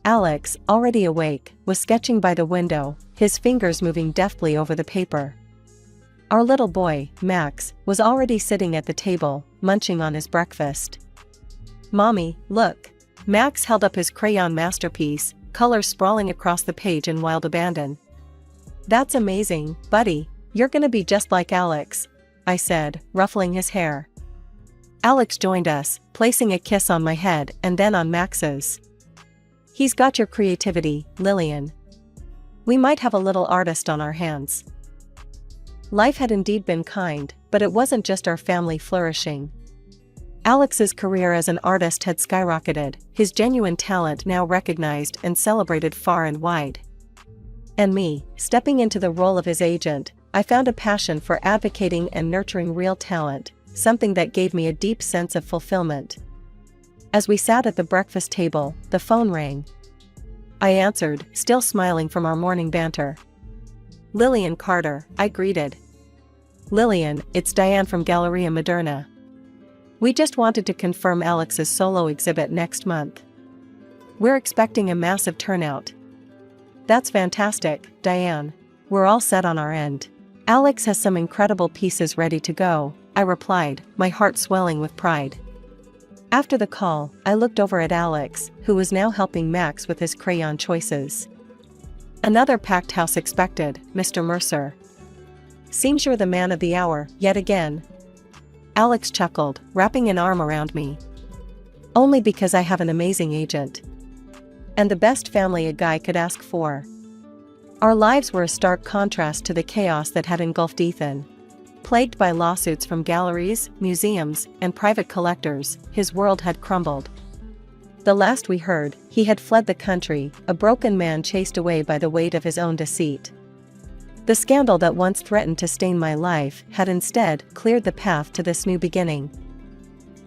Alex, already awake, was sketching by the window, his fingers moving deftly over the paper. Our little boy, Max, was already sitting at the table, munching on his breakfast. "Mommy, look." Max held up his crayon masterpiece, colors sprawling across the page in wild abandon. "That's amazing, buddy. You're gonna be just like Alex," I said, ruffling his hair. Alex joined us, placing a kiss on my head and then on Max's. "He's got your creativity, Lillian. We might have a little artist on our hands." Life had indeed been kind, but it wasn't just our family flourishing. Alex's career as an artist had skyrocketed, his genuine talent now recognized and celebrated far and wide. And me, stepping into the role of his agent, I found a passion for advocating and nurturing real talent, something that gave me a deep sense of fulfillment. As we sat at the breakfast table, the phone rang. I answered, still smiling from our morning banter. "Lillian Carter," I greeted. "Lillian, it's Diane from Galleria Moderna. We just wanted to confirm Alex's solo exhibit next month. We're expecting a massive turnout." That's fantastic, Diane. We're all set on our end. Alex has some incredible pieces ready to go, I replied, my heart swelling with pride. After the call, I looked over at Alex, who was now helping Max with his crayon choices. Another packed house expected, Mr. Mercer. Seems you're the man of the hour, yet again. Alex chuckled, wrapping an arm around me. Only because I have an amazing agent. And the best family a guy could ask for. Our lives were a stark contrast to the chaos that had engulfed Ethan. Plagued by lawsuits from galleries, museums, and private collectors, his world had crumbled. The last we heard, he had fled the country, a broken man chased away by the weight of his own deceit. The scandal that once threatened to stain my life had instead cleared the path to this new beginning.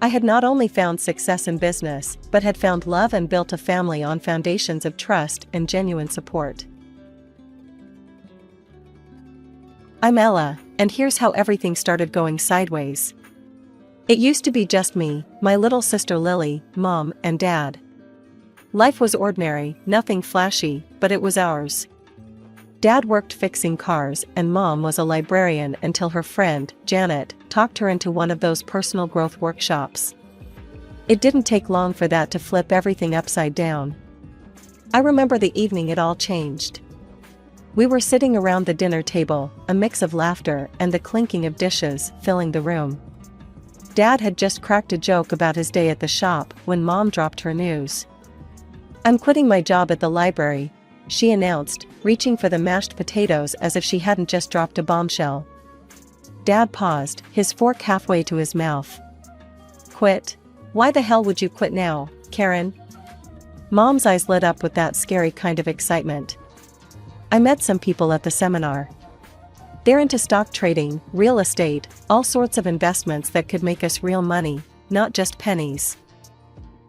I had not only found success in business, but had found love and built a family on foundations of trust and genuine support. I'm Ella, and here's how everything started going sideways. It used to be just me, my little sister Lily, Mom, and Dad. Life was ordinary, nothing flashy, but it was ours. Dad worked fixing cars, and Mom was a librarian until her friend, Janet, talked her into one of those personal growth workshops. It didn't take long for that to flip everything upside down. I remember the evening it all changed. We were sitting around the dinner table, a mix of laughter and the clinking of dishes filling the room. Dad had just cracked a joke about his day at the shop when Mom dropped her news. I'm quitting my job at the library, she announced, reaching for the mashed potatoes as if she hadn't just dropped a bombshell. Dad paused, his fork halfway to his mouth. Quit? Why the hell would you quit now, Karen? Mom's eyes lit up with that scary kind of excitement. I met some people at the seminar. They're into stock trading, real estate, all sorts of investments that could make us real money, not just pennies.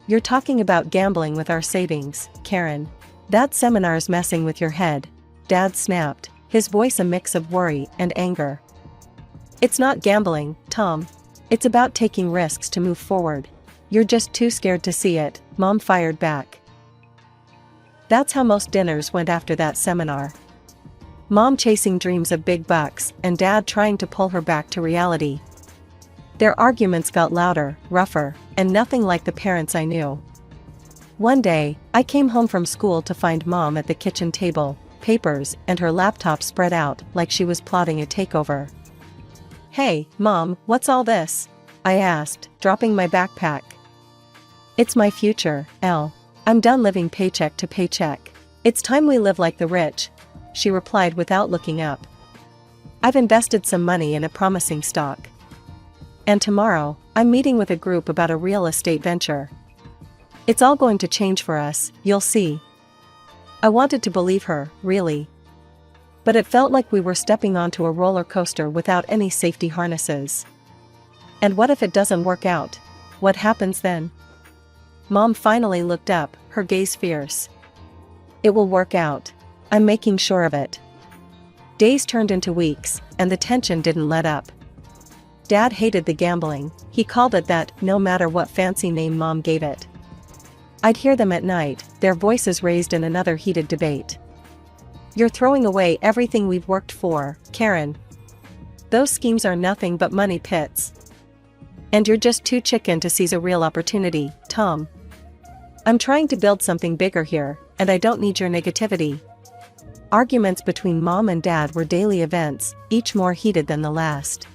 You're talking about gambling with our savings, Karen. That seminar's messing with your head, Dad snapped, his voice a mix of worry and anger. It's not gambling, Tom. It's about taking risks to move forward. You're just too scared to see it, Mom fired back. That's how most dinners went after that seminar. Mom chasing dreams of big bucks, and Dad trying to pull her back to reality. Their arguments got louder, rougher, and nothing like the parents I knew. One day, I came home from school to find Mom at the kitchen table, papers and her laptop spread out like she was plotting a takeover. Hey, Mom, what's all this? I asked, dropping my backpack. It's my future, Elle. I'm done living paycheck to paycheck. It's time we live like the rich, she replied without looking up. I've invested some money in a promising stock. And tomorrow, I'm meeting with a group about a real estate venture. It's all going to change for us, you'll see. I wanted to believe her, really. But it felt like we were stepping onto a roller coaster without any safety harnesses. And what if it doesn't work out? What happens then? Mom finally looked up, her gaze fierce. It will work out. I'm making sure of it. Days turned into weeks, and the tension didn't let up. Dad hated the gambling, he called it that no matter what fancy name Mom gave it. I'd hear them at night, their voices raised in another heated debate. You're throwing away everything we've worked for, Karen. Those schemes are nothing but money pits. And you're just too chicken to seize a real opportunity, Tom. I'm trying to build something bigger here, and I don't need your negativity. Arguments between Mom and Dad were daily events, each more heated than the last.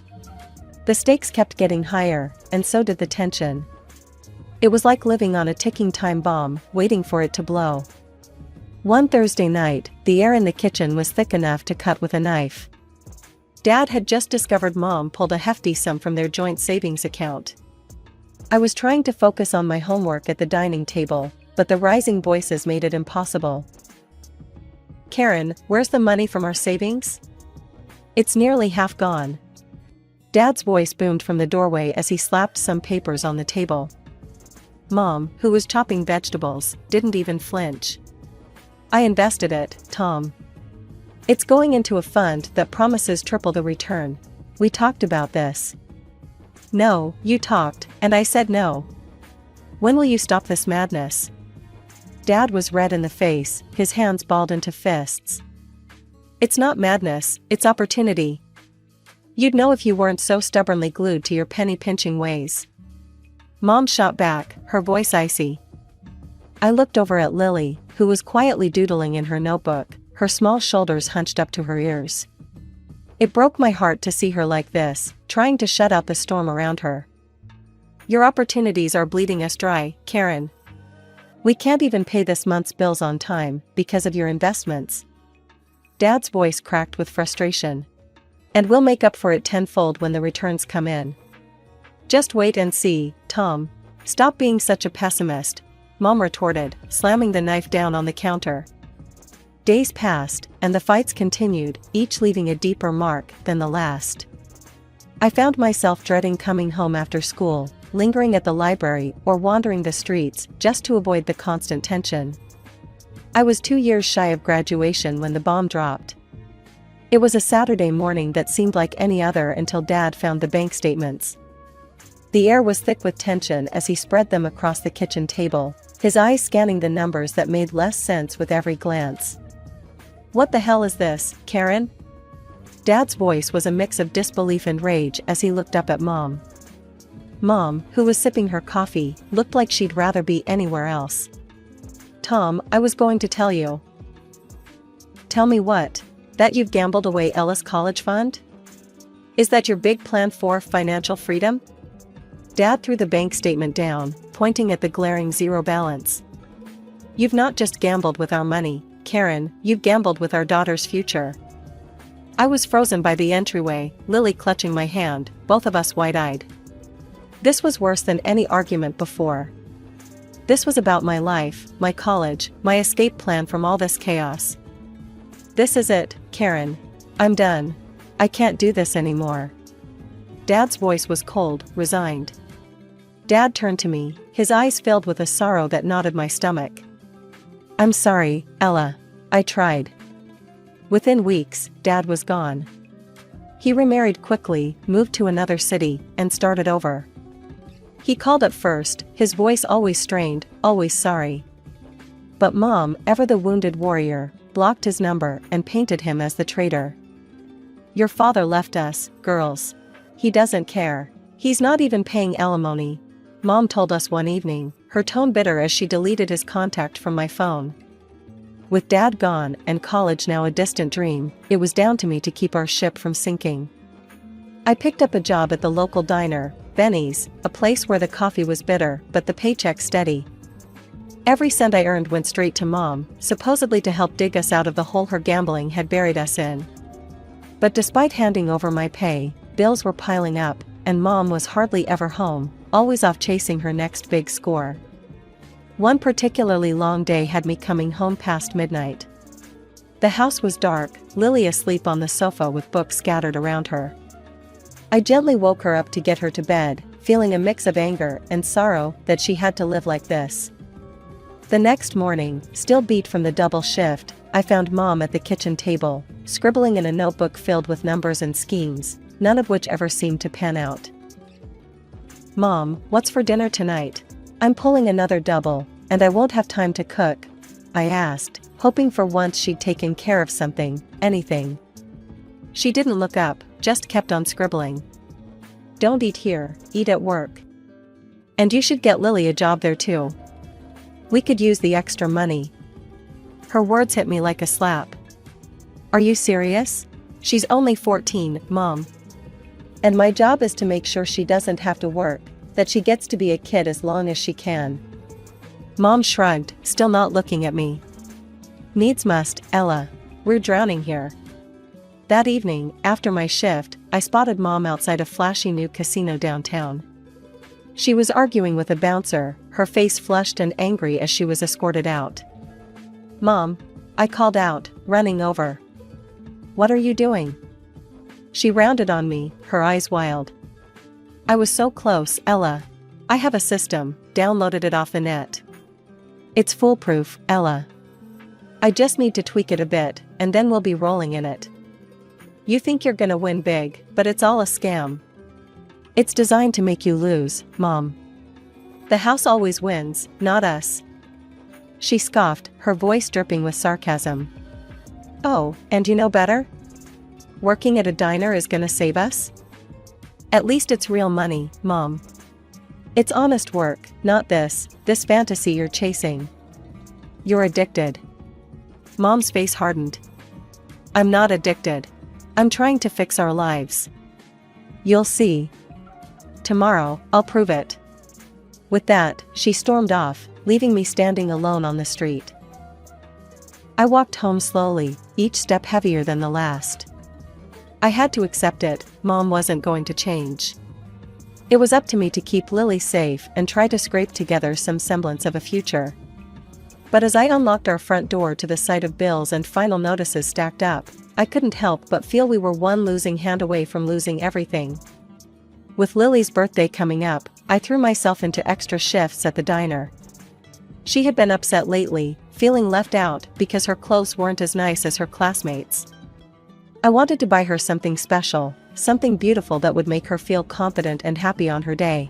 The stakes kept getting higher, and so did the tension. It was like living on a ticking time bomb, waiting for it to blow. One Thursday night, the air in the kitchen was thick enough to cut with a knife. Dad had just discovered Mom pulled a hefty sum from their joint savings account. I was trying to focus on my homework at the dining table, but the rising voices made it impossible. Karen, where's the money from our savings? It's nearly half gone. Dad's voice boomed from the doorway as he slapped some papers on the table. Mom, who was chopping vegetables, didn't even flinch. I invested it, Tom. It's going into a fund that promises triple the return. We talked about this. No, you talked, and I said no. When will you stop this madness? Dad was red in the face, his hands balled into fists. It's not madness, it's opportunity. You'd know if you weren't so stubbornly glued to your penny-pinching ways. Mom shot back, her voice icy. I looked over at Lily, who was quietly doodling in her notebook, her small shoulders hunched up to her ears. It broke my heart to see her like this, trying to shut out the storm around her. Your opportunities are bleeding us dry, Karen. We can't even pay this month's bills on time, because of your investments. Dad's voice cracked with frustration. And we'll make up for it tenfold when the returns come in. Just wait and see, Tom. Stop being such a pessimist, Mom retorted, slamming the knife down on the counter. Days passed, and the fights continued, each leaving a deeper mark than the last. I found myself dreading coming home after school, lingering at the library or wandering the streets just to avoid the constant tension. I was 2 years shy of graduation when the bomb dropped. It was a Saturday morning that seemed like any other until Dad found the bank statements. The air was thick with tension as he spread them across the kitchen table, his eyes scanning the numbers that made less sense with every glance. What the hell is this, Karen? Dad's voice was a mix of disbelief and rage as he looked up at Mom. Mom, who was sipping her coffee, looked like she'd rather be anywhere else. Tom, I was going to tell you. Tell me what? That you've gambled away Ella's college fund? Is that your big plan for financial freedom? Dad threw the bank statement down, pointing at the glaring zero balance. You've not just gambled with our money, Karen, you've gambled with our daughter's future. I was frozen by the entryway, Lily clutching my hand, both of us wide-eyed. This was worse than any argument before. This was about my life, my college, my escape plan from all this chaos. This is it, Karen. I'm done. I can't do this anymore. Dad's voice was cold, resigned. Dad turned to me, his eyes filled with a sorrow that knotted my stomach. I'm sorry, Ella. I tried. Within weeks, Dad was gone. He remarried quickly, moved to another city, and started over. He called at first, his voice always strained, always sorry. But Mom, ever the wounded warrior, blocked his number and painted him as the traitor. Your father left us, girls. He doesn't care. He's not even paying alimony, Mom told us one evening, her tone bitter as she deleted his contact from my phone. With Dad gone and college now a distant dream, it was down to me to keep our ship from sinking. I picked up a job at the local diner, Benny's, a place where the coffee was bitter but the paycheck steady. Every cent I earned went straight to Mom, supposedly to help dig us out of the hole her gambling had buried us in. But despite handing over my pay, bills were piling up, and Mom was hardly ever home, always off chasing her next big score. One particularly long day had me coming home past midnight. The house was dark, Lily asleep on the sofa with books scattered around her. I gently woke her up to get her to bed, feeling a mix of anger and sorrow that she had to live like this. The next morning, still beat from the double shift, I found Mom at the kitchen table, scribbling in a notebook filled with numbers and schemes, none of which ever seemed to pan out. Mom, what's for dinner tonight? I'm pulling another double, and I won't have time to cook, I asked, hoping for once she'd taken care of something, anything. She didn't look up, just kept on scribbling. Don't eat here, eat at work. And you should get Lily a job there too. We could use the extra money. Her words hit me like a slap. Are you serious? She's only 14, Mom. And my job is to make sure she doesn't have to work, that she gets to be a kid as long as she can. Mom shrugged, still not looking at me. Needs must, Ella. We're drowning here. That evening, after my shift, I spotted Mom outside a flashy new casino downtown. She was arguing with a bouncer, her face flushed and angry as she was escorted out. Mom, I called out, running over. What are you doing? She rounded on me, her eyes wild. I was so close, Ella. I have a system, downloaded it off the net. It's foolproof, Ella. I just need to tweak it a bit, and then we'll be rolling in it. You think you're gonna win big, but it's all a scam. It's designed to make you lose, Mom. The house always wins, not us. she scoffed, her voice dripping with sarcasm. Oh, and you know better? Working at a diner is gonna save us? At least it's real money, Mom. It's honest work, not this fantasy you're chasing. You're addicted. Mom's face hardened. I'm not addicted. I'm trying to fix our lives. You'll see. Tomorrow, I'll prove it. With that, she stormed off, leaving me standing alone on the street. I walked home slowly, each step heavier than the last. I had to accept it, Mom wasn't going to change. It was up to me to keep Lily safe and try to scrape together some semblance of a future. But as I unlocked our front door to the sight of bills and final notices stacked up, I couldn't help but feel we were one losing hand away from losing everything. With Lily's birthday coming up, I threw myself into extra shifts at the diner. She had been upset lately, feeling left out because her clothes weren't as nice as her classmates. I wanted to buy her something special, something beautiful that would make her feel confident and happy on her day.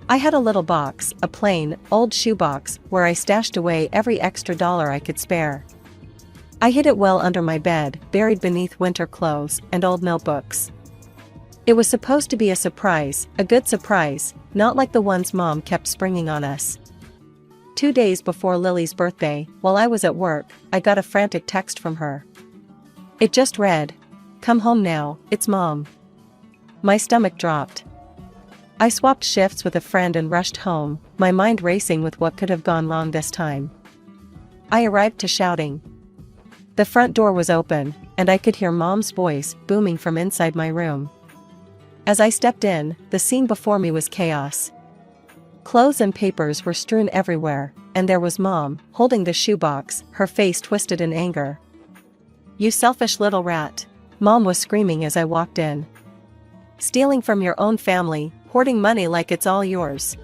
I had a little box, a plain, old shoebox, where I stashed away every extra dollar I could spare. I hid it well under my bed, buried beneath winter clothes and old notebooks. It was supposed to be a surprise, a good surprise, not like the ones Mom kept springing on us. 2 days before Lily's birthday, while I was at work, I got a frantic text from her. It just read, "Come home now, it's Mom." My stomach dropped. I swapped shifts with a friend and rushed home, my mind racing with what could have gone wrong this time. I arrived to shouting. The front door was open, and I could hear Mom's voice booming from inside my room. As I stepped in, the scene before me was chaos. Clothes and papers were strewn everywhere, and there was Mom, holding the shoebox, her face twisted in anger. "You selfish little rat," Mom was screaming as I walked in. "Stealing from your own family, hoarding money like it's all yours."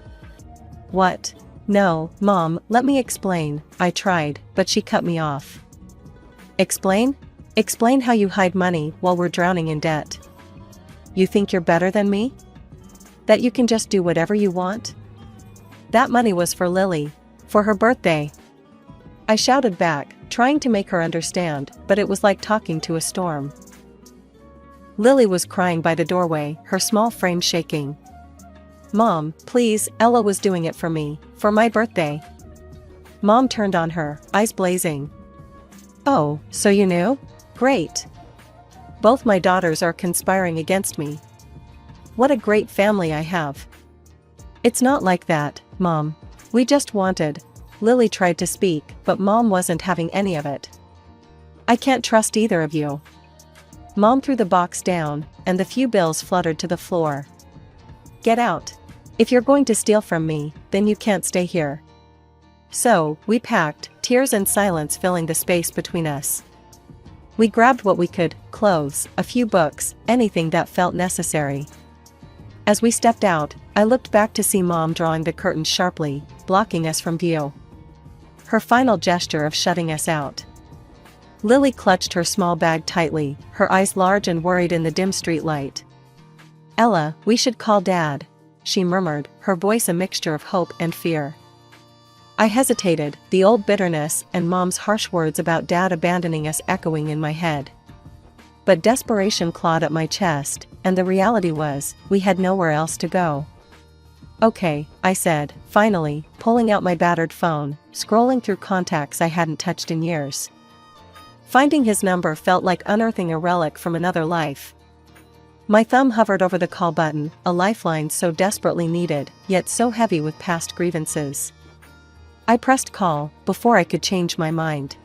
"What? No, Mom, let me explain," I tried, but she cut me off. "Explain? Explain how you hide money while we're drowning in debt. You think you're better than me? That you can just do whatever you want? That money was for Lily, for her birthday." I shouted back, trying to make her understand, but it was like talking to a storm. Lily was crying by the doorway, her small frame shaking. "Mom, please, Ella was doing it for me, for my birthday." Mom turned on her, eyes blazing. "Oh, so you knew? Great. Both my daughters are conspiring against me. What a great family I have." "It's not like that, Mom. We just wanted..." Lily tried to speak, but Mom wasn't having any of it. "I can't trust either of you." Mom threw the box down, and the few bills fluttered to the floor. "Get out. If you're going to steal from me, then you can't stay here." So, we packed, tears and silence filling the space between us. We grabbed what we could, clothes, a few books, anything that felt necessary. As we stepped out, I looked back to see Mom drawing the curtains sharply, blocking us from view. Her final gesture of shutting us out. Lily clutched her small bag tightly, her eyes large and worried in the dim street light. "Ella, we should call Dad," she murmured, her voice a mixture of hope and fear. I hesitated, the old bitterness and Mom's harsh words about Dad abandoning us echoing in my head. But desperation clawed at my chest, and the reality was, we had nowhere else to go. "Okay," I said, finally, pulling out my battered phone, scrolling through contacts I hadn't touched in years. Finding his number felt like unearthing a relic from another life. My thumb hovered over the call button, a lifeline so desperately needed, yet so heavy with past grievances. I pressed call, before I could change my mind.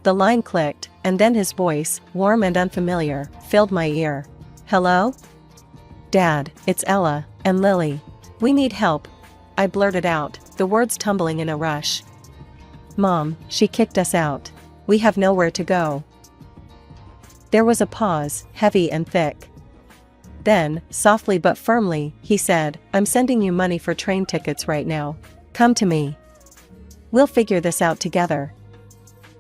The line clicked, and then his voice, warm and unfamiliar, filled my ear. "Hello? Dad, it's Ella, and Lily. We need help," I blurted out, the words tumbling in a rush. "Mom, she kicked us out. We have nowhere to go." There was a pause, heavy and thick. Then, softly but firmly, he said, "I'm sending you money for train tickets right now. Come to me. We'll figure this out together."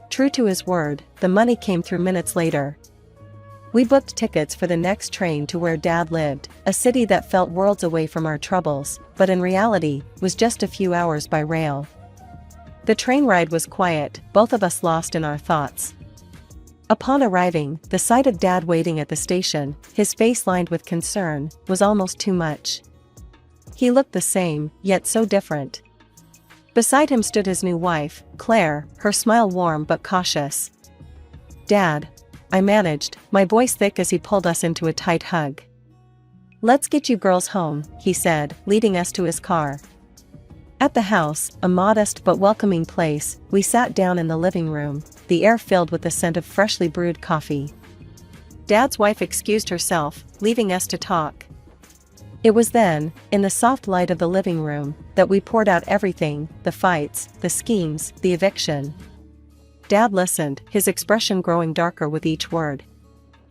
True to his word, the money came through minutes later. We booked tickets for the next train to where Dad lived, a city that felt worlds away from our troubles, but in reality, was just a few hours by rail. The train ride was quiet, both of us lost in our thoughts. Upon arriving, the sight of Dad waiting at the station, his face lined with concern, was almost too much. He looked the same, yet so different. Beside him stood his new wife, Claire, her smile warm but cautious. "Dad," I managed, my voice thick as he pulled us into a tight hug. "Let's get you girls home," he said, leading us to his car. At the house, a modest but welcoming place, we sat down in the living room, the air filled with the scent of freshly brewed coffee. Dad's wife excused herself, leaving us to talk. It was then, in the soft light of the living room, that we poured out everything, the fights, the schemes, the eviction. Dad listened, his expression growing darker with each word.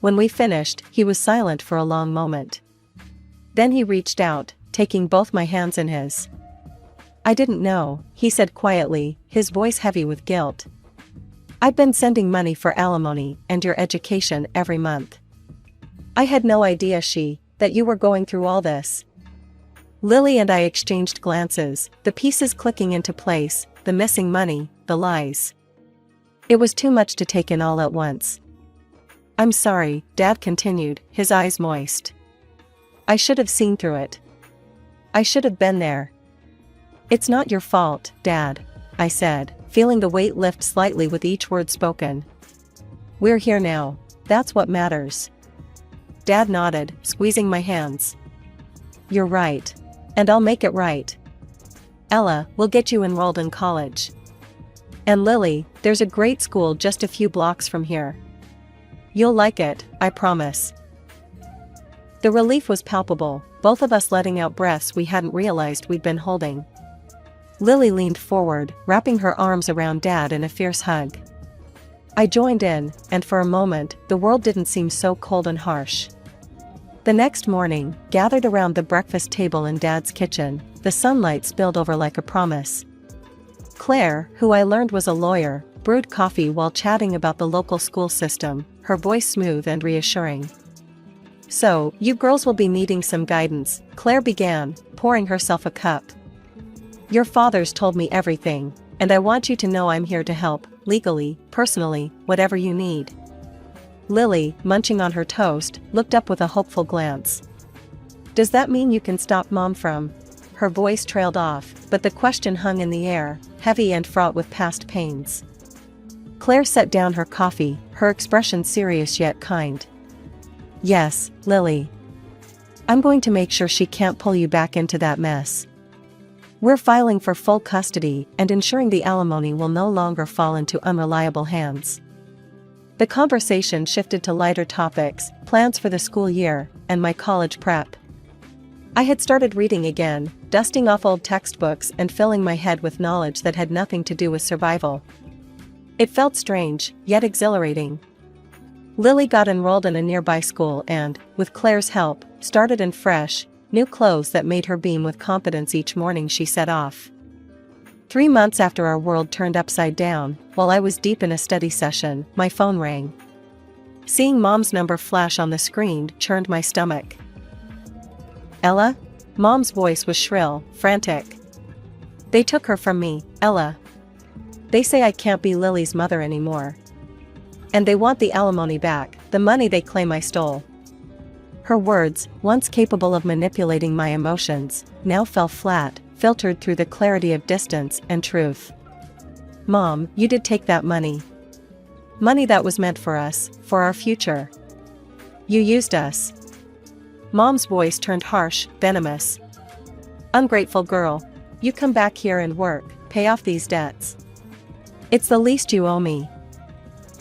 When we finished, he was silent for a long moment. Then he reached out, taking both my hands in his. "I didn't know," he said quietly, his voice heavy with guilt. "I've been sending money for alimony and your education every month. I had no idea that you were going through all this." Lily and I exchanged glances, the pieces clicking into place, the missing money, the lies. It was too much to take in all at once. "I'm sorry," Dad continued, his eyes moist. "I should have seen through it. I should have been there." "It's not your fault, Dad," I said, feeling the weight lift slightly with each word spoken. "We're here now. That's what matters." Dad nodded, squeezing my hands. "You're right. And I'll make it right. Ella, we'll get you enrolled in college. And Lily, there's a great school just a few blocks from here. You'll like it, I promise." The relief was palpable, both of us letting out breaths we hadn't realized we'd been holding. Lily leaned forward, wrapping her arms around Dad in a fierce hug. I joined in, and for a moment, the world didn't seem so cold and harsh. The next morning, gathered around the breakfast table in Dad's kitchen, the sunlight spilled over like a promise. Claire, who I learned was a lawyer, brewed coffee while chatting about the local school system, her voice smooth and reassuring. "So, you girls will be needing some guidance," Claire began, pouring herself a cup. "Your fathers told me everything, and I want you to know I'm here to help, legally, personally, whatever you need." Lily, munching on her toast, looked up with a hopeful glance. "Does that mean you can stop Mom from—" Her voice trailed off, but the question hung in the air, heavy and fraught with past pains. Claire set down her coffee, her expression serious yet kind. "Yes, Lily. I'm going to make sure she can't pull you back into that mess. We're filing for full custody and ensuring the alimony will no longer fall into unreliable hands." The conversation shifted to lighter topics, plans for the school year, and my college prep. I had started reading again, dusting off old textbooks and filling my head with knowledge that had nothing to do with survival. It felt strange, yet exhilarating. Lily got enrolled in a nearby school and, with Claire's help, started in fresh, new clothes that made her beam with confidence each morning she set off. 3 months after our world turned upside down, while I was deep in a study session, my phone rang. Seeing Mom's number flash on the screen churned my stomach. "Ella?" Mom's voice was shrill, frantic. "They took her from me, Ella. They say I can't be Lily's mother anymore. And they want the alimony back, the money they claim I stole." Her words, once capable of manipulating my emotions, now fell flat, filtered through the clarity of distance and truth. "Mom, you did take that money. Money that was meant for us, for our future. You used us." Mom's voice turned harsh, venomous. "Ungrateful girl. You come back here and work, pay off these debts. It's the least you owe me."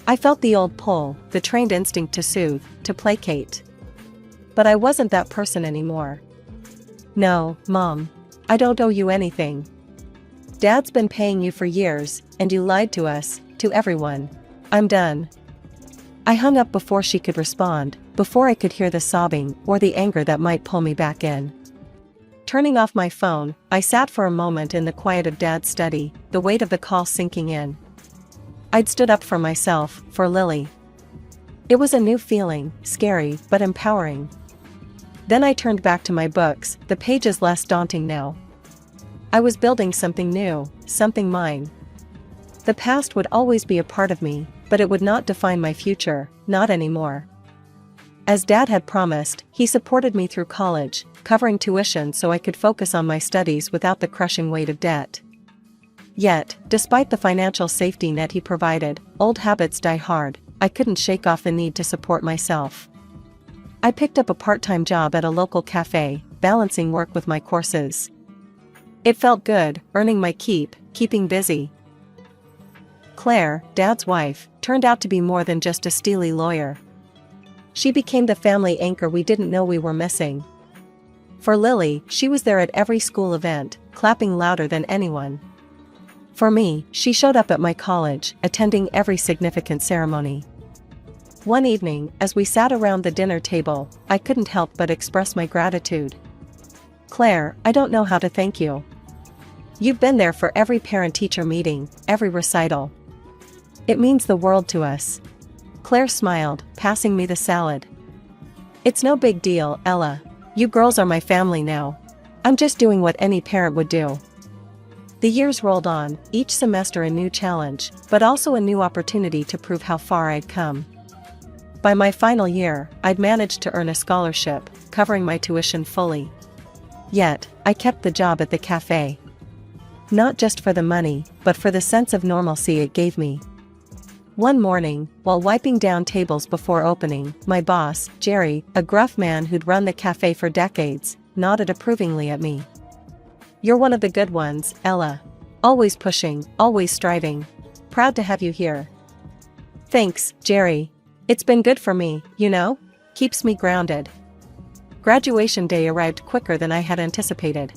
I felt the old pull, the trained instinct to soothe, to placate. But I wasn't that person anymore. "No, Mom. I don't owe you anything. Dad's been paying you for years, and you lied to us, to everyone. I'm done." I hung up before she could respond, before I could hear the sobbing or the anger that might pull me back in. Turning off my phone, I sat for a moment in the quiet of Dad's study, the weight of the call sinking in. I'd stood up for myself, for Lily. It was a new feeling, scary but empowering. Then I turned back to my books, the pages less daunting now. I was building something new, something mine. The past would always be a part of me, but it would not define my future, not anymore. As Dad had promised, he supported me through college, covering tuition so I could focus on my studies without the crushing weight of debt. Yet, despite the financial safety net he provided, old habits die hard. I couldn't shake off the need to support myself. I picked up a part-time job at a local cafe, balancing work with my courses. It felt good, earning my keep, keeping busy. Claire, Dad's wife, turned out to be more than just a steely lawyer. She became the family anchor we didn't know we were missing. For Lily, she was there at every school event, clapping louder than anyone. For me, she showed up at my college, attending every significant ceremony. One evening, as we sat around the dinner table, I couldn't help but express my gratitude. Claire, I don't know how to thank you. You've been there for every parent-teacher meeting, every recital. It means the world to us. Claire smiled, passing me the salad. It's no big deal, Ella. You girls are my family now. I'm just doing what any parent would do. The years rolled on, each semester a new challenge, but also a new opportunity to prove how far I'd come. By my final year, I'd managed to earn a scholarship, covering my tuition fully. Yet, I kept the job at the cafe. Not just for the money, but for the sense of normalcy it gave me. One morning, while wiping down tables before opening, my boss, Jerry, a gruff man who'd run the cafe for decades, nodded approvingly at me. You're one of the good ones, Ella. Always pushing, always striving. Proud to have you here. Thanks, Jerry. It's been good for me, you know? Keeps me grounded. Graduation day arrived quicker than I had anticipated.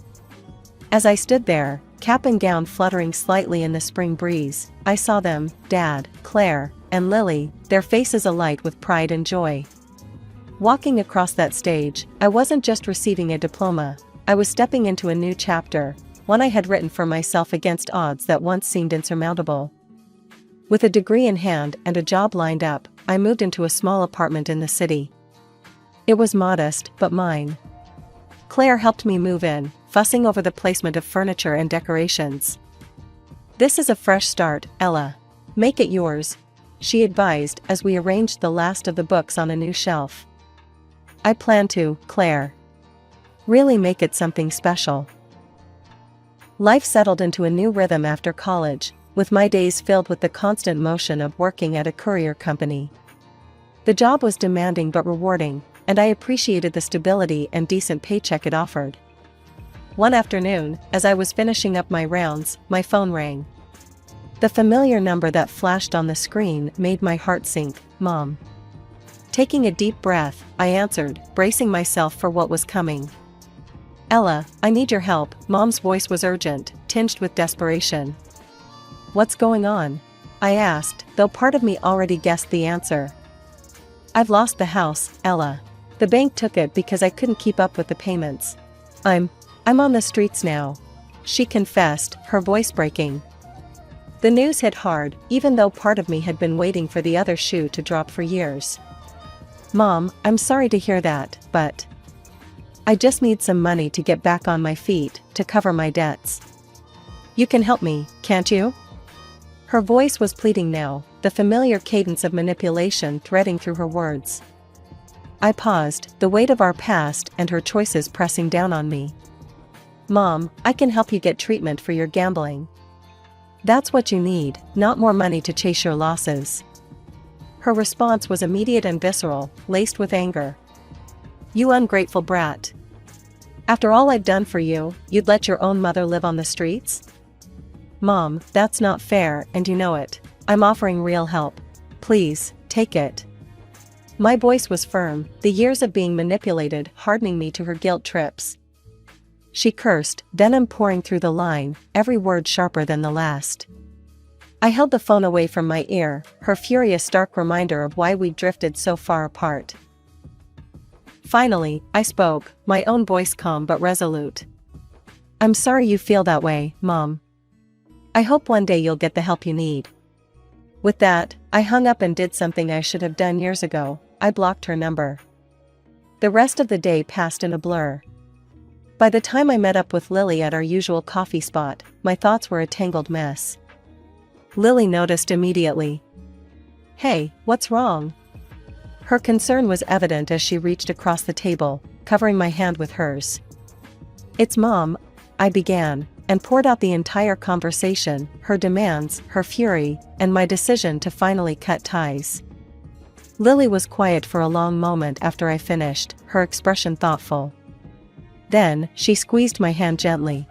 As I stood there, cap and gown fluttering slightly in the spring breeze, I saw them, Dad, Claire, and Lily, their faces alight with pride and joy. Walking across that stage, I wasn't just receiving a diploma, I was stepping into a new chapter, one I had written for myself against odds that once seemed insurmountable. With a degree in hand and a job lined up, I moved into a small apartment in the city. It was modest, but mine. Claire helped me move in, fussing over the placement of furniture and decorations. This is a fresh start, Ella. Make it yours, she advised as we arranged the last of the books on a new shelf. I plan to, Claire. Really make it something special. Life settled into a new rhythm after college, with my days filled with the constant motion of working at a courier company. The job was demanding but rewarding, and I appreciated the stability and decent paycheck it offered. One afternoon, as I was finishing up my rounds, my phone rang. The familiar number that flashed on the screen made my heart sink. Mom. Taking a deep breath, I answered, bracing myself for what was coming. Ella, I need your help. Mom's voice was urgent, tinged with desperation. What's going on? I asked, though part of me already guessed the answer. I've lost the house, Ella. The bank took it because I couldn't keep up with the payments. I'm on the streets now, she confessed, her voice breaking. The news hit hard, even though part of me had been waiting for the other shoe to drop for years. Mom, I'm sorry to hear that, but I just need some money to get back on my feet, to cover my debts. You can help me, can't you? Her voice was pleading now, the familiar cadence of manipulation threading through her words. I paused, the weight of our past and her choices pressing down on me. Mom, I can help you get treatment for your gambling. That's what you need, not more money to chase your losses. Her response was immediate and visceral, laced with anger. You ungrateful brat. After all I've done for you, you'd let your own mother live on the streets? Mom, that's not fair, and you know it. I'm offering real help. Please, take it. My voice was firm, the years of being manipulated hardening me to her guilt trips. She cursed, venom pouring through the line, every word sharper than the last. I held the phone away from my ear, her fury a stark reminder of why we'd drifted so far apart. Finally, I spoke, my own voice calm but resolute. I'm sorry you feel that way, Mom. I hope one day you'll get the help you need. With that, I hung up and did something I should have done years ago. I blocked her number. The rest of the day passed in a blur. By the time I met up with Lily at our usual coffee spot, my thoughts were a tangled mess. Lily noticed immediately. "Hey, what's wrong?" Her concern was evident as she reached across the table, covering my hand with hers. "It's Mom," I began, and poured out the entire conversation, her demands, her fury, and my decision to finally cut ties. Lily was quiet for a long moment after I finished, her expression thoughtful. Then, she squeezed my hand gently.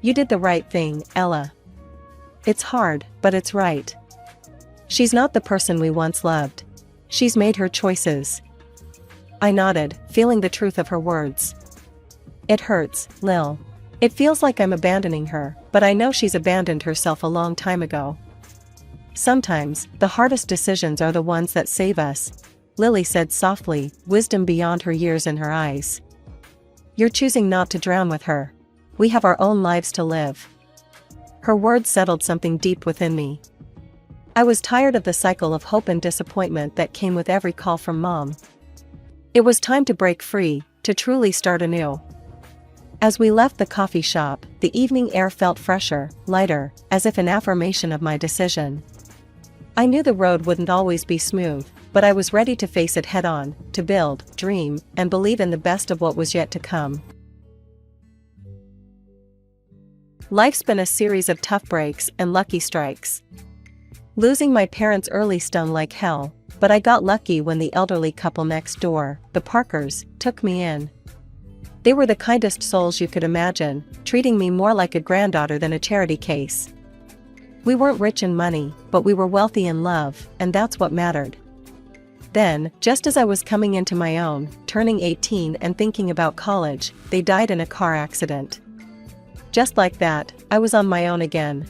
"You did the right thing, Ella. It's hard, but it's right. She's not the person we once loved. She's made her choices." I nodded, feeling the truth of her words. "It hurts, Lil. It feels like I'm abandoning her, but I know she's abandoned herself a long time ago. Sometimes, the hardest decisions are the ones that save us," Lily said softly, wisdom beyond her years in her eyes. "You're choosing not to drown with her. We have our own lives to live." Her words settled something deep within me. I was tired of the cycle of hope and disappointment that came with every call from Mom. It was time to break free, to truly start anew. As we left the coffee shop, the evening air felt fresher, lighter, as if an affirmation of my decision. I knew the road wouldn't always be smooth, but I was ready to face it head-on, to build, dream, and believe in the best of what was yet to come. Life's been a series of tough breaks and lucky strikes. Losing my parents early stung like hell, but I got lucky when the elderly couple next door, the Parkers, took me in. They were the kindest souls you could imagine, treating me more like a granddaughter than a charity case. We weren't rich in money, but we were wealthy in love, and that's what mattered. Then, just as I was coming into my own, turning 18 and thinking about college, they died in a car accident. Just like that, I was on my own again.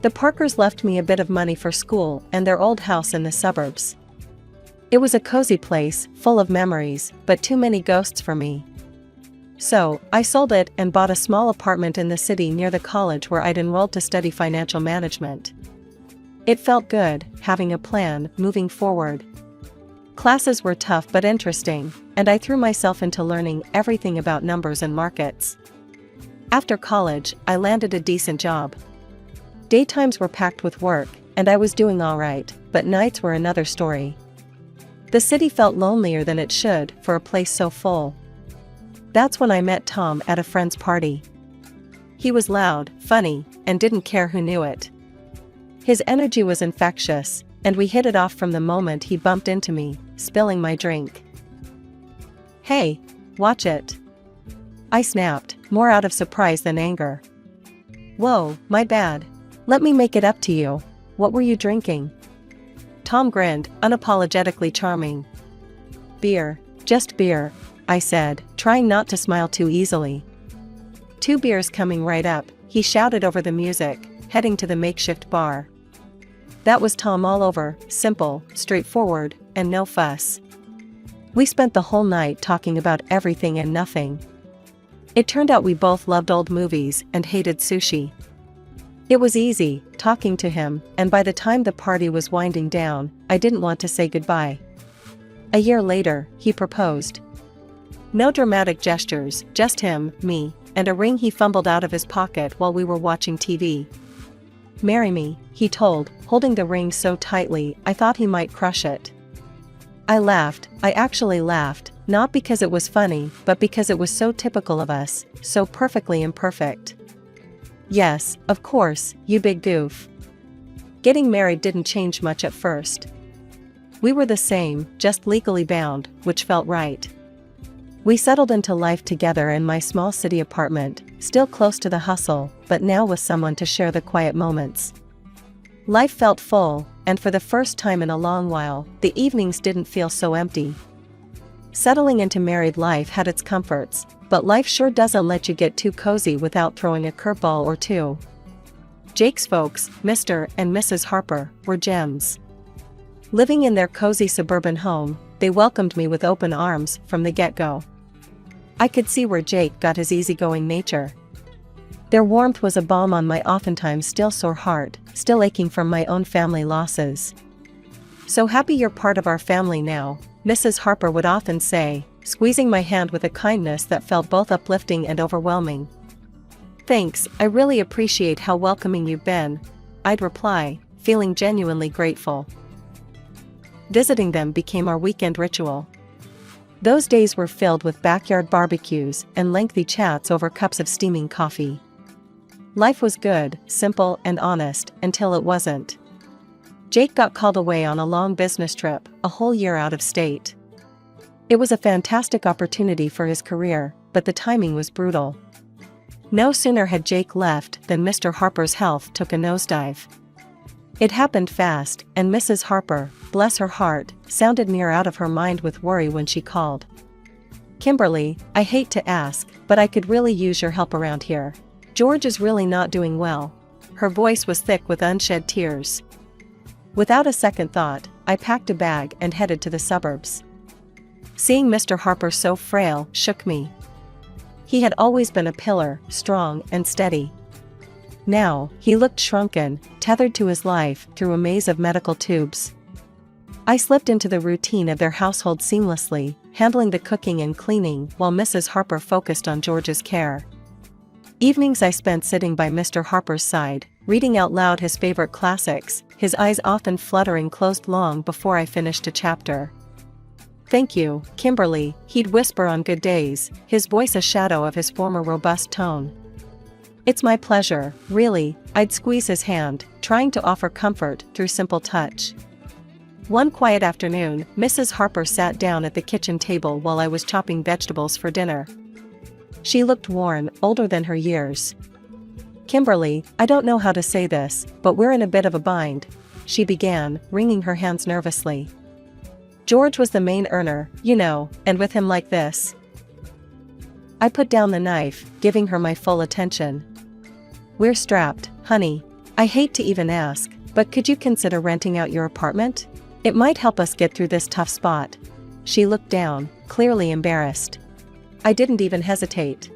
The Parkers left me a bit of money for school and their old house in the suburbs. It was a cozy place, full of memories, but too many ghosts for me. So, I sold it and bought a small apartment in the city near the college where I'd enrolled to study financial management. It felt good, having a plan, moving forward. Classes were tough but interesting, and I threw myself into learning everything about numbers and markets. After college, I landed a decent job. Daytimes were packed with work, and I was doing all right, but nights were another story. The city felt lonelier than it should for a place so full. That's when I met Tom at a friend's party. He was loud, funny, and didn't care who knew it. His energy was infectious, and we hit it off from the moment he bumped into me, spilling my drink. "Hey, watch it." I snapped, more out of surprise than anger. "Whoa, my bad. Let me make it up to you. What were you drinking?" Tom grinned, unapologetically charming. "Beer, just beer," I said, trying not to smile too easily. "2 beers coming right up," he shouted over the music, heading to the makeshift bar. That was Tom all over, simple, straightforward, and no fuss. We spent the whole night talking about everything and nothing. It turned out we both loved old movies and hated sushi. It was easy, talking to him, and by the time the party was winding down, I didn't want to say goodbye. A year later, he proposed. No dramatic gestures, just him, me, and a ring he fumbled out of his pocket while we were watching TV. "Marry me," he told, holding the ring so tightly I thought he might crush it. I laughed. I actually laughed, not because it was funny, but because it was so typical of us, so perfectly imperfect. "Yes, of course, you big goof." Getting married didn't change much at first. We were the same, just legally bound, which felt right. We settled into life together in my small city apartment, still close to the hustle, but now with someone to share the quiet moments. Life felt full, and for the first time in a long while, the evenings didn't feel so empty. Settling into married life had its comforts, but life sure doesn't let you get too cozy without throwing a curveball or two. Jake's folks, Mr. and Mrs. Harper, were gems. Living in their cozy suburban home, they welcomed me with open arms from the get-go. I could see where Jake got his easygoing nature. Their warmth was a balm on my oftentimes still sore heart, still aching from my own family losses. "So happy you're part of our family now," Mrs. Harper would often say, squeezing my hand with a kindness that felt both uplifting and overwhelming. "Thanks, I really appreciate how welcoming you've been," I'd reply, feeling genuinely grateful. Visiting them became our weekend ritual. Those days were filled with backyard barbecues and lengthy chats over cups of steaming coffee. Life was good, simple, and honest, until it wasn't. Jake got called away on a long business trip, a whole year out of state. It was a fantastic opportunity for his career, but the timing was brutal. No sooner had Jake left than Mr. Harper's health took a nosedive. It happened fast, and Mrs. Harper, bless her heart, sounded near out of her mind with worry when she called. "Kimberly, I hate to ask, but I could really use your help around here. George is really not doing well." Her voice was thick with unshed tears. Without a second thought, I packed a bag and headed to the suburbs. Seeing Mr. Harper so frail shook me. He had always been a pillar, strong and steady. Now, he looked shrunken, tethered to his life through a maze of medical tubes. I slipped into the routine of their household seamlessly, handling the cooking and cleaning while Mrs. Harper focused on George's care. Evenings I spent sitting by Mr. Harper's side, reading out loud his favorite classics, his eyes often fluttering closed long before I finished a chapter. "Thank you, Kimberly," he'd whisper on good days, his voice a shadow of his former robust tone. "It's my pleasure, really," I'd squeeze his hand, trying to offer comfort through simple touch. One quiet afternoon, Mrs. Harper sat down at the kitchen table while I was chopping vegetables for dinner. She looked worn, older than her years. "Kimberly, I don't know how to say this, but we're in a bit of a bind," she began, wringing her hands nervously. "George was the main earner, you know, and with him like this." I put down the knife, giving her my full attention. "We're strapped, honey. I hate to even ask, but could you consider renting out your apartment? It might help us get through this tough spot." She looked down, clearly embarrassed. I didn't even hesitate.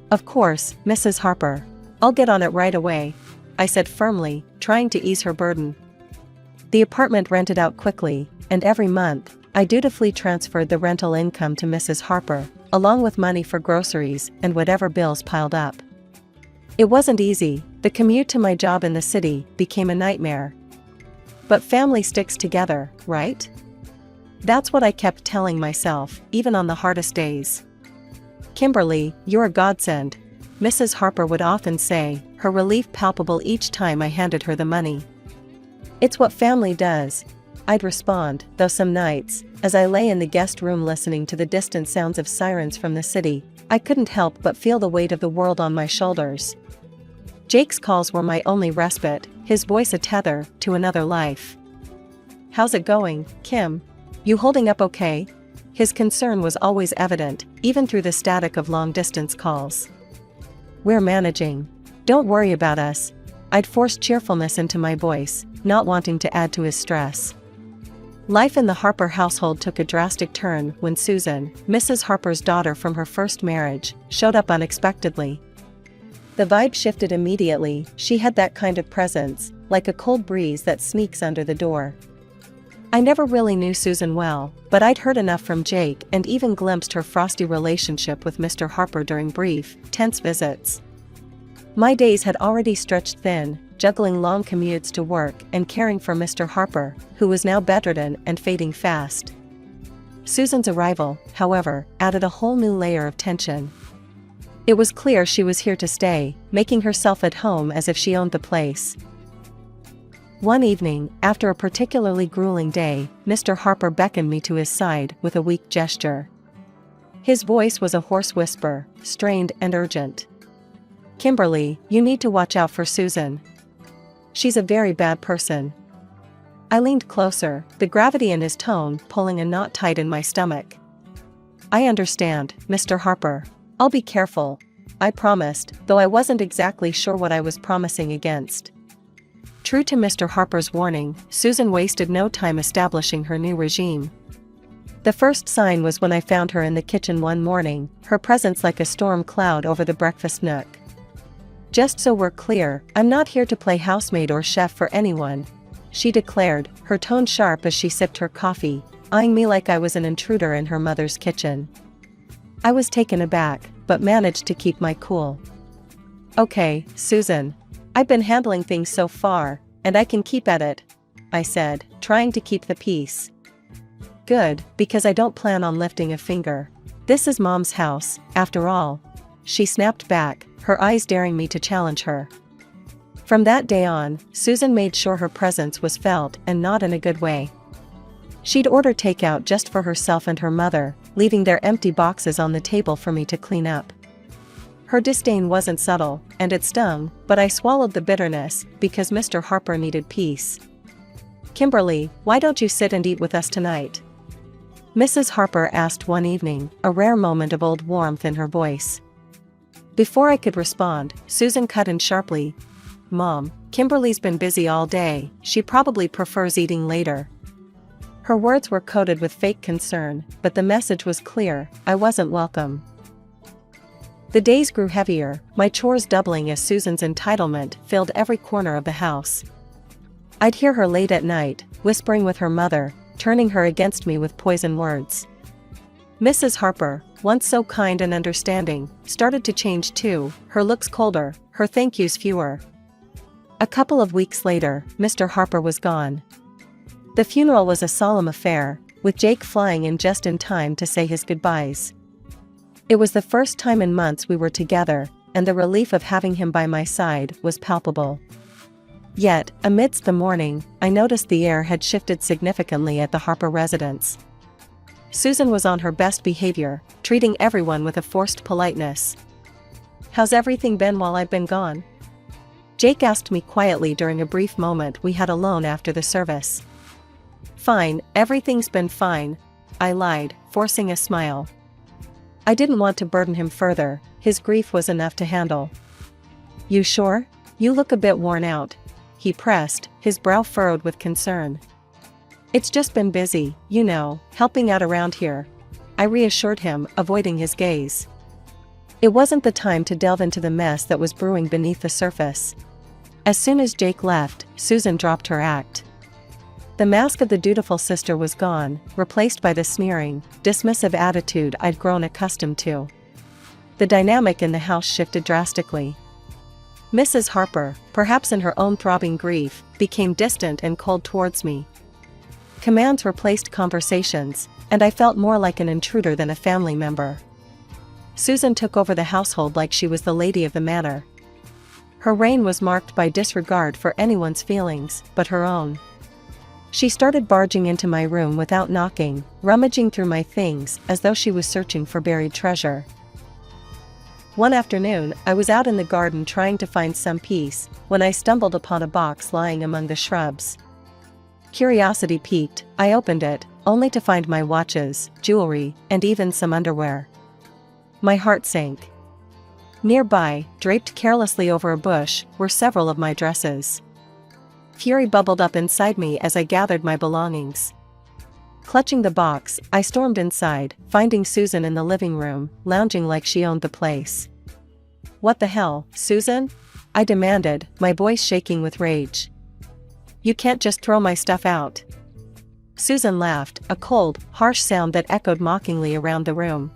"Of course, Mrs. Harper. I'll get on it right away," I said firmly, trying to ease her burden. The apartment rented out quickly, and every month, I dutifully transferred the rental income to Mrs. Harper, along with money for groceries and whatever bills piled up. It wasn't easy. The commute to my job in the city became a nightmare. But family sticks together, right? That's what I kept telling myself, even on the hardest days. "Kimberly, you're a godsend," Mrs. Harper would often say, her relief palpable each time I handed her the money. "It's what family does," I'd respond, though some nights, as I lay in the guest room listening to the distant sounds of sirens from the city, I couldn't help but feel the weight of the world on my shoulders. Jake's calls were my only respite, his voice a tether to another life. "How's it going, Kim? You holding up okay?" His concern was always evident, even through the static of long-distance calls. "We're managing. Don't worry about us." I'd forced cheerfulness into my voice, not wanting to add to his stress. Life in the Harper household took a drastic turn when Susan, Mrs. Harper's daughter from her first marriage, showed up unexpectedly. The vibe shifted immediately. She had that kind of presence, like a cold breeze that sneaks under the door. I never really knew Susan well, but I'd heard enough from Jake and even glimpsed her frosty relationship with Mr. Harper during brief, tense visits. My days had already stretched thin, juggling long commutes to work and caring for Mr. Harper, who was now bedridden and fading fast. Susan's arrival, however, added a whole new layer of tension. It was clear she was here to stay, making herself at home as if she owned the place. One evening, after a particularly grueling day, Mr. Harper beckoned me to his side with a weak gesture. His voice was a hoarse whisper, strained and urgent. "Kimberly, you need to watch out for Susan. She's a very bad person." I leaned closer, the gravity in his tone pulling a knot tight in my stomach. "I understand, Mr. Harper. I'll be careful," I promised, though I wasn't exactly sure what I was promising against. True to Mr. Harper's warning, Susan wasted no time establishing her new regime. The first sign was when I found her in the kitchen one morning, her presence like a storm cloud over the breakfast nook. "Just so we're clear, I'm not here to play housemaid or chef for anyone," she declared, her tone sharp as she sipped her coffee, eyeing me like I was an intruder in her mother's kitchen. I was taken aback, but managed to keep my cool. "Okay, Susan. "I've been handling things so far, and I can keep at it," I said, trying to keep the peace. "Good, because I don't plan on lifting a finger. This is Mom's house, after all," she snapped back, her eyes daring me to challenge her. From that day on, Susan made sure her presence was felt, and not in a good way. She'd order takeout just for herself and her mother, leaving their empty boxes on the table for me to clean up. Her disdain wasn't subtle, and it stung, but I swallowed the bitterness, because Mr. Harper needed peace. "Kimberly, why don't you sit and eat with us tonight?" Mrs. Harper asked one evening, a rare moment of old warmth in her voice. Before I could respond, Susan cut in sharply. "Mom, Kimberly's been busy all day, she probably prefers eating later." Her words were coated with fake concern, but the message was clear: I wasn't welcome. The days grew heavier, my chores doubling as Susan's entitlement filled every corner of the house. I'd hear her late at night, whispering with her mother, turning her against me with poison words. Mrs. Harper, once so kind and understanding, started to change too, her looks colder, her thank yous fewer. A couple of weeks later, Mr. Harper was gone. The funeral was a solemn affair, with Jake flying in just in time to say his goodbyes. It was the first time in months we were together, and the relief of having him by my side was palpable. Yet, amidst the mourning, I noticed the air had shifted significantly at the Harper residence. Susan was on her best behavior, treating everyone with a forced politeness. "How's everything been while I've been gone?" Jake asked me quietly during a brief moment we had alone after the service. "Fine, everything's been fine," I lied, forcing a smile. I didn't want to burden him further, his grief was enough to handle. "You sure? You look a bit worn out," he pressed, his brow furrowed with concern. "It's just been busy, you know, helping out around here," I reassured him, avoiding his gaze. It wasn't the time to delve into the mess that was brewing beneath the surface. As soon as Jake left, Susan dropped her act. The mask of the dutiful sister was gone, replaced by the sneering, dismissive attitude I'd grown accustomed to. The dynamic in the house shifted drastically. Mrs. Harper, perhaps in her own throbbing grief, became distant and cold towards me. Commands replaced conversations, and I felt more like an intruder than a family member. Susan took over the household like she was the lady of the manor. Her reign was marked by disregard for anyone's feelings, but her own. She started barging into my room without knocking, rummaging through my things as though she was searching for buried treasure. One afternoon, I was out in the garden trying to find some peace, when I stumbled upon a box lying among the shrubs. Curiosity piqued, I opened it, only to find my watches, jewelry, and even some underwear. My heart sank. Nearby, draped carelessly over a bush, were several of my dresses. Fury bubbled up inside me as I gathered my belongings. Clutching the box, I stormed inside, finding Susan in the living room, lounging like she owned the place. "What the hell, Susan?" I demanded, my voice shaking with rage. "You can't just throw my stuff out." Susan laughed, a cold, harsh sound that echoed mockingly around the room.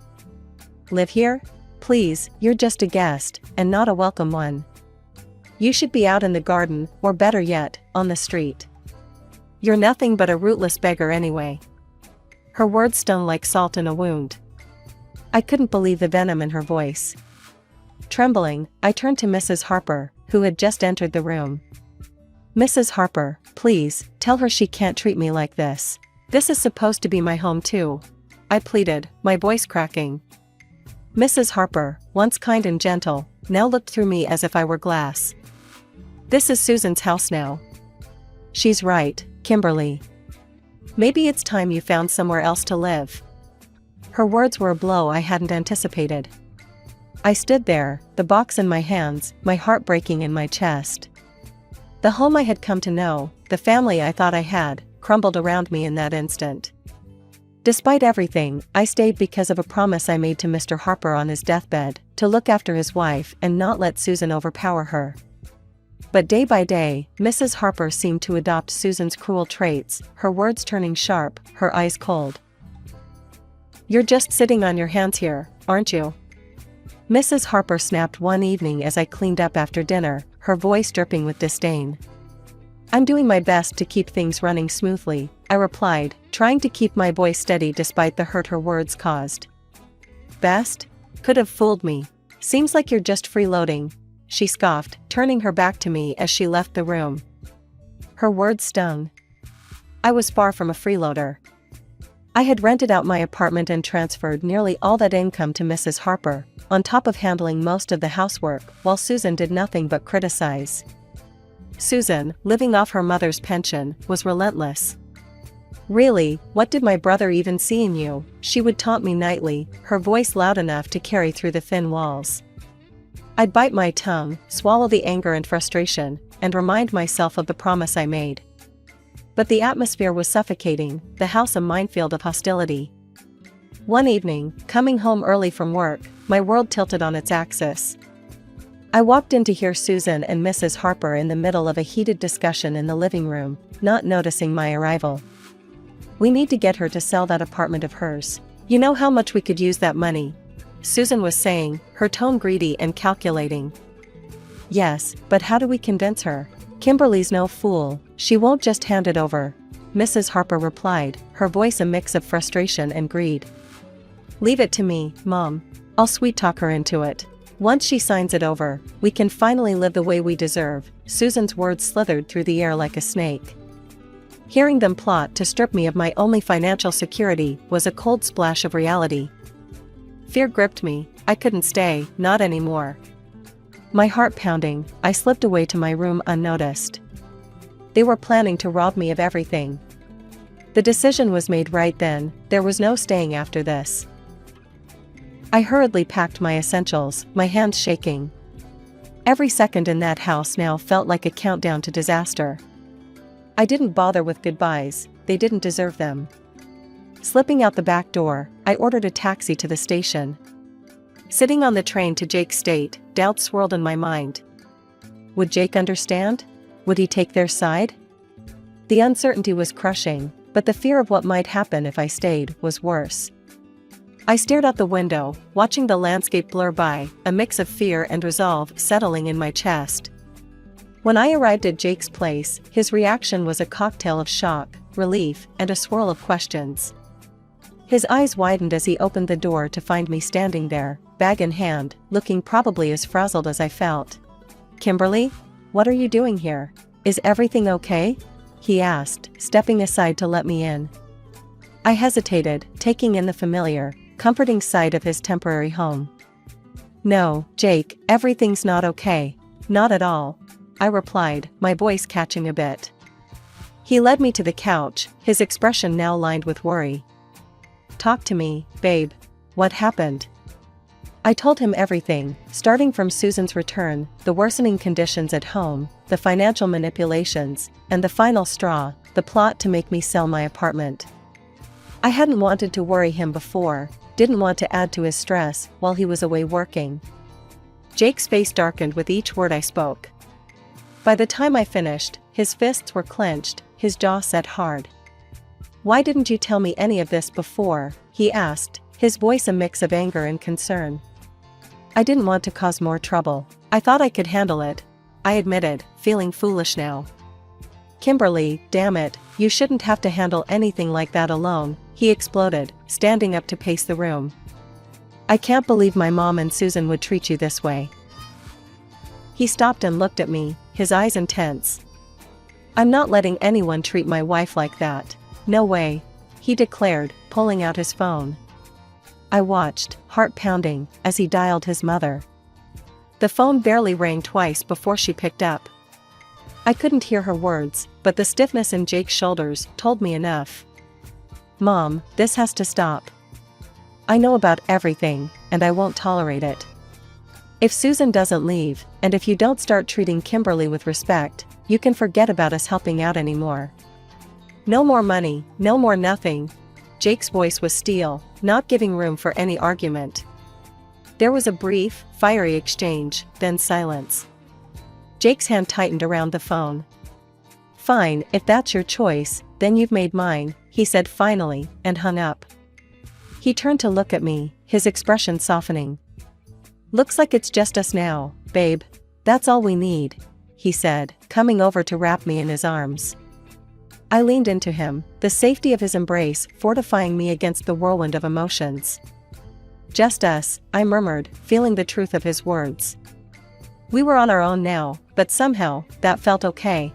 "Live here? Please, you're just a guest, and not a welcome one. You should be out in the garden, or better yet, on the street. You're nothing but a rootless beggar anyway." Her words stung like salt in a wound. I couldn't believe the venom in her voice. Trembling, I turned to Mrs. Harper, who had just entered the room. "Mrs. Harper, please, tell her she can't treat me like this. This is supposed to be my home too," I pleaded, my voice cracking. Mrs. Harper, once kind and gentle, now looked through me as if I were glass. "This is Susan's house now. She's right, Kimberly. Maybe it's time you found somewhere else to live." Her words were a blow I hadn't anticipated. I stood there, the box in my hands, my heart breaking in my chest. The home I had come to know, the family I thought I had, crumbled around me in that instant. Despite everything, I stayed because of a promise I made to Mr. Harper on his deathbed, to look after his wife and not let Susan overpower her. But day by day, Mrs. Harper seemed to adopt Susan's cruel traits, her words turning sharp, her eyes cold. "You're just sitting on your hands here, aren't you? Mrs. Harper snapped one evening as I cleaned up after dinner, her voice dripping with disdain. "I'm doing my best to keep things running smoothly," I replied, trying to keep my voice steady despite the hurt her words caused. "Best? Could have fooled me. Seems like you're just freeloading," she scoffed, turning her back to me as she left the room. Her words stung. I was far from a freeloader. I had rented out my apartment and transferred nearly all that income to Mrs. Harper, on top of handling most of the housework, while Susan did nothing but criticize. Susan, living off her mother's pension, was relentless. "Really, what did my brother even see in you?" she would taunt me nightly, her voice loud enough to carry through the thin walls. I'd bite my tongue, swallow the anger and frustration, and remind myself of the promise I made. But the atmosphere was suffocating, the house a minefield of hostility. One evening, coming home early from work, my world tilted on its axis. I walked in to hear Susan and Mrs. Harper in the middle of a heated discussion in the living room, not noticing my arrival. "We need to get her to sell that apartment of hers. You know how much we could use that money," Susan was saying, her tone greedy and calculating. "Yes, but how do we convince her? Kimberly's no fool, she won't just hand it over," Mrs. Harper replied, her voice a mix of frustration and greed. "Leave it to me, Mom. I'll sweet-talk her into it. Once she signs it over, we can finally live the way we deserve." Susan's words slithered through the air like a snake. Hearing them plot to strip me of my only financial security was a cold splash of reality. Fear gripped me. I couldn't stay, not anymore. My heart pounding, I slipped away to my room unnoticed. They were planning to rob me of everything. The decision was made right then, there was no staying after this. I hurriedly packed my essentials, my hands shaking. Every second in that house now felt like a countdown to disaster. I didn't bother with goodbyes, they didn't deserve them. Slipping out the back door, I ordered a taxi to the station. Sitting on the train to Jake's state, doubts swirled in my mind. Would Jake understand? Would he take their side? The uncertainty was crushing, but the fear of what might happen if I stayed was worse. I stared out the window, watching the landscape blur by, a mix of fear and resolve settling in my chest. When I arrived at Jake's place, his reaction was a cocktail of shock, relief, and a swirl of questions. His eyes widened as he opened the door to find me standing there, bag in hand, looking probably as frazzled as I felt. "Kimberly? What are you doing here? Is everything okay?" he asked, stepping aside to let me in. I hesitated, taking in the familiar, comforting sight of his temporary home. "No, Jake, everything's not okay. Not at all," I replied, my voice catching a bit. He led me to the couch, his expression now lined with worry. "Talk to me, babe. What happened?" I told him everything, starting from Susan's return, the worsening conditions at home, the financial manipulations, and the final straw, the plot to make me sell my apartment. I hadn't wanted to worry him before, didn't want to add to his stress while he was away working. Jake's face darkened with each word I spoke. By the time I finished, his fists were clenched, his jaw set hard. "Why didn't you tell me any of this before?" he asked, his voice a mix of anger and concern. "I didn't want to cause more trouble. I thought I could handle it," I admitted, feeling foolish now. "Kimberly, damn it, you shouldn't have to handle anything like that alone," he exploded, standing up to pace the room. "I can't believe my mom and Susan would treat you this way." He stopped and looked at me, his eyes intense. "I'm not letting anyone treat my wife like that. No way," he declared, pulling out his phone. I watched, heart pounding, as he dialed his mother. The phone barely rang twice before she picked up. I couldn't hear her words, but the stiffness in Jake's shoulders told me enough. "Mom, this has to stop. I know about everything, and I won't tolerate it. If Susan doesn't leave, and if you don't start treating Kimberly with respect, you can forget about us helping out anymore. No more money, no more nothing." Jake's voice was steel, not giving room for any argument. There was a brief, fiery exchange, then silence. Jake's hand tightened around the phone. "Fine, if that's your choice, then you've made mine," he said finally, and hung up. He turned to look at me, his expression softening. Looks like it's just us now, babe. That's all we need, he said, coming over to wrap me in his arms. I leaned into him, the safety of his embrace fortifying me against the whirlwind of emotions. Just us, I murmured, feeling the truth of his words. We were on our own now, but somehow, that felt okay.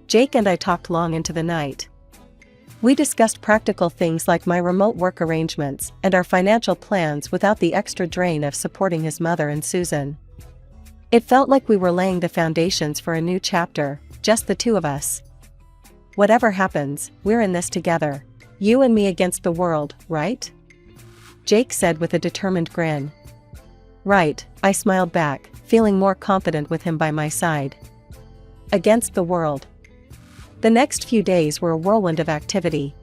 Jake and I talked long into the night. We discussed practical things like my remote work arrangements and our financial plans without the extra drain of supporting his mother and Susan. It felt like we were laying the foundations for a new chapter, just the two of us. Whatever happens, we're in this together. You and me against the world, right? Jake said with a determined grin. Right, I smiled back, feeling more confident with him by my side. Against the world. The next few days were a whirlwind of activity.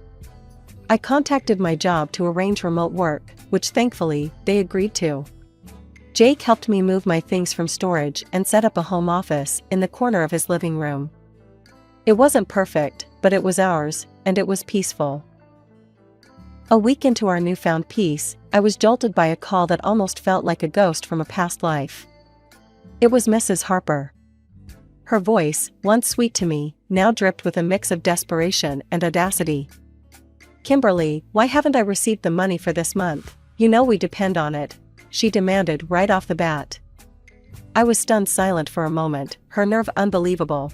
I contacted my job to arrange remote work, which thankfully, they agreed to. Jake helped me move my things from storage and set up a home office in the corner of his living room. It wasn't perfect, but it was ours, and it was peaceful. A week into our newfound peace, I was jolted by a call that almost felt like a ghost from a past life. It was Mrs. Harper. Her voice, once sweet to me, now dripped with a mix of desperation and audacity. Kimberly, why haven't I received the money for this month? You know we depend on it, she demanded right off the bat. I was stunned silent for a moment, her nerve unbelievable.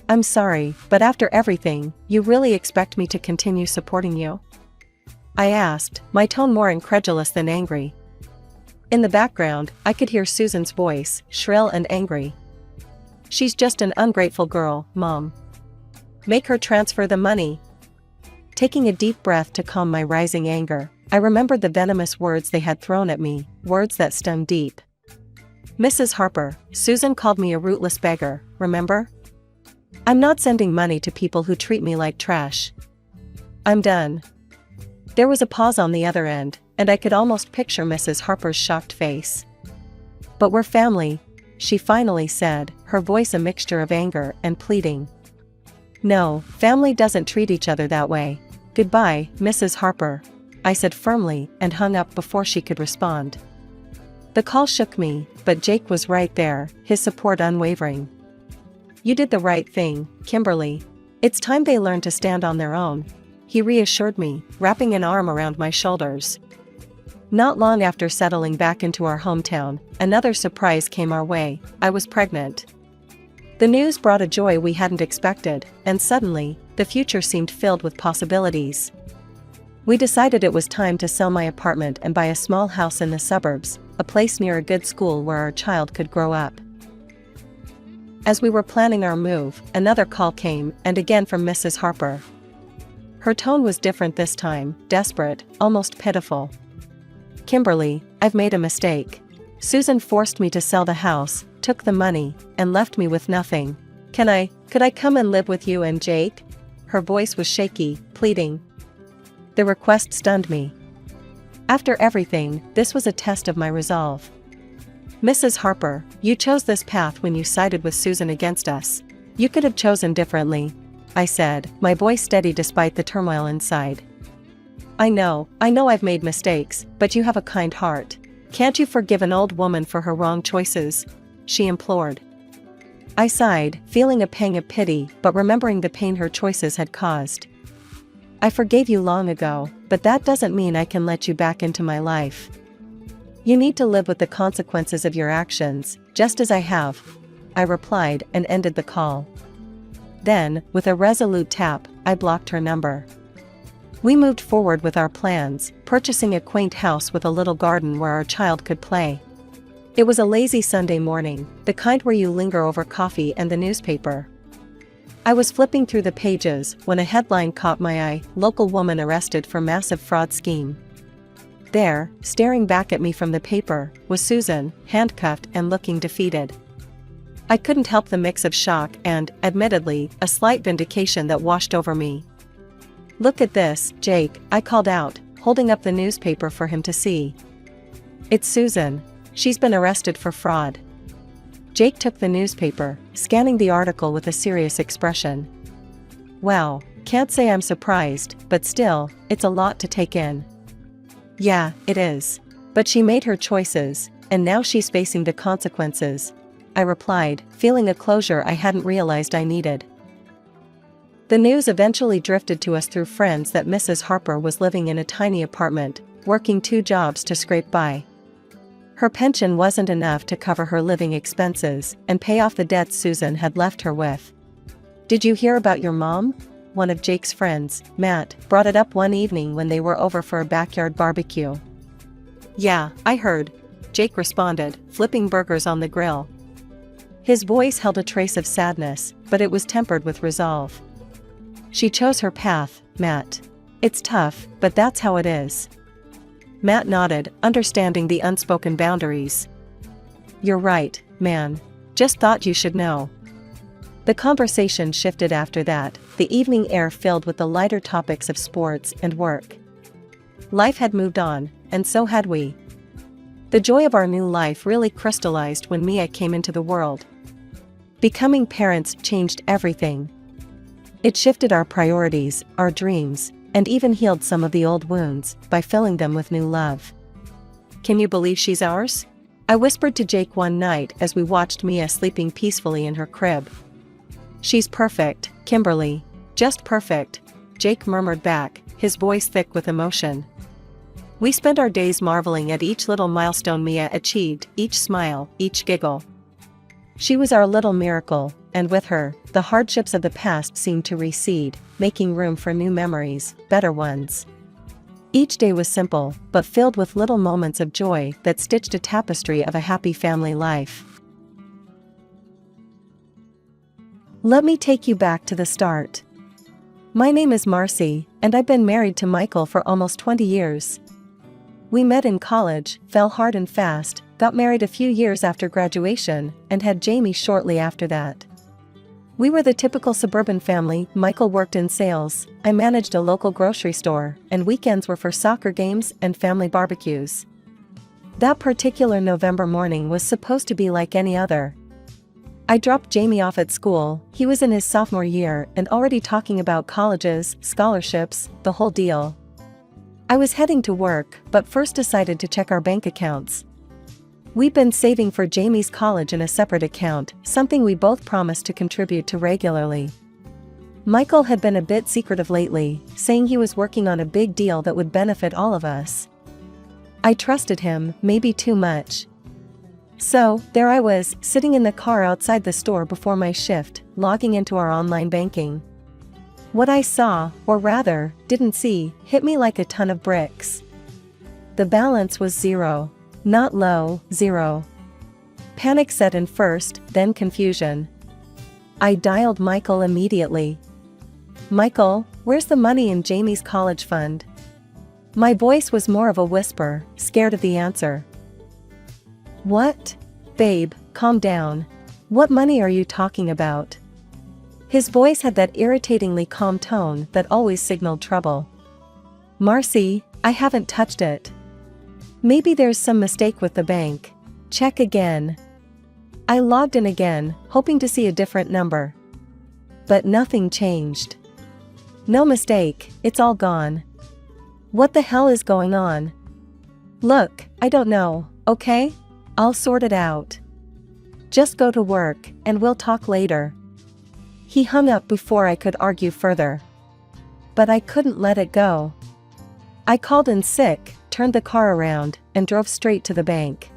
I'm sorry, but after everything, you really expect me to continue supporting you? I asked, my tone more incredulous than angry. In the background, I could hear Susan's voice, shrill and angry. She's just an ungrateful girl, Mom. Make her transfer the money. Taking a deep breath to calm my rising anger, I remembered the venomous words they had thrown at me, words that stung deep. Mrs. Harper, Susan called me a rootless beggar, remember? I'm not sending money to people who treat me like trash. I'm done. There was a pause on the other end, and I could almost picture Mrs. Harper's shocked face. But we're family, she finally said, her voice a mixture of anger and pleading. No, family doesn't treat each other that way. Goodbye, Mrs. Harper, I said firmly and hung up before she could respond. The call shook me, but Jake was right there, his support unwavering. You did the right thing, Kimberly. It's time they learn to stand on their own, he reassured me, wrapping an arm around my shoulders. Not long after settling back into our hometown, another surprise came our way. I was pregnant. The news brought a joy we hadn't expected, and suddenly, the future seemed filled with possibilities. We decided it was time to sell my apartment and buy a small house in the suburbs, a place near a good school where our child could grow up. As we were planning our move, another call came, and again from Mrs. Harper. Her tone was different this time, desperate, almost pitiful. Kimberly, I've made a mistake. Susan forced me to sell the house, took the money, and left me with nothing. Could I come and live with you and Jake? Her voice was shaky, pleading. The request stunned me. After everything, this was a test of my resolve. Mrs. Harper, you chose this path when you sided with Susan against us. You could have chosen differently, I said, my voice steady despite the turmoil inside. I know I've made mistakes, but you have a kind heart. Can't you forgive an old woman for her wrong choices? She implored. I sighed, feeling a pang of pity, but remembering the pain her choices had caused. I forgave you long ago, but that doesn't mean I can let you back into my life. You need to live with the consequences of your actions, just as I have, I replied and ended the call. Then, with a resolute tap, I blocked her number. We moved forward with our plans, purchasing a quaint house with a little garden where our child could play. It was a lazy Sunday morning, the kind where you linger over coffee and the newspaper. I was flipping through the pages when a headline caught my eye, local woman arrested for massive fraud scheme. There, staring back at me from the paper, was Susan, handcuffed and looking defeated. I couldn't help the mix of shock and, admittedly, a slight vindication that washed over me. Look at this, Jake, I called out, holding up the newspaper for him to see. It's Susan. She's been arrested for fraud. Jake took the newspaper, scanning the article with a serious expression. Wow, can't say I'm surprised, but still, it's a lot to take in. Yeah, it is. But she made her choices, and now she's facing the consequences," I replied, feeling a closure I hadn't realized I needed. The news eventually drifted to us through friends that Mrs. Harper was living in a tiny apartment, working 2 jobs to scrape by. Her pension wasn't enough to cover her living expenses and pay off the debts Susan had left her with. "Did you hear about your mom?" One of Jake's friends, Matt, brought it up one evening when they were over for a backyard barbecue. "Yeah, I heard," Jake responded, flipping burgers on the grill. His voice held a trace of sadness, but it was tempered with resolve. "She chose her path, Matt. It's tough, but that's how it is." Matt nodded, understanding the unspoken boundaries. "You're right, man. Just thought you should know." The conversation shifted after that, the evening air filled with the lighter topics of sports and work. Life had moved on, and so had we. The joy of our new life really crystallized when Mia came into the world. Becoming parents changed everything. It shifted our priorities, our dreams, and even healed some of the old wounds by filling them with new love. "Can you believe she's ours?" I whispered to Jake one night as we watched Mia sleeping peacefully in her crib. "She's perfect, Kimberly. Just perfect," Jake murmured back, his voice thick with emotion. We spent our days marveling at each little milestone Mia achieved, each smile, each giggle. She was our little miracle, and with her, the hardships of the past seemed to recede, making room for new memories, better ones. Each day was simple, but filled with little moments of joy that stitched a tapestry of a happy family life. Let me take you back to the start. My name is Marcy, and I've been married to Michael for almost 20 years. We met in college, fell hard and fast, got married a few years after graduation, and had Jamie shortly after that. We were the typical suburban family. Michael worked in sales, I managed a local grocery store, and weekends were for soccer games and family barbecues. That particular November morning was supposed to be like any other. I dropped Jamie off at school. He was in his sophomore year and already talking about colleges, scholarships, the whole deal. I was heading to work, but first decided to check our bank accounts. We'd been saving for Jamie's college in a separate account, something we both promised to contribute to regularly. Michael had been a bit secretive lately, saying he was working on a big deal that would benefit all of us. I trusted him, maybe too much. So, there I was, sitting in the car outside the store before my shift, logging into our online banking. What I saw, or rather, didn't see, hit me like a ton of bricks. The balance was zero. Not low, zero. Panic set in first, then confusion. I dialed Michael immediately. "Michael, where's the money in Jamie's college fund?" My voice was more of a whisper, scared of the answer. "What? Babe, calm down. What money are you talking about?" His voice had that irritatingly calm tone that always signaled trouble. "Marcy, I haven't touched it. Maybe there's some mistake with the bank. Check again." I logged in again, hoping to see a different number. But nothing changed. "No mistake, it's all gone." What the hell is going on? "Look, I don't know, okay? I'll sort it out. Just go to work, and we'll talk later." He hung up before I could argue further. But I couldn't let it go. I called in sick, turned the car around, and drove straight to the bank.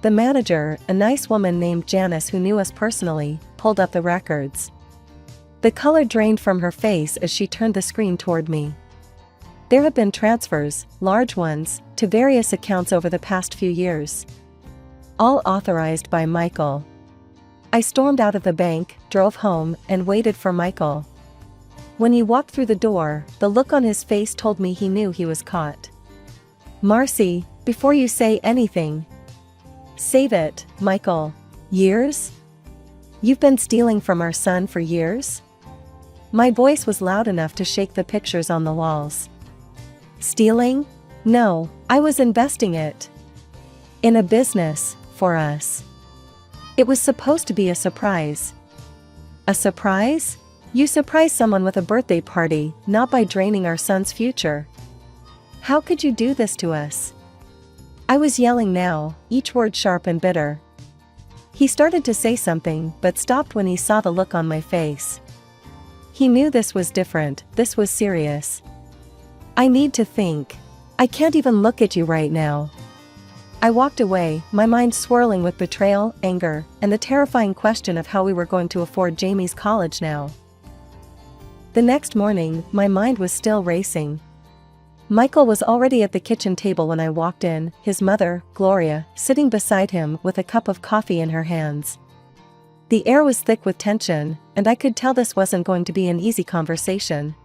The manager, a nice woman named Janice who knew us personally, pulled up the records. The color drained from her face as she turned the screen toward me. There had been transfers, large ones, to various accounts over the past few years. All authorized by Michael. I stormed out of the bank, drove home, and waited for Michael. When he walked through the door, the look on his face told me he knew he was caught. "Marcy, before you say anything. Save it, Michael. Years? You've been stealing from our son for years?" My voice was loud enough to shake the pictures on the walls. "Stealing? No, I was investing it. In a business, for us. It was supposed to be a surprise." "A surprise? You surprise someone with a birthday party, not by draining our son's future. How could you do this to us?" I was yelling now, each word sharp and bitter. He started to say something but stopped when he saw the look on my face. He knew this was different, this was serious. I need to think. I can't even look at you right now. I walked away, my mind swirling with betrayal, anger, and the terrifying question of how we were going to afford Jamie's college now. The next morning, my mind was still racing. Michael was already at the kitchen table when I walked in, his mother, Gloria, sitting beside him with a cup of coffee in her hands. The air was thick with tension, and I could tell this wasn't going to be an easy conversation.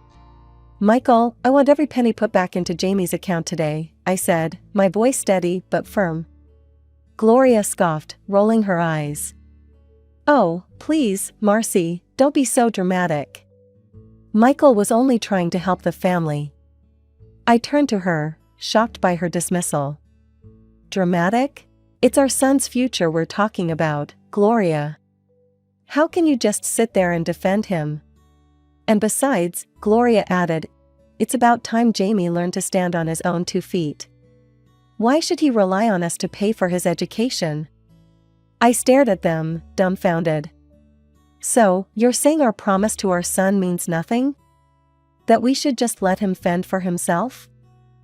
"Michael, I want every penny put back into Jamie's account today," I said, my voice steady but firm. Gloria scoffed, rolling her eyes. "Oh, please, Marcy, don't be so dramatic." Michael was only trying to help the family. I turned to her, shocked by her dismissal. "Dramatic? It's our son's future we're talking about, Gloria. How can you just sit there and defend him? And besides," Gloria added, "it's about time Jamie learned to stand on his own 2 feet. Why should he rely on us to pay for his education?" I stared at them, dumbfounded. "So, you're saying our promise to our son means nothing? That we should just let him fend for himself?"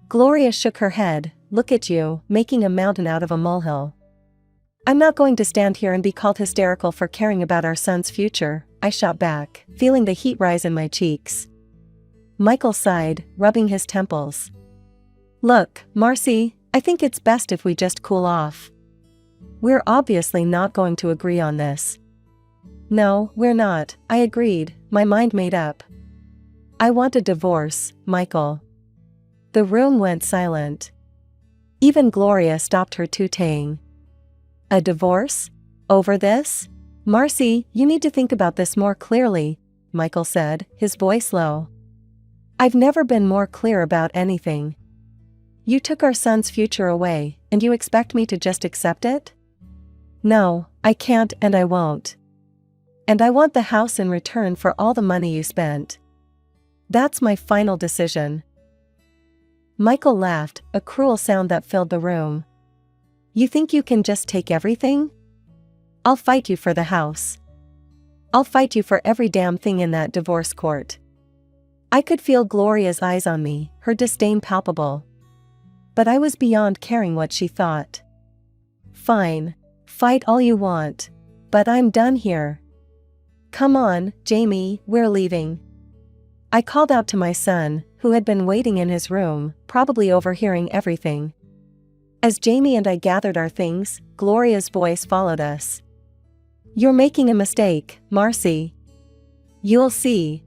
Gloria shook her head. "Look at you, making a mountain out of a molehill." "I'm not going to stand here and be called hysterical for caring about our son's future," I shot back, feeling the heat rise in my cheeks. Michael sighed, rubbing his temples. "Look, Marcy, I think it's best if we just cool off. We're obviously not going to agree on this." "No, we're not," I agreed, my mind made up. "I want a divorce, Michael." The room went silent. Even Gloria stopped her tutaying. "A divorce? Over this? Marcy, you need to think about this more clearly," Michael said, his voice low. "I've never been more clear about anything. You took our son's future away, and you expect me to just accept it? No, I can't and I won't. And I want the house in return for all the money you spent. That's my final decision." Michael laughed, a cruel sound that filled the room. "You think you can just take everything? I'll fight you for the house. I'll fight you for every damn thing in that divorce court." I could feel Gloria's eyes on me, her disdain palpable. But I was beyond caring what she thought. "Fine. Fight all you want. But I'm done here. Come on, Jamie, we're leaving." I called out to my son, who had been waiting in his room, probably overhearing everything. As Jamie and I gathered our things, Gloria's voice followed us. "You're making a mistake, Marcy. You'll see.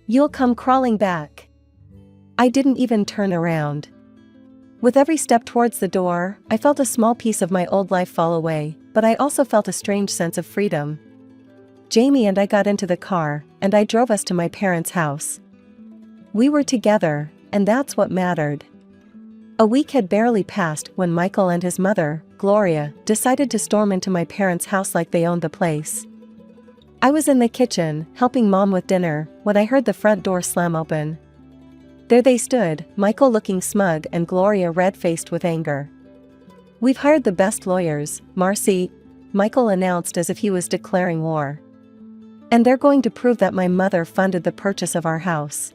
You'll come crawling back." I didn't even turn around. With every step towards the door, I felt a small piece of my old life fall away, but I also felt a strange sense of freedom. Jamie and I got into the car, and I drove us to my parents' house. We were together, and that's what mattered. A week had barely passed when Michael and his mother, Gloria, decided to storm into my parents' house like they owned the place. I was in the kitchen, helping Mom with dinner, when I heard the front door slam open. There they stood, Michael looking smug and Gloria red-faced with anger. "We've hired the best lawyers, Marcy," Michael announced as if he was declaring war. "And they're going to prove that my mother funded the purchase of our house.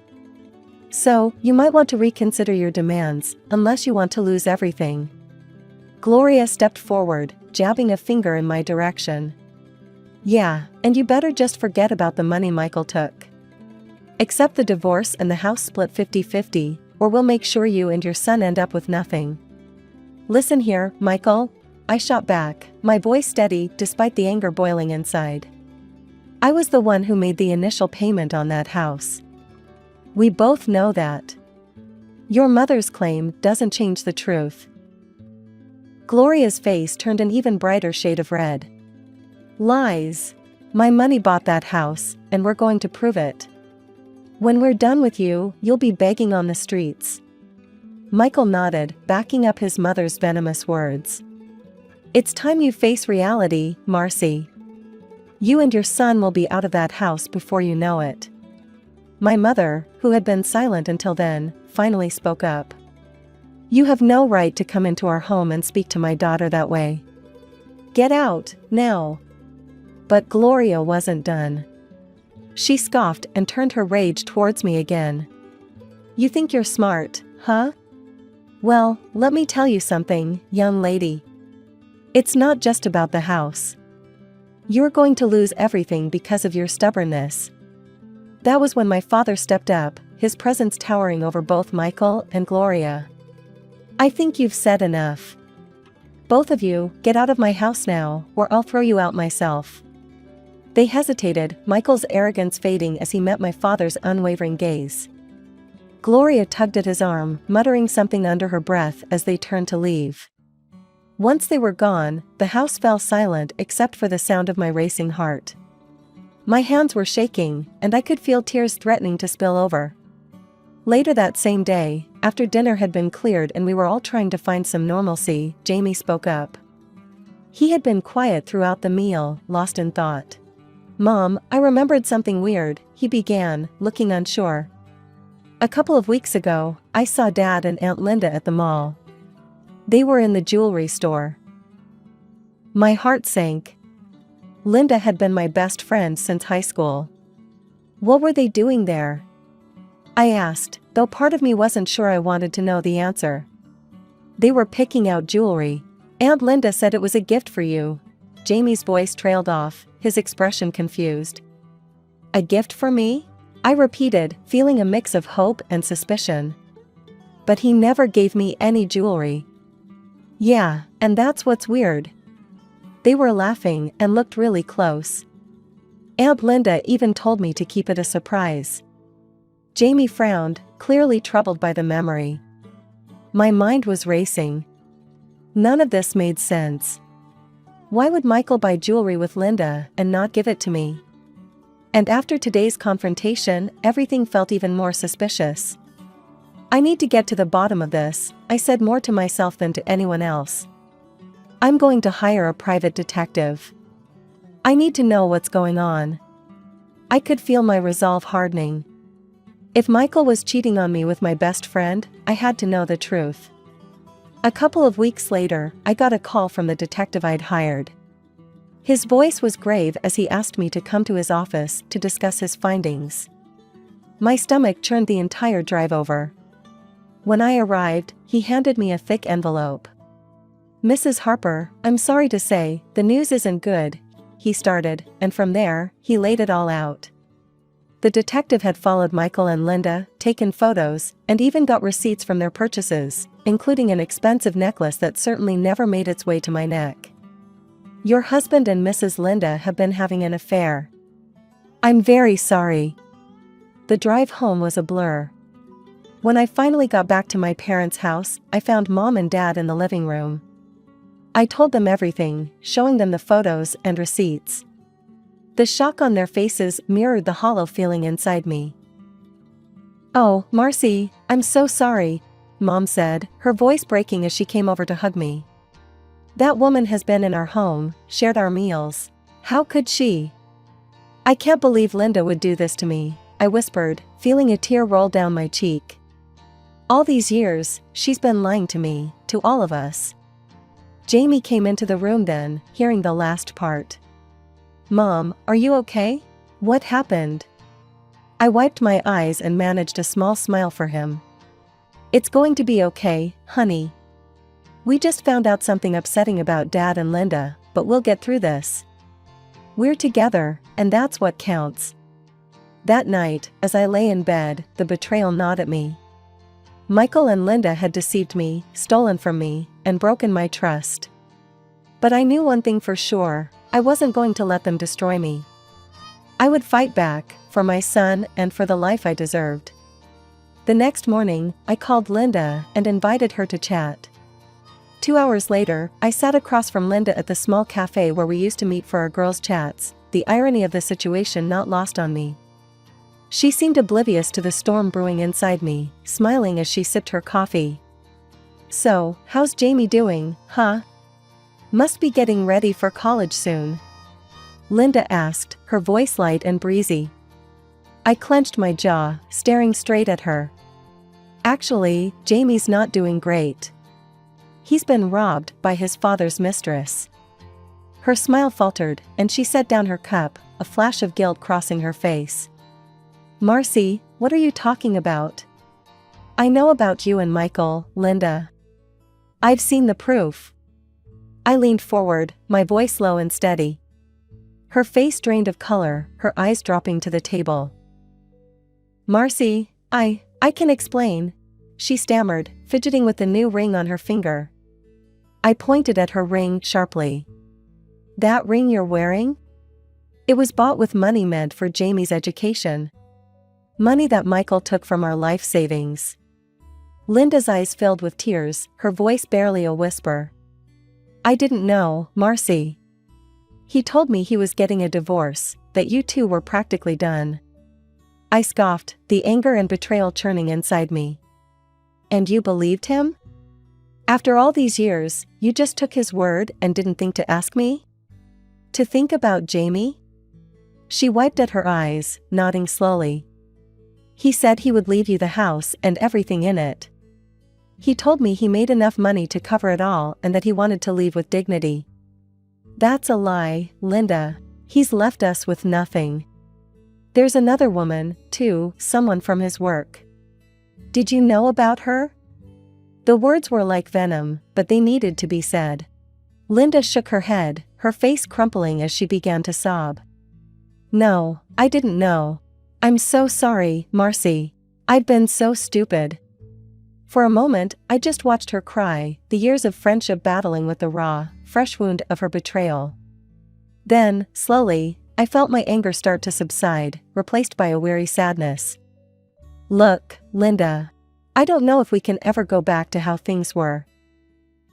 So, you might want to reconsider your demands, unless you want to lose everything." Gloria stepped forward, jabbing a finger in my direction. "Yeah, and you better just forget about the money Michael took. Accept the divorce and the house split 50-50, or we'll make sure you and your son end up with nothing." "Listen here, Michael," I shot back, my voice steady despite the anger boiling inside. "I was the one who made the initial payment on that house. We both know that. Your mother's claim doesn't change the truth." Gloria's face turned an even brighter shade of red. "Lies. My money bought that house, and we're going to prove it. When we're done with you, you'll be begging on the streets." Michael nodded, backing up his mother's venomous words. "It's time you face reality, Marcy. You and your son will be out of that house before you know it." My mother, who had been silent until then, finally spoke up. You have no right to come into our home and speak to my daughter that way. Get out, now. But Gloria wasn't done. She scoffed and turned her rage towards me again. You think you're smart, huh? Well, let me tell you something, young lady. It's not just about the house. You're going to lose everything because of your stubbornness. That was when my father stepped up, his presence towering over both Michael and Gloria. I think you've said enough. Both of you, get out of my house now, or I'll throw you out myself. They hesitated, Michael's arrogance fading as he met my father's unwavering gaze. Gloria tugged at his arm, muttering something under her breath as they turned to leave. Once they were gone, the house fell silent except for the sound of my racing heart. My hands were shaking, and I could feel tears threatening to spill over. Later that same day, after dinner had been cleared and we were all trying to find some normalcy, Jamie spoke up. He had been quiet throughout the meal, lost in thought. Mom, I remembered something weird, he began, looking unsure. A couple of weeks ago, I saw Dad and Aunt Linda at the mall. They were in the jewelry store. My heart sank. Linda had been my best friend since high school. What were they doing there? I asked, though part of me wasn't sure I wanted to know the answer. They were picking out jewelry. Aunt Linda said it was a gift for you. Jamie's voice trailed off, his expression confused. A gift for me? I repeated, feeling a mix of hope and suspicion. But he never gave me any jewelry. Yeah, and that's what's weird. They were laughing and looked really close. Aunt Linda even told me to keep it a surprise. Jamie frowned, clearly troubled by the memory. My mind was racing. None of this made sense. Why would Michael buy jewelry with Linda and not give it to me? And after today's confrontation, everything felt even more suspicious. I need to get to the bottom of this, I said more to myself than to anyone else. I'm going to hire a private detective. I need to know what's going on. I could feel my resolve hardening. If Michael was cheating on me with my best friend, I had to know the truth. A couple of weeks later, I got a call from the detective I'd hired. His voice was grave as he asked me to come to his office to discuss his findings. My stomach churned the entire drive over. When I arrived, he handed me a thick envelope. Mrs. Harper, I'm sorry to say, the news isn't good, he started, and from there, he laid it all out. The detective had followed Michael and Linda, taken photos, and even got receipts from their purchases, including an expensive necklace that certainly never made its way to my neck. Your husband and Mrs. Linda have been having an affair. I'm very sorry. The drive home was a blur. When I finally got back to my parents' house, I found Mom and Dad in the living room. I told them everything, showing them the photos and receipts. The shock on their faces mirrored the hollow feeling inside me. Oh, Marcy, I'm so sorry, Mom said, her voice breaking as she came over to hug me. That woman has been in our home, shared our meals. How could she? I can't believe Linda would do this to me, I whispered, feeling a tear roll down my cheek. All these years, she's been lying to me, to all of us. Jamie came into the room then, hearing the last part. Mom, are you okay? What happened? I wiped my eyes and managed a small smile for him. It's going to be okay, honey. We just found out something upsetting about Dad and Linda, but we'll get through this. We're together, and that's what counts. That night, as I lay in bed, the betrayal gnawed at me. Michael and Linda had deceived me, stolen from me, and broken my trust. But I knew one thing for sure, I wasn't going to let them destroy me. I would fight back, for my son and for the life I deserved. The next morning, I called Linda and invited her to chat. 2 hours later, I sat across from Linda at the small cafe where we used to meet for our girls' chats, the irony of the situation not lost on me. She seemed oblivious to the storm brewing inside me, smiling as she sipped her coffee. So, how's Jamie doing, huh? Must be getting ready for college soon. Linda asked, her voice light and breezy. I clenched my jaw, staring straight at her. Actually, Jamie's not doing great. He's been robbed by his father's mistress. Her smile faltered, and she set down her cup, a flash of guilt crossing her face. Marcy, what are you talking about? I know about you and Michael, Linda. I've seen the proof. I leaned forward, my voice low and steady. Her face drained of color, her eyes dropping to the table. Marcy, I can explain, she stammered, fidgeting with the new ring on her finger. I pointed at her ring sharply. That ring you're wearing? It was bought with money meant for Jamie's education. Money that Michael took from our life savings. Linda's eyes filled with tears, her voice barely a whisper. I didn't know, Marcy. He told me he was getting a divorce, that you two were practically done. I scoffed, the anger and betrayal churning inside me. And you believed him? After all these years, you just took his word and didn't think to ask me? To think about Jamie? She wiped at her eyes, nodding slowly. He said he would leave you the house and everything in it. He told me he made enough money to cover it all and that he wanted to leave with dignity. That's a lie, Linda. He's left us with nothing. There's another woman, too, someone from his work. Did you know about her? The words were like venom, but they needed to be said. Linda shook her head, her face crumpling as she began to sob. No, I didn't know. I'm so sorry, Marcy. I've been so stupid. For a moment, I just watched her cry, the years of friendship battling with the raw, fresh wound of her betrayal. Then, slowly, I felt my anger start to subside, replaced by a weary sadness. Look, Linda. I don't know if we can ever go back to how things were.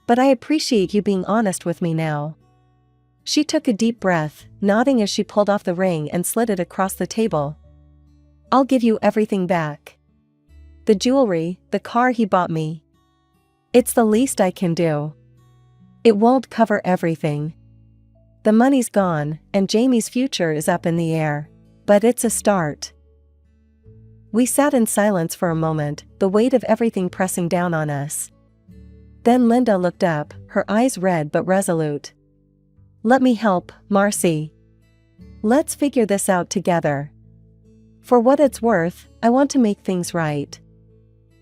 But I appreciate you being honest with me now. She took a deep breath, nodding as she pulled off the ring and slid it across the table. I'll give you everything back. The jewelry, the car he bought me. It's the least I can do. It won't cover everything. The money's gone, and Jamie's future is up in the air. But it's a start. We sat in silence for a moment, the weight of everything pressing down on us. Then Linda looked up, her eyes red but resolute. Let me help, Marcy. Let's figure this out together. For what it's worth, I want to make things right.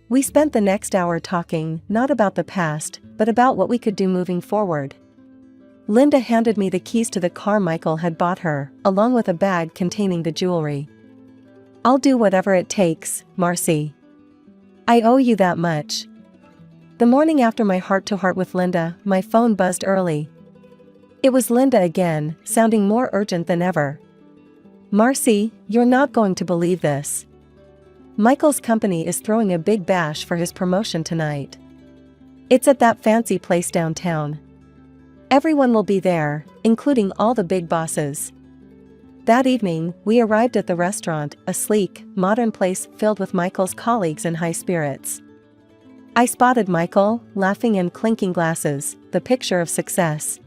We spent the next hour talking, not about the past, but about what we could do moving forward. Linda handed me the keys to the car Michael had bought her, along with a bag containing the jewelry. I'll do whatever it takes, Marcy. I owe you that much. The morning after my heart-to-heart with Linda, my phone buzzed early. It was Linda again, sounding more urgent than ever. Marcy, you're not going to believe this. Michael's company is throwing a big bash for his promotion tonight. It's at that fancy place downtown. Everyone will be there, including all the big bosses. That evening, we arrived at the restaurant, a sleek, modern place filled with Michael's colleagues in high spirits. I spotted Michael, laughing and clinking glasses, the picture of success.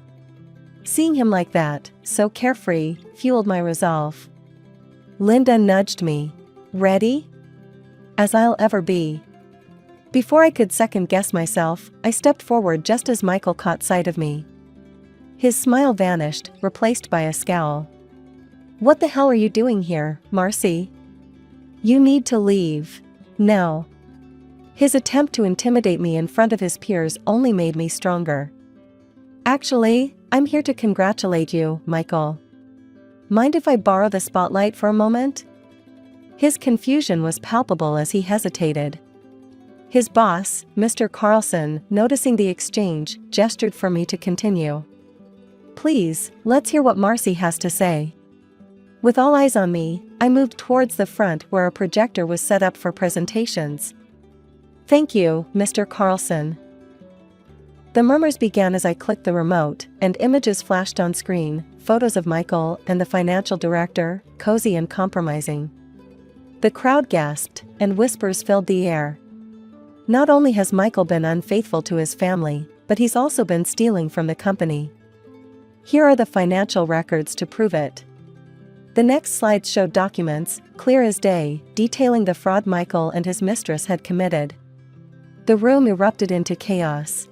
Seeing him like that, so carefree, fueled my resolve. Linda nudged me. Ready? As I'll ever be. Before I could second-guess myself, I stepped forward just as Michael caught sight of me. His smile vanished, replaced by a scowl. What the hell are you doing here, Marcy? You need to leave. No. His attempt to intimidate me in front of his peers only made me stronger. Actually, I'm here to congratulate you, Michael. Mind if I borrow the spotlight for a moment? His confusion was palpable as he hesitated. His boss, Mr. Carlson, noticing the exchange, gestured for me to continue. Please, let's hear what Marcy has to say. With all eyes on me, I moved towards the front where a projector was set up for presentations. Thank you, Mr. Carlson. The murmurs began as I clicked the remote, and images flashed on screen, photos of Michael and the financial director, cozy and compromising. The crowd gasped, and whispers filled the air. Not only has Michael been unfaithful to his family, but he's also been stealing from the company. Here are the financial records to prove it. The next slide showed documents, clear as day, detailing the fraud Michael and his mistress had committed. The room erupted into chaos.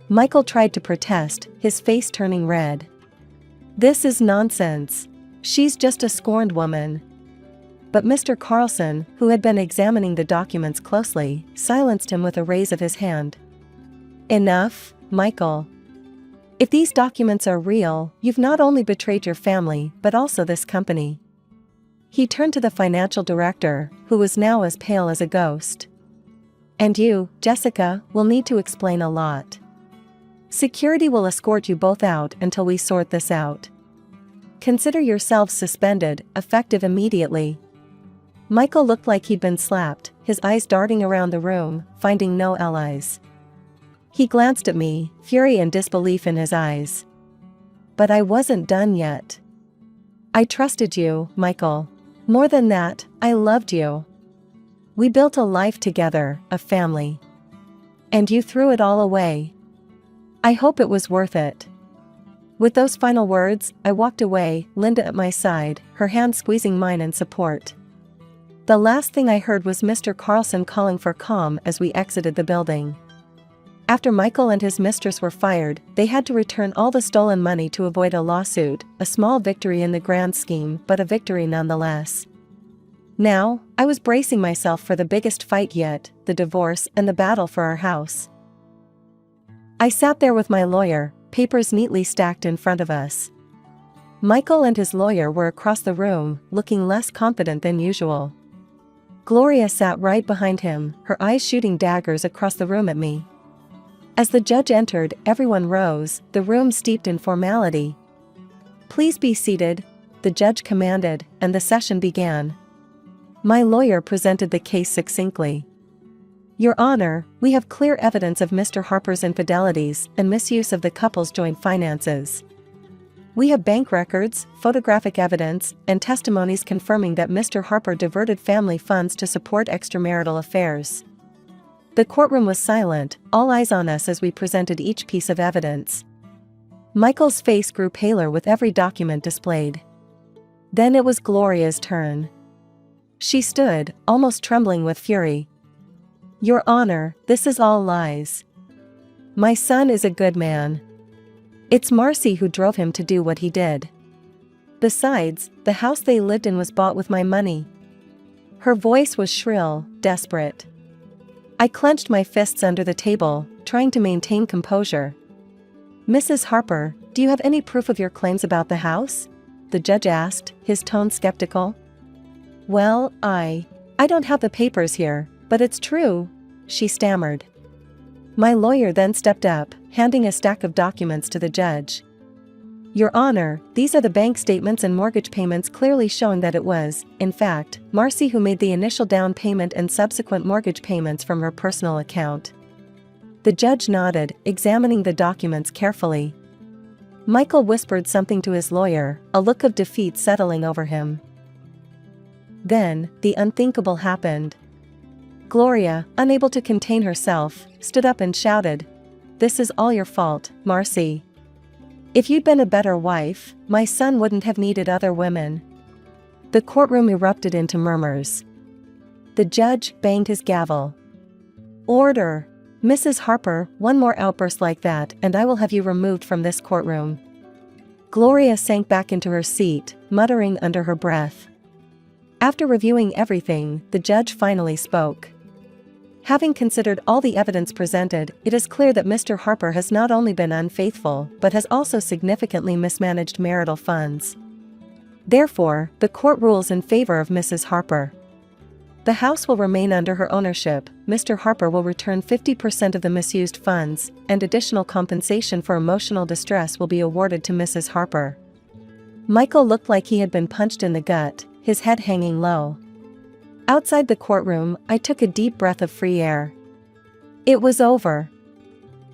Michael tried to protest, his face turning red. "This is nonsense. She's just a scorned woman." But Mr. Carlson, who had been examining the documents closely, silenced him with a raise of his hand. "Enough, Michael. If these documents are real, you've not only betrayed your family but also this company." He turned to the financial director, who was now as pale as a ghost. "And you, Jessica, will need to explain a lot. Security will escort you both out until we sort this out. Consider yourselves suspended, effective immediately." Michael looked like he'd been slapped, his eyes darting around the room, finding no allies. He glanced at me, fury and disbelief in his eyes. But I wasn't done yet. "I trusted you, Michael. More than that, I loved you. We built a life together, a family. And you threw it all away. I hope it was worth it." With those final words, I walked away, Linda at my side, her hand squeezing mine in support. The last thing I heard was Mr. Carlson calling for calm as we exited the building. After Michael and his mistress were fired, they had to return all the stolen money to avoid a lawsuit, a small victory in the grand scheme, but a victory nonetheless. Now, I was bracing myself for the biggest fight yet, the divorce and the battle for our house. I sat there with my lawyer, papers neatly stacked in front of us. Michael and his lawyer were across the room, looking less confident than usual. Gloria sat right behind him, her eyes shooting daggers across the room at me. As the judge entered, everyone rose, the room steeped in formality. "Please be seated," the judge commanded, and the session began. My lawyer presented the case succinctly. "Your Honor, we have clear evidence of Mr. Harper's infidelities and misuse of the couple's joint finances. We have bank records, photographic evidence, and testimonies confirming that Mr. Harper diverted family funds to support extramarital affairs." The courtroom was silent, all eyes on us as we presented each piece of evidence. Michael's face grew paler with every document displayed. Then it was Gloria's turn. She stood, almost trembling with fury. "Your Honor, this is all lies. My son is a good man. It's Marcy who drove him to do what he did. Besides, the house they lived in was bought with my money." Her voice was shrill, desperate. I clenched my fists under the table, trying to maintain composure. "Mrs. Harper, do you have any proof of your claims about the house?" the judge asked, his tone skeptical. "Well, I don't have the papers here, but it's true," she stammered. My lawyer then stepped up, handing a stack of documents to the judge. "Your Honor, these are the bank statements and mortgage payments clearly showing that it was, in fact, Marcy who made the initial down payment and subsequent mortgage payments from her personal account." The judge nodded, examining the documents carefully. Michael whispered something to his lawyer, a look of defeat settling over him. Then, the unthinkable happened. Gloria, unable to contain herself, stood up and shouted, "This is all your fault, Marcy. If you'd been a better wife, my son wouldn't have needed other women." The courtroom erupted into murmurs. The judge banged his gavel. "Order! Mrs. Harper, one more outburst like that and I will have you removed from this courtroom." Gloria sank back into her seat, muttering under her breath. After reviewing everything, the judge finally spoke. "Having considered all the evidence presented, it is clear that Mr. Harper has not only been unfaithful but has also significantly mismanaged marital funds. Therefore, the court rules in favor of Mrs. Harper. The house will remain under her ownership, Mr. Harper will return 50% of the misused funds, and additional compensation for emotional distress will be awarded to Mrs. Harper." Michael looked like he had been punched in the gut, his head hanging low. Outside the courtroom, I took a deep breath of free air. It was over.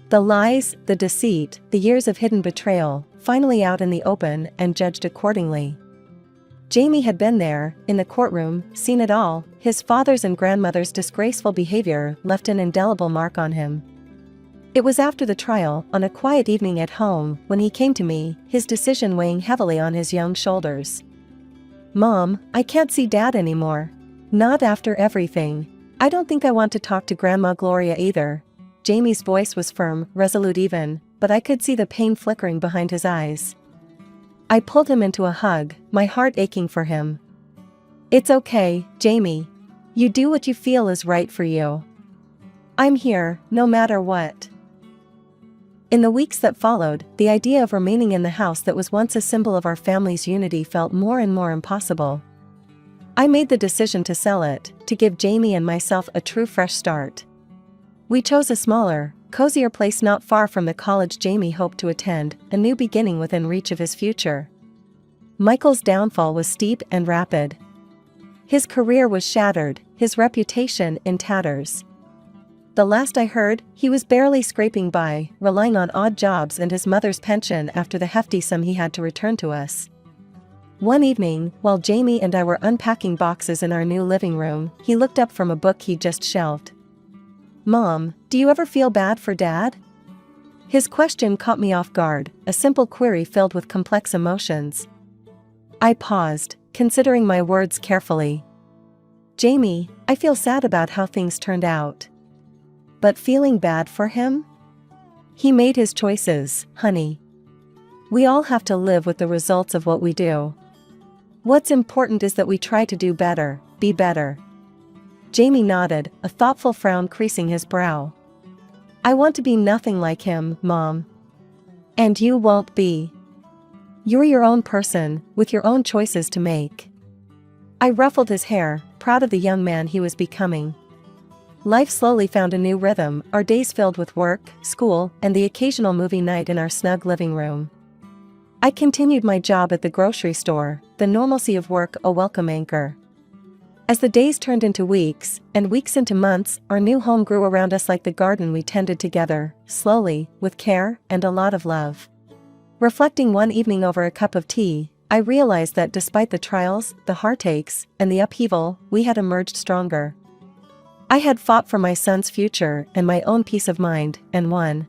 The lies, the deceit, the years of hidden betrayal, finally out in the open and judged accordingly. Jamie had been there, in the courtroom, seen it all. His father's and grandmother's disgraceful behavior left an indelible mark on him. It was after the trial, on a quiet evening at home, when he came to me, his decision weighing heavily on his young shoulders. "Mom, I can't see Dad anymore. Not after everything. I don't think I want to talk to Grandma Gloria either. Jamie's voice was firm, resolute even, but I could see the pain flickering behind his eyes. I pulled him into a hug, my heart aching for him. It's okay, Jamie. You do what you feel is right for you. I'm here, no matter what. In the weeks that followed, the idea of remaining in the house that was once a symbol of our family's unity felt more and more impossible. I made the decision to sell it, to give Jamie and myself a true fresh start. We chose a smaller, cozier place not far from the college Jamie hoped to attend, a new beginning within reach of his future. Michael's downfall was steep and rapid. His career was shattered, his reputation in tatters. The last I heard, he was barely scraping by, relying on odd jobs and his mother's pension after the hefty sum he had to return to us. One evening, while Jamie and I were unpacking boxes in our new living room, he looked up from a book he'd just shelved. "Mom, do you ever feel bad for Dad?" His question caught me off guard, a simple query filled with complex emotions. I paused, considering my words carefully. "Jamie, I feel sad about how things turned out." "But feeling bad for him? He made his choices, honey. We all have to live with the results of what we do. What's important is that we try to do better, be better." Jamie nodded, a thoughtful frown creasing his brow. "I want to be nothing like him, Mom. And you won't be. You're your own person, with your own choices to make." I ruffled his hair, proud of the young man he was becoming. Life slowly found a new rhythm, our days filled with work, school, and the occasional movie night in our snug living room. I continued my job at the grocery store, the normalcy of work a welcome anchor. As the days turned into weeks, and weeks into months, our new home grew around us like the garden we tended together, slowly, with care, and a lot of love. Reflecting one evening over a cup of tea, I realized that despite the trials, the heartaches, and the upheaval, we had emerged stronger. I had fought for my son's future and my own peace of mind, and won.